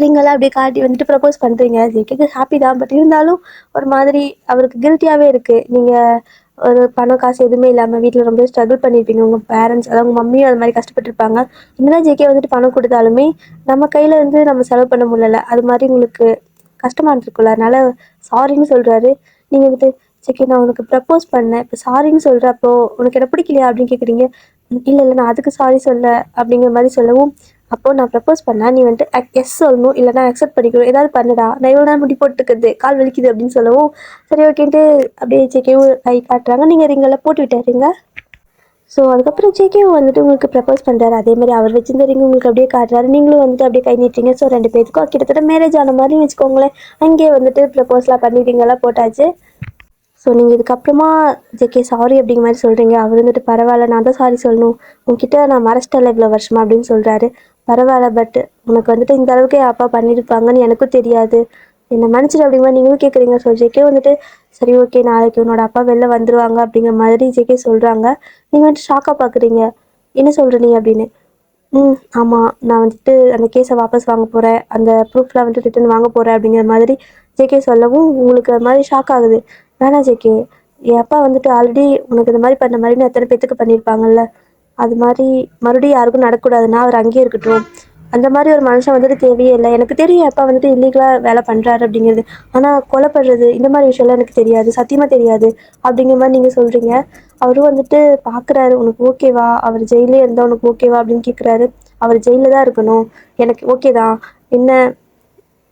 ரிங்கெல்லாம் அப்படியே காட்டி வந்துட்டு ப்ரப்போஸ் பண்ணுறீங்க. ஜேகேக்கு ஹாப்பி தான், பட் இருந்தாலும் ஒரு மாதிரி அவருக்கு கில்ட்டியாகவே இருக்குது. நீங்கள் ஒரு பணம் காசு எதுவுமே இல்லாமல் வீட்டில் ரொம்ப ஸ்ட்ரகிள் பண்ணியிருப்பீங்க, உங்கள் பேரண்ட்ஸ் அதாவது உங்கள் மம்மியும் அது மாதிரி கஷ்டப்பட்டுருப்பாங்க. என்னதான் ஜேகே வந்துட்டு பணம் கொடுத்தாலுமே நம்ம கையில் வந்து நம்ம செலவு பண்ண முடியல, அது மாதிரி உங்களுக்கு கஷ்டமாக இருந்திருக்குல்ல, அதனால சாரின்னு சொல்கிறாரு. நீங்கள் வந்துட்டு ஜேகே நான் உனக்கு ப்ரப்போஸ் பண்ணேன், இப்போ சாரின்னு சொல்கிறப்போ உனக்கு என்ன பிடிக்கலையா அப்படின்னு கேட்குறீங்க. இல்லை இல்லை நான் அதுக்கு சாரி சொல்ல அப்படிங்கிற மாதிரி சொல்லவும் அப்போது நான் ப்ரப்போஸ் பண்ணேன், நீ வந்துட்டு எஸ் சொல்லணும் இல்லைனா அக்செப்ட் பண்ணிக்கணும், ஏதாவது பண்ணுடா, நான் இவ்வளோ நேரம் முடி போட்டுக்கிறது கால் வலிக்குது அப்படின்னு சொல்லவும் சரி ஓகேன்ட்டு அப்படியே ஜேகேவும் கை காட்டுறாங்க. நீங்கள் ரிங்கெல்லாம் போட்டு விட்டாருங்க. ஸோ அதுக்கப்புறம் ஜேகேவும் வந்துட்டு உங்களுக்கு ப்ரப்போஸ் பண்ணுறாரு. அதே மாதிரி அவர் வச்சிருந்த ரிங் உங்களுக்கு அப்படியே காட்டுறாரு. நீங்களும் வந்துட்டு அப்படியே கை நீட்டுறீங்க. ஸோ 2 பேருக்கும் கிட்டத்தட்ட மேரேஜ் ஆன மாதிரி வச்சுக்கோங்களேன். அங்கேயே வந்துட்டு ப்ரப்போஸ்லாம் பண்ணி ரிங்கெல்லாம் போட்டாச்சு. ஸோ நீங்கள் இதுக்கப்புறமா ஜேகே சாரி அப்படிங்கிற மாதிரி சொல்கிறீங்க. அவர் வந்துட்டு பரவாயில்ல நான் தான் சாரி சொல்லணும், உங்ககிட்ட நான் மறைச்சிட்டல இவ்வளோ வருஷமா அப்படின்னு சொல்கிறாரு. பரவாயில்ல, பட் உனக்கு வந்துட்டு இந்த அளவுக்கு என் அப்பா பண்ணியிருப்பாங்கன்னு எனக்கும் தெரியாது, என்னை மன்னிச்சிடு அப்படிங்கிற நீங்களும் கேட்குறீங்க. ஸோ ஜேகே வந்துட்டு சரி ஓகே நாளைக்கு உன்னோட அப்பா வெளில வந்துடுவாங்க அப்படிங்கிற மாதிரி ஜேகே சொல்கிறாங்க. நீங்கள் வந்துட்டு ஷாக்காக பார்க்குறீங்க, என்ன சொல்கிற நீ அப்படின்னு. ஆமாம் நான் வந்துட்டு அந்த கேஸை வாபஸ் வாங்க போகிறேன், அந்த ப்ரூஃப்லாம் வந்துட்டு ரிட்டன் வாங்க போகிறேன் அப்படிங்கிற மாதிரி ஜேகே சொல்லவும் உங்களுக்கு அது மாதிரி ஷாக் ஆகுது. வேணாம் ஜேகே, என் அப்பா வந்துட்டு ஆல்ரெடி உனக்கு இந்த மாதிரி பண்ண மாதிரி எத்தனை பேத்துக்கு பண்ணியிருப்பாங்கல்ல, அது மாதிரி மறுபடியும் யாருக்கும் நடக்கக்கூடாதுன்னா அவர் அங்கேயே இருக்கட்டும், அந்த மாதிரி ஒரு மனுஷன் வந்துட்டு தேவையே இல்லை. எனக்கு தெரியும் என் அப்பா வந்துட்டு இல்லீகலாக வேலை பண்ணுறாரு அப்படிங்கிறது, ஆனால் கொலைப்படுறது இந்த மாதிரி விஷயம்லாம் எனக்கு தெரியாது, சத்தியமாக தெரியாது அப்படிங்கிற மாதிரி நீங்கள் சொல்கிறீங்க. அவரும் வந்துட்டு பார்க்குறாரு, உனக்கு ஓகேவா, அவர் ஜெயிலே இருந்தால் உனக்கு ஓகேவா அப்படின்னு கேட்குறாரு. அவர் ஜெயிலில் தான் இருக்கணும், எனக்கு ஓகே தான், என்ன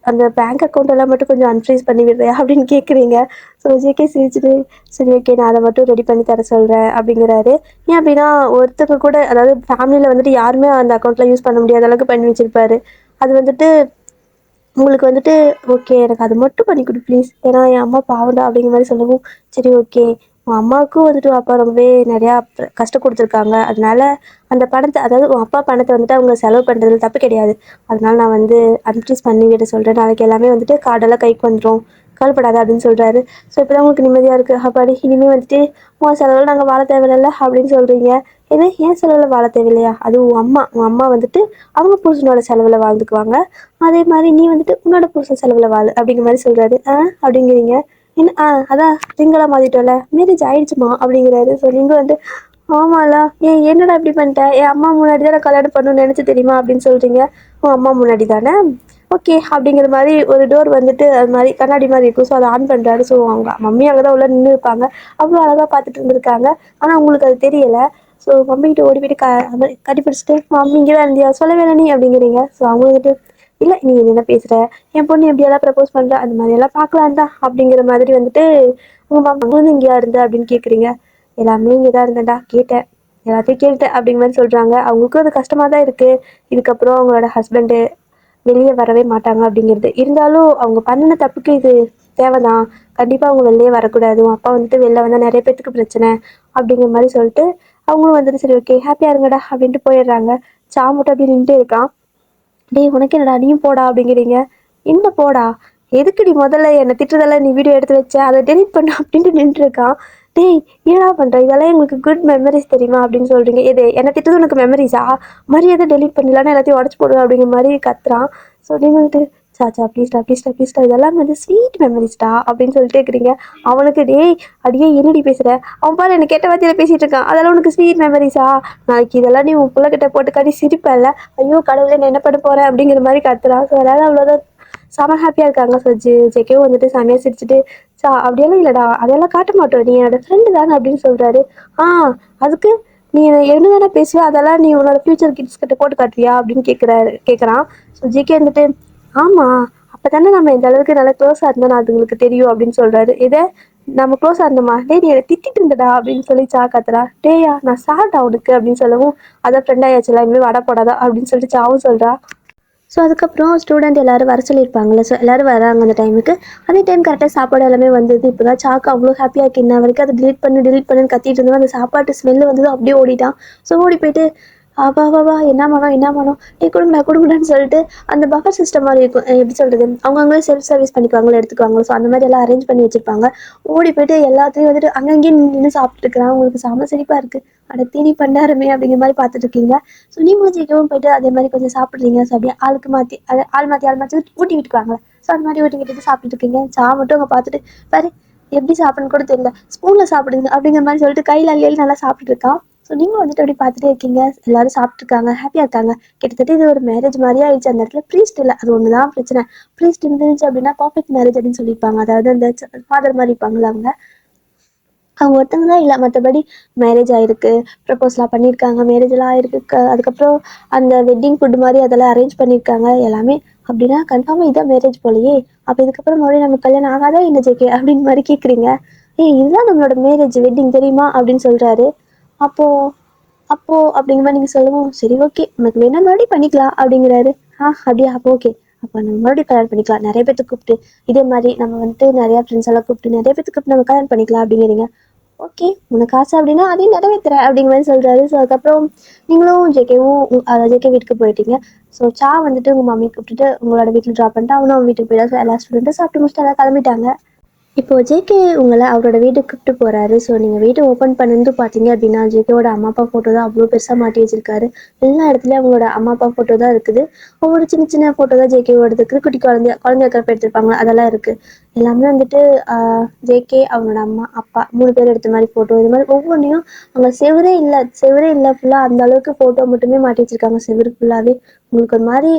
அந்த பேங்க் அக்கௌண்ட் எல்லாம் மட்டும் கொஞ்சம் அன்ஃப்ரீஸ் பண்ணி விடுறியா அப்படின்னு கேட்குறீங்க. ஸோ ஜேகே சிரிச்சுட்டு சரி ஓகே நான் அதை மட்டும் ரெடி பண்ணி தர சொல்கிறேன் அப்படிங்கிறாரு. ஏன் அப்படின்னா ஒருத்தங்க கூட அதாவது ஃபேமிலியில் வந்துட்டு யாருமே அந்த அக்கௌண்ட்டில் யூஸ் பண்ண முடியாத அளவுக்கு பண்ணி வச்சுருப்பாரு. அது வந்துட்டு உங்களுக்கு வந்துட்டு ஓகே எனக்கு அது மட்டும் பண்ணி கொடு ப்ளீஸ், ஏன்னா என் அம்மா பாவண்டா அப்படிங்கிற மாதிரி சொல்லவும் சரி ஓகே உன் அம்மாவுக்கும் வந்துட்டு அப்பா ரொம்பவே நிறையா கஷ்டம் கொடுத்துருக்காங்க, அதனால அந்த பணத்தை அதாவது உன் அப்பா பணத்தை வந்துட்டு அவங்க செலவு பண்ணுறதுல தப்பு கிடையாது, அதனால நான் வந்து அன்ஃப்ரீஸ் பண்ணி விட சொல்கிறேன், நாளைக்கு எல்லாமே வந்துட்டு கார்டெல்லாம் கைக்கு வந்துடும், கவலைப்படாத அப்படின்னு சொல்கிறாரு. ஸோ இப்போ தான் உங்களுக்கு நிம்மதியாக இருக்குது, அப்பாடி இனிமேல் வந்துட்டு உன் செலவில் நாங்கள் வாழ தேவையில்ல அப்படின்னு சொல்கிறீங்க. ஏன்னா ஏன் செலவில் வாழ தேவையில்லையா, அது உன் அம்மா வந்துட்டு அவங்க புருஷனோட செலவில் வாழ்ந்துக்குவாங்க, அதே மாதிரி நீ வந்துட்டு உன்னோட புருஷன் செலவில் வாழு அப்படிங்கிற மாதிரி சொல்கிறாரு. அப்படிங்கிறீங்க. என்ன அதான் ரிங்கெல்லாம் மாற்றிட்டோம்ல, மேரேஜ் ஆயிடுச்சுமா அப்படிங்கிறாரு. ஸோ நீங்கள் வந்துட்டு ஆமாம்ல, என்னடா இப்படி பண்ணிட்டேன், என் அம்மா முன்னாடி தான் நான் கல்யாணம் பண்ணணும்னு நினச்சி தெரியுமா அப்படின்னு சொல்கிறீங்க. உன் அம்மா முன்னாடி தானே, ஓகே அப்படிங்கிற மாதிரி ஒரு டோர் வந்துட்டு அது மாதிரி கண்ணாடி மாதிரி இருக்கும். ஸோ அதை ஆன் பண்ணுறாரு. ஸோ அவங்க மம்மி அங்கே தான் உள்ள நின்று இருப்பாங்க. அவ்வளோ அழகாக பார்த்துட்டு இருந்திருக்காங்க. ஆனால் அவங்களுக்கு அது தெரியலை. ஸோ மம்மிகிட்ட ஓடி போயிட்டு அது மாதிரி கட்டி பிடிச்சிட்டு மம்மி இங்கே தான் இருந்தியா சொல்ல வேணாம் நீ அப்படிங்கிறீங்க. ஸோ அவங்க வந்துட்டு இல்லை நீ என்ன பேசுகிற, என் பொண்ணு எப்படியெல்லாம் ப்ரப்போஸ் பண்ணுற, அந்த மாதிரியெல்லாம் பார்க்கலாம் தான் அப்படிங்கிற மாதிரி வந்துட்டு உங்கள் மம்மி வந்து இங்கேயா இருந்த அப்படின்னு கேட்குறீங்க. எல்லாமே இங்கே தான் இருந்தேன்டா, கேட்டேன், எல்லாத்தையும் கேட்டேன் அப்படிங்கிற மாதிரி சொல்கிறாங்க. அவங்களுக்கும் அது கஷ்டமாக தான் இருக்குது. இதுக்கப்புறம் அவங்களோட ஹஸ்பண்டு வெளியே வரவே மாட்டாங்க அப்படிங்கிறது. இருந்தாலும் அவங்க பண்ணின தப்புக்கு இது தேவைதான், கண்டிப்பாக அவங்க வெளியே வரக்கூடாது, அப்பா வந்துட்டு வெளில வந்தால் நிறைய பேத்துக்கு பிரச்சனை அப்படிங்கிற மாதிரி சொல்லிட்டு அவங்களும் வந்துட்டு சரி ஓகே ஹாப்பியாக இருங்கடா அப்படின்ட்டு போயிடுறாங்க. சா மட்டும் அப்படி நின்றுட்டு இருக்கான். டேய் உனக்கு என்னடா நீயும் போடா அப்படிங்கிறீங்க. என்ன போடா, எதுக்குடி முதல்ல என்னை திட்டுறதெல்லாம் நீ வீடியோ எடுத்து வச்ச, அதை டெலிட் பண்ண அப்படின்ட்டு நின்றுருக்கான். டேய் என்னடா பண்ணுற, இதெல்லாம் எங்களுக்கு குட் மெமரிஸ் தெரியுமா அப்படின்னு சொல்கிறீங்க. எது என்னை திட்டுறது உனக்கு மெமரிஸா, மரியாதை டெலிட் பண்ணிடலான்னு எல்லாத்தையும் உடச்சி போடுவேன் அப்படிங்கிற மாதிரி கத்துறான். ஸோ நீங்கள் வந்துட்டு சாச்சா ப்ளீஸ்டா ப்ளீஸ்டா ப்ளீஸ்டா இதெல்லாம் வந்து ஸ்வீட் மெமரிஸ்டா அப்படின்னு சொல்லிட்டு இருக்கிறீங்க. அவனுக்கு டேய் அடியே என்னடி பேசுகிற, அவன் பாரு என்ன கெட்ட வார்த்தையில பேசிகிட்டு இருக்கான், அதெல்லாம் உனக்கு ஸ்வீட் மெமரிஸா, நாளைக்கு இதெல்லாம் நீ உன் பிள்ளைகிட்ட போட்டு காட்டி சிரிப்பல்ல, ஐயோ கடவுளே நான் என்ன பண்ண போகிறேன் அப்படிங்கிற மாதிரி கத்துறான். ஸோ எல்லாரும் அவ்வளோதான் செம ஹாப்பியாக இருக்காங்க. ஸோ ஜேகேவும் வந்துட்டு செமையாக சிரிச்சுட்டு அப்படியெல்லாம் இல்லைடா அதெல்லாம் காட்ட மாட்டோம், நீ என்னோட ஃப்ரெண்டு தானே அப்படின்னு சொல்கிறாரு. அதுக்கு நீ என்ன தானே பேசுவ, அதெல்லாம் நீ உன்னோட ஃபியூச்சர் கிட்ஸ் கிட்ட போட்டு காட்டுறியா அப்படின்னு கேட்குறான். ஸோ ஜேகே வந்துட்டு ஆமாம் அப்போ தானே நம்ம இந்த அளவுக்கு நல்லா க்ளோஸாக இருந்தோம் அதுங்களுக்கு தெரியும் அப்படின்னு சொல்கிறாரு. இதை நம்ம க்ளோஸாக இருந்தோமா, டே நீ என்னை திட்டிட்டு இருந்தடா அப்படின்னு சொல்லி கத்துறா. டேயா நான் சார்டா அவனுக்கு அப்படின்னு சொல்லவும் அதான் ஃப்ரெண்ட் ஆயாச்சுல இனிமேல் வட போடாதா அப்படின்னு சொல்லிட்டு சாவும் சொல்கிறா. ஸோ அதுக்கப்புறம் ஸ்டூடெண்ட் எல்லோரும் வர சொல்லியிருப்பாங்களே, ஸோ எல்லோரும் வராங்க அந்த டைமுக்கு. அதே டைம் கரெக்டாக சாப்பாடு எல்லாமே வந்தது. இப்போ தான் சாக்கு அவ்வளோ ஹாப்பியாக இருக்கு, இன்ன வரைக்கும் அதை டிலீட் பண்ணுன்னு கத்திட்டு இருந்தோம். அந்த சாப்பாட்டு ஸ்மெல்லு வந்தது, அப்படியே ஓடிட்டான். ஸோ ஓடி போயிட்டு வா என்ன மனம் டே கொடுங்கடான்னு சொல்லிட்டு அந்த பஃபர் சிஸ்டம் மாதிரி இருக்கும், எப்படி சொல்கிறது, அவங்களே செல்ஃப் சர்வீஸ் பண்ணிக்குவாங்களோ எடுத்துக்குவாங்களோ, ஸோ அந்த மாதிரி எல்லாம் அரேஞ்ச் பண்ணி வச்சுருப்பாங்க. ஓடி போயிட்டு எல்லாத்தையும் வந்துட்டு அங்கங்கேயே நின்று சாப்பிட்டு இருக்கிறான். உங்களுக்கு செம சிரிப்பாக இருக்குது. அட தீனி பண்ணாருமே அப்படிங்கிற மாதிரி பார்த்துட்டு இருக்கீங்க. ஸோ நீங்களும் ஜெயிக்கவும் போயிட்டு அதே மாதிரி கொஞ்சம் சாப்பிட்றீங்க. ஸோ அப்படியே ஆளுக்கு மாற்றி அதை ஆள் மாற்றி ஊட்டி விட்டுக்குவாங்க. ஸோ அந்த மாதிரி ஊட்டி விட்டுட்டு சாப்பிட்டுட்டு இருக்கீங்க. மட்டும் அவங்க பார்த்துட்டு பாரு எப்படி சாப்பிடணும்னு கூட தெரியல, ஸ்பூனில் சாப்பிடுங்க அப்படிங்கிற மாதிரி சொல்லிட்டு கையில் அள்ளி நல்லா சாப்பிட்டுட்டு இருக்கான். ஸோ நீங்களும் வந்துட்டு அப்படி பார்த்துட்டே இருக்கீங்க. எல்லாரும் சாப்பிட்ருக்காங்க, ஹாப்பியாக இருக்காங்க. கிட்டத்தட்ட இது ஒரு மேரேஜ் மாதிரியே ஆயிடுச்சு. அந்த இடத்துல ப்ரீஸ்ட் இல்லை, அது ஒன்று தான் பிரச்சனை. ப்ரீஸ்ட் இருந்துச்சு அப்படின்னா பர்ஃபெக்ட் மேரேஜ் அப்படின்னு சொல்லியிருப்பாங்க. அதாவது அந்த ஃபாதர் மாதிரி இருப்பாங்களா அவங்க ஒருத்தங்க தான் இல்லை, மற்றபடி மேரேஜ் ஆகிருக்கு, ப்ரப்போஸ்லாம் பண்ணியிருக்காங்க, மேரேஜெல்லாம் ஆகிருக்கு. அதுக்கப்புறம் அந்த வெட்டிங் ஃபுட் மாதிரி அதெல்லாம் அரேஞ்ச் பண்ணியிருக்காங்க எல்லாமே. அப்படின்னா கன்ஃபார்மாக இதான் மேரேஜ் போலையே, அப்போ இதுக்கப்புறம் மறுபடியும் நம்ம கல்யாணம் ஆகாதா என்ன ஜேகே அப்படின்னு மாதிரி கேட்குறீங்க. இதுதான் நம்மளோட மேரேஜ் வெட்டிங் தெரியுமா அப்படின்னு சொல்கிறாரு. அப்போது அப்படிங்கிற மாதிரி நீங்கள் சொல்லவும் சரி ஓகே உனக்கு வேணா மறுபடியும் பண்ணிக்கலாம் அப்படிங்கிறாரு. அப்படியா அப்போ ஓகே, அப்போ நம்ம மறுபடியும் கல்யாணம் பண்ணிக்கலாம், நிறைய பேர்த்து கூப்பிட்டு இதே மாதிரி நம்ம வந்துட்டு நிறையா ஃப்ரெண்ட்ஸ் எல்லாம் கூப்பிட்டு நிறைய பேர்த்து கூப்பிட்டு நம்ம கல்யாணம் பண்ணிக்கலாம் அப்படிங்கிறீங்க. ஓகே உனக்கு ஆசை அப்படின்னா அதையும் நிறைவேற்றுறேன் அப்படிங்கிற மாதிரி சொல்கிறாரு. ஸோ அதுக்கப்புறம் நீங்களும் ஜேகே வீட்டுக்கு போயிட்டீங்க. ஸோ வந்துட்டு உங்கள் மம்மி கூப்பிட்டுட்டு உங்களோட வீட்டில் ட்ராப் பண்ணிட்டு அவனும் அவன் வீட்டுக்கு போயிடா. ஸோ எல்லா ஸ்டூடெண்ட்டும் சாப்பிட்டு முடிச்சுட்டு எல்லாம் கிளம்பிட்டாங்க. இப்போது ஜேகே உங்களை அவரோட வீட்டுக்கு கூப்பிட்டு போகிறாரு. ஸோ நீங்கள் வீட்டை ஓப்பன் பண்ணிட்டு பார்த்தீங்க அப்படின்னா ஜேகேவோட அம்மா அப்பா ஃபோட்டோ தான் அவ்வளோ பெருசாக மாட்டி வச்சிருக்காரு. எல்லா இடத்துலையும் அவங்களோட அம்மா அப்பா ஃபோட்டோ தான் இருக்குது. ஒவ்வொரு சின்ன சின்ன ஃபோட்டோ தான் ஜேகேவோட இருக்குது. குட்டி குழந்தைய கருப்பு எடுத்திருப்பாங்க அதெல்லாம் இருக்குது. எல்லாமே வந்துட்டு ஜேகே அவங்களோட அம்மா அப்பா 3 பேர் எடுத்த மாதிரி ஃபோட்டோ. இது மாதிரி ஒவ்வொன்றையும் அவங்க செவரே இல்லை ஃபுல்லாக அந்த அளவுக்கு ஃபோட்டோ மட்டுமே மாட்டி வச்சிருக்காங்க செவரு ஃபுல்லாகவே. உங்களுக்கு ஒரு மாதிரி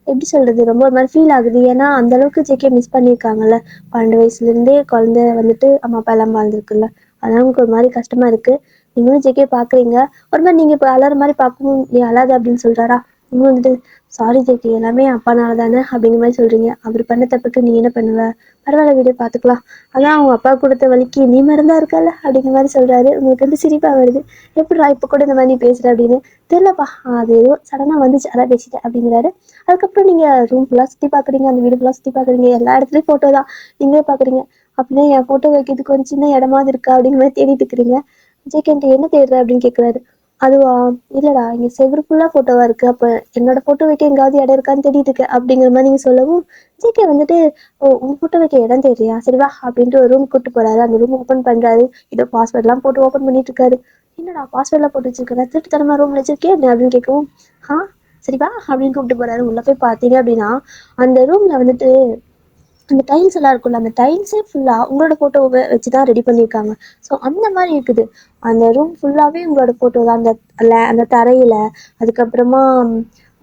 எப்படி சொல்கிறது, ரொம்ப ஒரு மாதிரி ஃபீல் ஆகுது. ஏன்னா அந்தளவுக்கு ஜேகே மிஸ் பண்ணியிருக்காங்கல்ல. 12 வயசுலேருந்தே குழந்தை வந்துட்டு அம்மா அப்பா எல்லாம் வாழ்ந்துருக்குல்ல, அதனால் உங்களுக்கு ஒரு மாதிரி கஷ்டமாக இருக்குது. நீங்களும் ஜேகே பார்க்குறீங்க, ஒரு மாதிரி நீங்கள் இப்போ அலற மாதிரி பார்க்கவும் நீ அழாத அப்படின்னு சொல்கிறாரா. இன்னும் வந்துட்டு சாரி ஜேகே எல்லாமே அப்பானால தானே அப்படிங்கிற மாதிரி சொல்கிறீங்க. அவர் பண்ண தப்புக்கு நீ என்ன பண்ணுவ, பரவாயில்ல வீடு பார்த்துக்கலாம், அதான் அவங்க அப்பா கொடுத்த வலிக்கு நீ மருந்தா இருக்கல அப்படிங்கிற மாதிரி சொல்கிறாரு. உங்களுக்கு வந்து சிரிப்பாக வருது. எப்படிடா இப்போ கூட இந்த மாதிரி நீ பேசுகிற அப்படின்னு தெரியலப்பா, அது ஏதோ சடனாக வந்துச்சு அதான் பேசிட்டேன் அப்படிங்கிறாரு. அதுக்கப்புறம் நீங்கள் ரூம் ஃபுல்லாக சுற்றி பார்க்குறீங்க, அந்த வீடு ஃபுல்லாக சுற்றி பார்க்குறீங்க, எல்லா இடத்துலையும் ஃபோட்டோ தான் நீங்களே பார்க்குறீங்க. அப்படின்னா என் ஃபோட்டோ வைக்கிறதுக்கு ஒரு சின்ன இடமாவது இருக்கா அப்படிங்கிற மாதிரி தேடிட்டு இருக்கிறீங்க. ஜேகேன்ட்டு என்ன தேடுற அப்படின்னு கேட்குறாரு. அதுவா, இல்லைடா இங்கே செவரு ஃபுல்லாக ஃபோட்டோவாக இருக்குது, அப்போ என்னோட ஃபோட்டோ வைக்க எங்காவது இடம் இருக்கான்னு தேடிட்டு இருக்கேன் அப்படிங்கிற மாதிரி நீங்கள் சொல்லவும் ஜேகே வந்துட்டு உன் ஃபோட்டோ வைக்க இடம் தெரியா, சரி வா அப்படின்ட்டு ஒரு ரூம் கூப்பிட்டு போகிறாரு. அந்த ரூம் ஓப்பன் பண்ணுறாரு. இதோ பாஸ்வேர்ட்லாம் போட்டு ஓப்பன் பண்ணிட்டு இருக்காரு. என்னடா பாஸ்வேர்ட்லாம் போட்டு வச்சிருக்கேன், திருட்டுத்தனமாக ரூமில் வச்சிருக்கேன் என்ன அப்படின்னு கேட்கவும் சரி வா அப்படின்னு கூப்பிட்டு போகிறாரு. உள்ளே போய் பார்த்தீங்க அப்படின்னா அந்த ரூமில் வந்துட்டு அந்த டைல்ஸ் எல்லாம் இருக்குல்ல, அந்த டைல்ஸே ஃபுல்லாக உங்களோட ஃபோட்டோவை வச்சு தான் ரெடி பண்ணியிருக்காங்க. ஸோ அந்த மாதிரி இருக்குது. அந்த ரூம் ஃபுல்லாகவே உங்களோட ஃபோட்டோ தான். அந்த தரையில், அதுக்கப்புறமா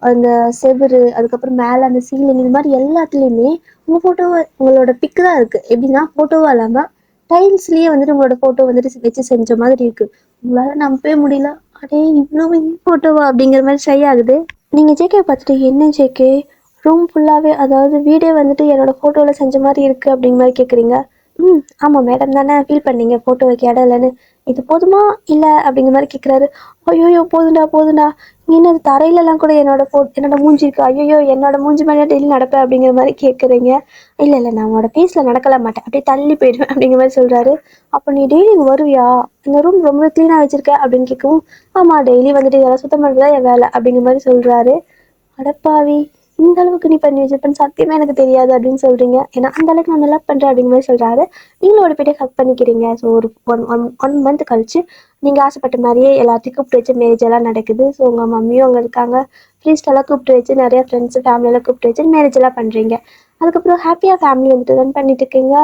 அந்த செவுரு, அதுக்கப்புறம் மேலே அந்த சீலிங், இது மாதிரி எல்லாத்துலேயுமே உங்கள் ஃபோட்டோவை உங்களோட பிக்கு தான் இருக்குது. எப்படின்னா ஃபோட்டோவாக இல்லாமல் டைல்ஸ்லேயே வந்துட்டு உங்களோட ஃபோட்டோ வந்துட்டு வச்சு செஞ்ச மாதிரி இருக்குது. உங்களால் நம்பவே முடியல. அடே இவ்வளோ ஃபோட்டோவா அப்படிங்கிற மாதிரி ஷை ஆகுது. நீங்கள் ஜேகே பார்த்துட்டு என்ன ஜேகே ரூம் ஃபுல்லாகவே, அதாவது வீடே வந்துட்டு என்னோடய ஃபோட்டோவில் செஞ்ச மாதிரி இருக்குது அப்படிங்கிற மாதிரி கேட்குறீங்க. ஆமாம் மேடம் தானே ஃபீல் பண்ணீங்க ஃபோட்டோ வைக்க இடம் இல்லைன்னு. இது போதுமா இல்லை அப்படிங்கிற மாதிரி கேட்குறாரு. ஐயோயோ போதுண்டா போதுண்டா, என்னது தரையிலலாம் கூட என்னோட மூஞ்சி இருக்கு, ஐயோ என்னோட மூஞ்சி மேலே டெய்லி நடப்பேன் அப்படிங்கிற மாதிரி கேட்குறீங்க. இல்லை இல்லை நான் உன்னோட ஃபேஸில் நடக்கல மாட்டேன், அப்படியே தள்ளி போயிடுவேன் அப்படிங்கிற மாதிரி சொல்கிறாரு. அப்போ நீ டெய்லி இங்கே வருவியா, இந்த ரூம் ரொம்ப க்ளீனாக வச்சுருக்க அப்படின்னு கேட்கவும், ஆமாம் டெய்லி வந்துட்டு இதெல்லாம் சுத்தம் பண்ணுறது தான் என் வேலை அப்படிங்கிற மாதிரி சொல்கிறாரு. அடப்பாவி, இந்த அளவுக்கு நீ பண்ணி வச்சிருப்பேன்னு சத்தியமாக எனக்கு தெரியாது அப்படின்னு சொல்கிறீங்க. ஏன்னா அந்த அளவுக்கு நான் நல்லா பண்ணுறேன் அப்படிங்கிற மாதிரி சொல்கிறாரு. நீங்களும் ஒரு போய்ட்டு ஹக் பண்ணிக்கிறீங்க. ஸோ ஒரு ஒன் மந்த் கழிச்சு நீங்கள் ஆசைப்பட்ட மாதிரியே எல்லாத்தையும் கூப்பிட்டு வச்சு மேரேஜ் எல்லாம் நடக்குது. ஸோ உங்கள் மம்மியும் அங்கே இருக்காங்க, ஃப்ரீஸ்டெல்லாம் கூப்பிட்டு வச்சு நிறையா ஃப்ரெண்ட்ஸு ஃபேமிலியெல்லாம் கூப்பிட்டு வச்சு மேரேஜ் எல்லாம் பண்ணுறீங்க. அதுக்கப்புறம் ஹாப்பியாக ஃபேமிலி வந்துட்டு ரன் பண்ணிட்டு இருக்கீங்க.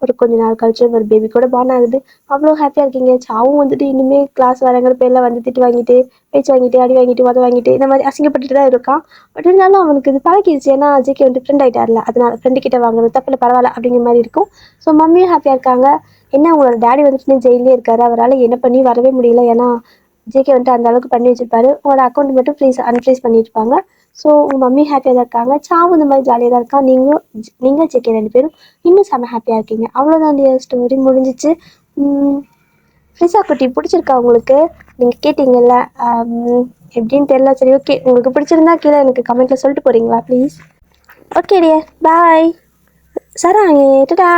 ஒரு கொஞ்ச நாள் கழிச்சு ஒரு பேபி கூட பார்ன் ஆகுது. அவ்வளோ ஹாப்பியாக இருக்கீங்க. சாவும் வந்துட்டு இன்னுமே கிளாஸ் வரங்கிற பேரில் வந்து திட்டு வாங்கிட்டு, பேச்சு வாங்கிட்டு, அடி வாங்கிட்டு, உத வாங்கிட்டு, இந்த மாதிரி அசிங்கப்பட்டுட்டு தான் இருக்கான். பட் இருந்தாலும் அவனுக்கு இது பழகிடுச்சு. ஏன்னா ஜேகே வந்து ஃப்ரெண்ட் ஆகிட்டார்ல, அதனால ஃப்ரெண்டு கிட்ட வாங்குறது தப்பில் பரவாயில்ல அப்படிங்கிற மாதிரி இருக்கும். ஸோ மம்மியும் ஹாப்பியாக இருக்காங்க. என்ன உங்களோட டேடி வந்துட்டு இன்னும் ஜெயிலே இருக்காரு, அவரால் என்ன பண்ணி வரவே முடியல. ஏன்னா ஜேகே வந்துட்டு அந்த அளவுக்கு பண்ணி வச்சிருப்பாரு. உங்களோட அக்கௌண்ட் மட்டும் அன்ஃப்ரீஸ் பண்ணியிருப்பாங்க. ஸோ உங்கள் மம்மி ஹாப்பியாக தான் இருக்காங்க, சாவும் இந்த மாதிரி ஜாலியாக தான் இருக்கான். நீங்கள் ஜேகே 2 பேரும் இன்னும் செம்ம ஹாப்பியாக இருக்கீங்க. அவ்வளோதான் ஸ்டோரி முடிஞ்சிச்சு. ஃப்ரிஷா குட்டி பிடிச்சிருக்கா உங்களுக்கு? நீங்கள் கேட்டிங்கல்ல, எப்படின்னு தெரியல. சரி ஓகே, உங்களுக்கு பிடிச்சிருந்தா கீழே எனக்கு கமெண்ட்டில் சொல்லிட்டு போகிறீங்களா ப்ளீஸ்? ஓகே டியர், பாய். சரா டடா.